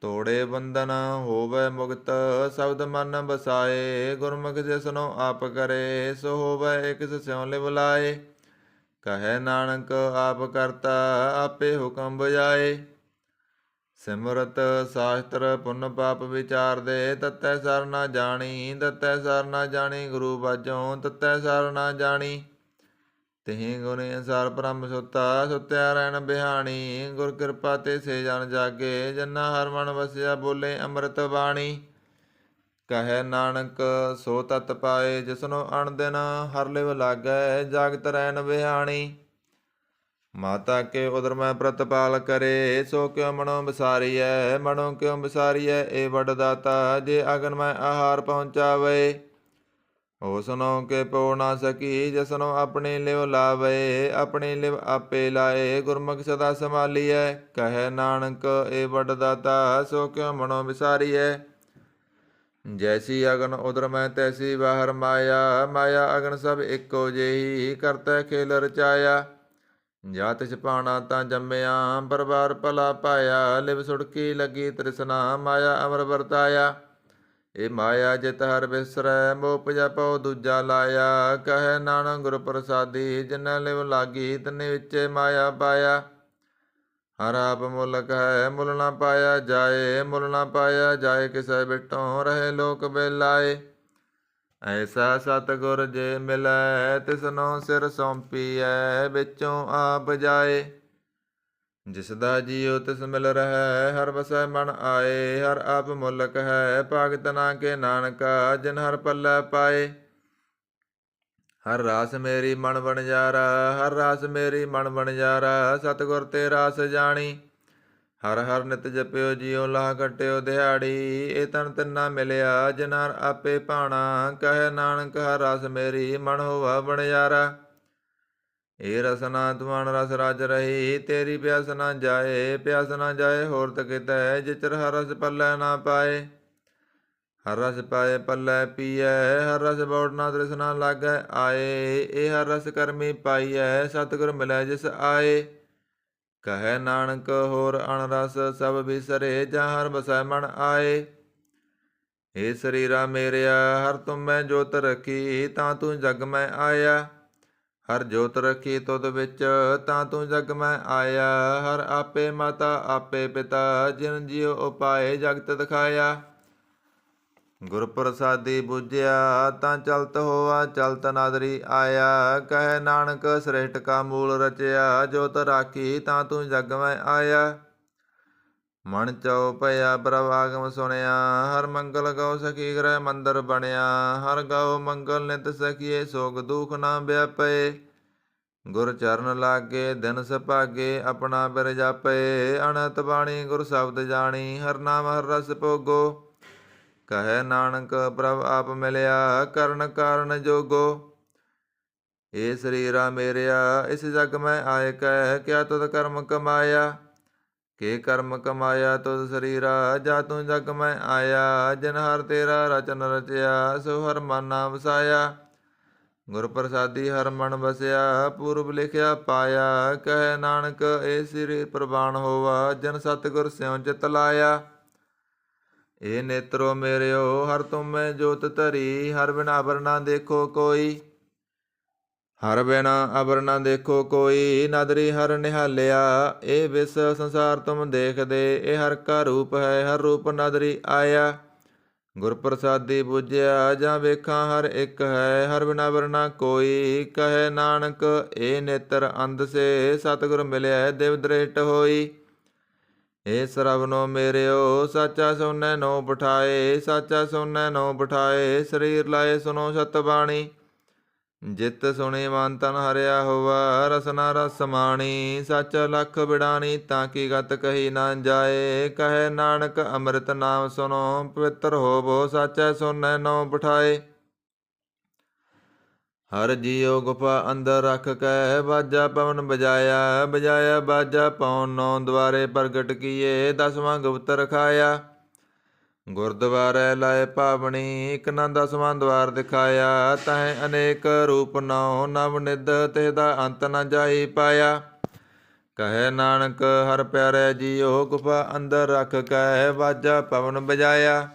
ਤੋੜੇ ਬੰਧਨ ਹੋਵੈ ਮੁਕਤ, ਸ਼ਬਦ ਮਨ ਵਸਾਏ। ਗੁਰਮੁਖ ਜਿਸਨੂੰ ਆਪ ਕਰੇ, ਸੋ ਹੋਵੈ ਇਕ ਸਿਉ ਲਿਵ ਲਾਏ। ਕਹੈ ਨਾਨਕ ਆਪ ਕਰਤਾ ਆਪੇ ਹੁਕਮ ਬਜਾਏ। ਸਿਮਰਤ ਸਾਸਤਰ ਪੁੰਨ ਪਾਪ ਵਿਚਾਰਦੇ ਤਤੈ ਸਰ ਨਾ ਜਾਣੀ। ਤਤੈ ਸਰ ਨਾ ਜਾਣੀ ਗੁਰੂ ਬਾਝੋਂ ਤਤੈ ਸਰ ਨਾ ਜਾਣੀ। ਤਿਹੀ ਗੁਣ ਅਨੁਸਾਰ ਬ੍ਰਹਮ ਸੁੱਤਾ ਸੁੱਤਿਆ ਰਹਿਣ ਬਿਹਾਣੀ। ਗੁਰ ਕਿਰਪਾ ਤੇ ਸੇ ਜਨ ਜਾਗੇ ਜਨਾ ਹਰ ਮਨ ਵਸਿਆ ਬੋਲੇ ਅੰਮ੍ਰਿਤ ਬਾਣੀ। ਕਹੈ ਨਾਨਕ ਸੋ ਤਤ ਪਾਏ ਜਿਸਨੋ ਅਣਦਿਨ ਹਰ ਲਿਵ ਲਾਗੈ ਜਾਗਤ ਰਹਿਣ ਬਿਹਾਣੀ। ਮਾਤਾ ਕੇ ਉਦਰ ਮੈਂ ਪ੍ਰਤਪਾਲ ਕਰੇ ਸੋ ਕਿਉ ਮਨੋ ਵਿਸਾਰੀਐ। ਮਨੋ ਕਿਉ ਵਿਸਾਰੀਐ ਏ ਵੱਡ ਦਾਤਾ ਜੇ ਅਗਨ ਮੈਂ ਆਹਾਰ ਪਹੁੰਚਾਵੇ। ਉਸਨੋ ਕੇ ਪੋ ਨਾ ਸਕੀ ਜਿਸਨੋ ਆਪਣੀ ਲਿਵ ਲਾਵੇ। ਆਪਣੀ ਲਿਵ ਆਪੇ ਲਾਏ ਗੁਰਮੁਖ ਸਦਾ ਸੰਭਾਲੀਐ। ਕਹੈ ਨਾਨਕ ਏ ਵੱਡ ਦਾਤਾ ਸੋ ਕਿਉ ਮਨੋ ਵਿਸਾਰੀਐ। ਜੈਸੀ ਅਗਨ ਉਦਰ ਮੈਂ ਤੈਸੀ ਬਾਹਰ ਮਾਇਆ। ਮਾਇਆ ਅਗਨ ਸਭ ਇੱਕੋ ਜਿਹੀ ਕਰਤੈ ਖੇਲ ਰਚਾਇਆ। ਜਾ ਤਿਸ ਪਾਣਾ ਤਾਂ ਜੰਮਿਆ ਪਰਵਾਰ ਭਲਾ ਪਾਇਆ। ਲਿਵ ਸੁੜਕੀ ਲੱਗੀ ਤ੍ਰਿਸ਼ਨਾ ਮਾਇਆ ਅਮਰ ਵਰਤਾਇਆ। ਇਹ ਮਾਇਆ ਜਿਤ ਹਰ ਬਿਸਰੈ ਮੋਹ ਪਜਪਉ ਦੂਜਾ ਲਾਇਆ। ਕਹੈ ਨਾਨਕ ਗੁਰ ਪ੍ਰਸਾਦੀ ਜਿਨ੍ਹਾਂ ਲਿਵ ਲਾਗੀ ਤਿਨੇ ਵਿੱਚੇ ਮਾਇਆ ਪਾਇਆ। ਹਰ ਆਪ ਮੁਲਕ ਹੈ ਮੁੱਲ ਨਾ ਪਾਇਆ ਜਾਏ। ਮੁੱਲ ਨਾ ਪਾਇਆ ਜਾਏ ਕਿਸੈ ਬਿਟੋਂ ਰਹੇ ਲੋਕ ਬੇਲਾਏ। ਐਸਾ ਸਤਿਗੁਰ ਜੇ ਮਿਲੈ ਤਿਸਨੋ ਸਿਰ ਸੌਂਪੀਐ ਵਿੱਚੋਂ ਆਪ ਜਾਏ। ਜਿਸ ਦਾ ਜੀਉ ਤਿਸ ਮਿਲ ਰਹਿ ਹਰ ਵਸੈ ਮਨ ਆਏ। ਹਰ ਆਪ ਮੁਲਕ ਹੈ ਭਗਤ ਨਾ ਕੇ ਨਾਨਕਾ ਜਿਨ ਹਰ ਪੱਲੇ ਪਾਏ। ਹਰ ਰਾਸ ਮੇਰੀ ਮਨ ਵਣਜਾਰਾ ਹਰ ਰਾਸ ਮੇਰੀ ਮਨ ਵਣਜਾਰਾ ਸਤਿਗੁਰ ਤੇ ਰਾਸ ਜਾਣੀ। ਹਰ ਹਰ ਨਿਤ ਜਪਿਓ ਜੀਉ ਲਾਹ ਕੱਟਿਓ ਦਿਹਾੜੀ। ਇਹ ਤਨ ਤਿੰਨਾ ਮਿਲਿਆ ਜਿਨ ਹਰ ਆਪੇ ਭਾਣਾ। ਕਹੈ ਨਾਨਕ ਹਰ ਰਸ ਮੇਰੀ ਮਨ ਹੋਵਾ ਵਣਜਾਰਾ। ਇਹ ਰਸਨਾ ਤੁਮਨ ਰਸ ਰਾਜ ਰਹੀ ਤੇਰੀ ਪਿਆਸ ਨਾ ਜਾਏ। ਪਿਆਸ ਨਾ ਜਾਏ ਹੋਰ ਤਕਿਤੈ ਜਿਚਰ ਹਰ ਰਸ ਪੱਲੇ ਨਾ ਪਾਏ। ਹਰ ਰਸ ਪਾਏ ਪੱਲੇ ਪੀਐ ਹਰ ਰਸ ਬੌੜ ਨਾ ਤ੍ਰਿਸ਼ਨਾ ਲਾਗੈ ਆਏ। ਇਹ ਹਰ ਰਸ ਕਰਮੀ ਪਾਈਐ ਸਤਿਗੁਰ ਮਿਲੈ ਜਿਸ ਆਏ। ਕਹੈ ਨਾਨਕ ਹੋਰ ਅਣ ਰਸ ਸਭ ਬਿਸਰੇ ਜਾਂ ਹਰ ਵਸੈ ਮਨ ਆਏ। ਏ ਸਰੀਰਾ ਮੇਰਿਆ ਹਰ ਤੁਮ ਮੈਂ ਜੋਤ ਰੱਖੀ ਤਾਂ ਤੂੰ ਜਗ ਮੈਂ ਆਇਆ। ਹਰ ਜੋਤ ਰੱਖੀ ਤੁਧ ਵਿੱਚ ਤਾਂ ਤੂੰ ਜਗ ਮੈਂ ਆਇਆ। ਹਰ ਆਪੇ ਮਾਤਾ ਆਪੇ ਪਿਤਾ ਜਿਨ ਜੀਉ ਉਪਾਏ ਜਗਤ ਦਿਖਾਇਆ। ਗੁਰ ਪ੍ਰਸਾਦੀ ਬੁਝਿਆ ਤਾਂ ਚਲਤ ਹੋਆ ਚਲਤ ਨਾਦਰੀ ਆਇਆ। ਕਹੈ ਨਾਨਕ ਸ੍ਰਿਸ਼ਟ ਕਾ ਮੂਲ ਰਚਿਆ ਜੋਤ ਰਾਖੀ ਤਾਂ ਤੂੰ ਜਗ ਮੈਂ ਆਇਆ। ਮਨ ਚਉ ਭਇਆ ਪ੍ਰਭ ਆਗਮ ਸੁਣਿਆ ਹਰ ਮੰਗਲ ਗਉ ਸਖੀ ਗ੍ਰਹਿ ਮੰਦਰ ਬਣਿਆ। ਹਰ ਗਉ ਮੰਗਲ ਨਿਤ ਸਖੀਏ ਸੋਗ ਦੁਖ ਨਾ ਵਿਆਪੇ। ਗੁਰ ਚਰਨ ਲਾਗੇ ਦਿਨ ਸੁਭਾਗੇ ਆਪਣਾ ਬਿਰ ਜਾਪੇ। ਅਣਤ ਬਾਣੀ ਗੁਰ ਸ਼ਬਦ ਜਾਣੀ ਹਰ ਨਾਮ ਹਰ ਰਸ ਭੋਗੋ। ਕਹੈ ਨਾਨਕ ਪ੍ਰਭ ਆਪ ਮਿਲਿਆ ਕਰਨ ਕਾਰਨ ਜੋਗੋ। ਏ ਸਰੀਰਾ ਮੇਰਿਆ ਇਸ ਜਗ ਮੈਂ ਆਏ ਕਹਿ ਕਿਆ ਤੁਧ ਕਰਮ ਕਮਾਇਆ। ਕੇ ਕਰਮ ਕਮਾਇਆ ਤੁਧ ਸਰੀਰਾ ਜਾ ਤੂੰ ਜਗ ਮੈਂ ਆਇਆ। ਜਿਨ ਹਰ ਤੇਰਾ ਰਚਨ ਰਚਿਆ ਸੋ ਹਰ ਮਨ ਨਾ ਵਸਾਇਆ। ਗੁਰ ਪ੍ਰਸਾਦੀ ਹਰ ਮਨ ਵਸਿਆ ਪੂਰਬ ਲਿਖਿਆ ਪਾਇਆ। ਕਹੈ ਨਾਨਕ ਏ ਸ੍ਰੀ ਪ੍ਰਵਾਨ ਹੋਵਾ ਜਨ ਸਤਿਗੁਰ ਸਿਉ ਚਿਤ ਲਾਇਆ। ਏ ਨੇਤਰੋ ਮੇਰਿਓ ਹਰ ਤੁਮ ਮੈਂ ਜੋਤ ਧਰੀ ਹਰ ਬਿਨਾ ਅਵਰ ਨਾ ਦੇਖੋ ਕੋਈ। ਹਰ ਬਿਨਾ ਅਵਰ ਨਾ ਦੇਖੋ ਕੋਈ ਨਦਰੀ ਹਰ ਨਿਹਾਲਿਆ। ਇਹ ਵਿਸ ਸੰਸਾਰ ਤੁਮ ਦੇਖਦੇ ਇਹ ਹਰ ਕਾ ਰੂਪ ਹੈ ਹਰ ਰੂਪ ਨਦਰੀ ਆਇਆ। ਗੁਰ ਪ੍ਰਸਾਦੀ ਬੁਝਿਆ ਜਾਂ ਵੇਖਾਂ ਹਰ ਇੱਕ ਹੈ ਹਰ ਬਿਨਾ ਅਵਰ ਨਾ ਕੋਈ। ਕਹੈ ਨਾਨਕ ਇਹ ਨੇਤਰ ਅੰਧ ਸੇ ਸਤਿਗੁਰ ਮਿਲਿਆ ਦਿਵ ਦ੍ਰਿਸ਼ਟ ਹੋਈ। ਏ ਸਰਵਨੋ ਮੇਰਿਓ ਸਾਚਾ ਸੋਨੈ ਨੋ ਬਿਠਾਏ। ਸਾਚਾ ਸੋਨੈ ਨੋ ਬਿਠਾਏ ਸਰੀਰ ਲਾਏ ਸੁਨੋ ਸਤ ਬਾਣੀ। ਜਿਤ ਸੁਣੀ ਮਨ ਤਨ ਹਰਿਆ ਹੋਵਾ ਰਸਨਾ ਰਸ ਸਮਾਣੀ। ਸਾਚਾ ਲਖ ਬਿੜਾਣੀ ਤਾਂ ਕੀ ਗਤ ਕਹੀ ਨਾ ਜਾਏ। ਕਹੈ ਨਾਨਕ ਅੰਮ੍ਰਿਤ ਨਾਮ ਸੁਨੋ ਪਵਿੱਤਰ ਹੋਵੋ ਸਾਚਾ ਸੋਨੈ ਨੋ ਬਿਠਾਏ। ਹਰ ਜੀਉ ਗੁਫਾ ਅੰਦਰ ਰੱਖ ਕੈ ਬਾਜਾ ਪਵਨ ਬਜਾਇਆ। ਬਜਾਇਆ ਬਾਜਾ ਪਉਨ ਨੌ ਦੁਆਰੇ ਪ੍ਰਗਟ ਕੀਏ ਦਸਵਾਂ ਗੁਪਤ ਰਖਾਇਆ। ਗੁਰਦੁਆਰੇ ਲਾਏ ਪਾਵਣੀ ਇਕ ਨਾ ਦਸਵਾਂ ਦੁਆਰ ਦਿਖਾਇਆ। ਤਹਿ ਅਨੇਕ ਰੂਪ ਨੌ ਨਵ ਨਿਧ ਤਿਸ ਦਾ ਅੰਤ ਨ ਜਾਈ ਪਾਇਆ। ਕਹੈ ਨਾਨਕ ਹਰ ਪਿਆਰੇ ਜੀਉ ਗੁਫਾ ਅੰਦਰ ਰੱਖ ਕੈ ਬਾਜਾ ਪਵਨ ਬਜਾਇਆ।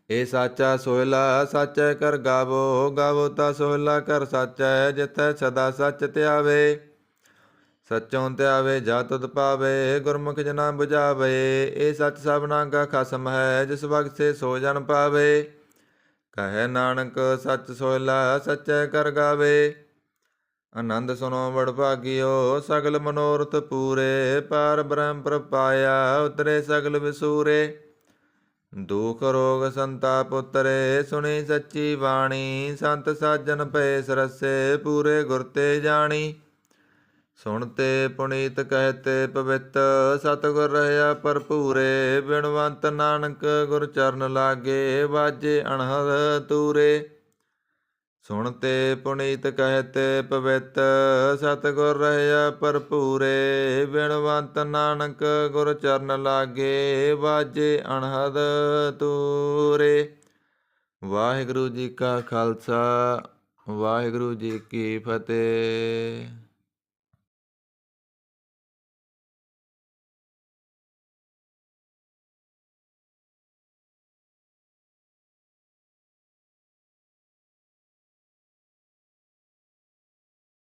ਇਹ ਸਾਚਾ ਸੋਹਿਲਾ ਸਾਚੈ ਕਰ ਗਾਵੋ, ਗਾਵੋ ਤਾ ਸੋਹਿਲਾ ਕਰ ਸਾਚੈ, ਜਿਤੈ ਸਦਾ ਸੱਚ ਧਿਆਵੇ। ਸਚੋਂ ਧਿਆਵੇ ਜਾ ਤੁਧ ਪਾਵੇ, ਗੁਰਮੁਖ ਜਨਾ ਬੁਝਾਵੇ। ਇਹ ਸੱਚ ਸਭਨਾ ਕਾ ਖਸਮ ਹੈ, ਜਿਸ ਬਖਸ਼ੇ ਸੋ ਜਨ ਪਾਵੇ। ਕਹੈ ਨਾਨਕ ਸੱਚ ਸੋਹਿਲਾ ਸਚੈ ਕਰ ਗਾਵੇ। ਆਨੰਦ ਸੁਨੋ ਬੜ ਭਾਗਿਓ, ਸਗਲ ਮਨੋਰਥ ਪੂਰੇ। ਪਾਰ ਬ੍ਰਹਮ ਪ੍ਰਪਾਇਆ, ਉਤਰੇ ਸਗਲ ਵਿਸੂਰੇ। ਦੁਖ ਰੋਗ ਸੰਤਾਪ ਉਤਰੇ, ਸੁਣੀ ਸੱਚੀ ਬਾਣੀ। ਸੰਤ ਸਾਜਨ ਭਏ ਸਰਸੇ, ਪੂਰੇ ਗੁਰ ਤੇ ਜਾਣੀ। ਸੁਣਤੇ ਪੁਨੀਤ ਕਹਿਤੇ ਪਵਿੱਤ, ਸਤਿਗੁਰ ਰਹਿਆ ਭਰਪੂਰੇ। ਬਿਨਵੰਤ ਨਾਨਕ ਗੁਰ ਚਰਨ ਲਾਗੇ, ਵਾਜੇ ਅਣਹਦ ਤੂਰੇ। ਸੁਣਤੇ ਪੁਨੀਤ ਕਹਿਤੇ ਪਵਿੱਤ, ਸਤਿਗੁਰ ਰਹਿਆ ਭਰਪੂਰੇ। ਬਿਨਵੰਤ ਨਾਨਕ ਗੁਰ ਚਰਨ ਲਾਗੇ, ਵਾਜੇ ਅਣਹਦ ਤੂਰੇ। ਵਾਹਿਗੁਰੂ ਜੀ ਕਾ ਖਾਲਸਾ, ਵਾਹਿਗੁਰੂ ਜੀ ਕੀ ਫਤਿਹ।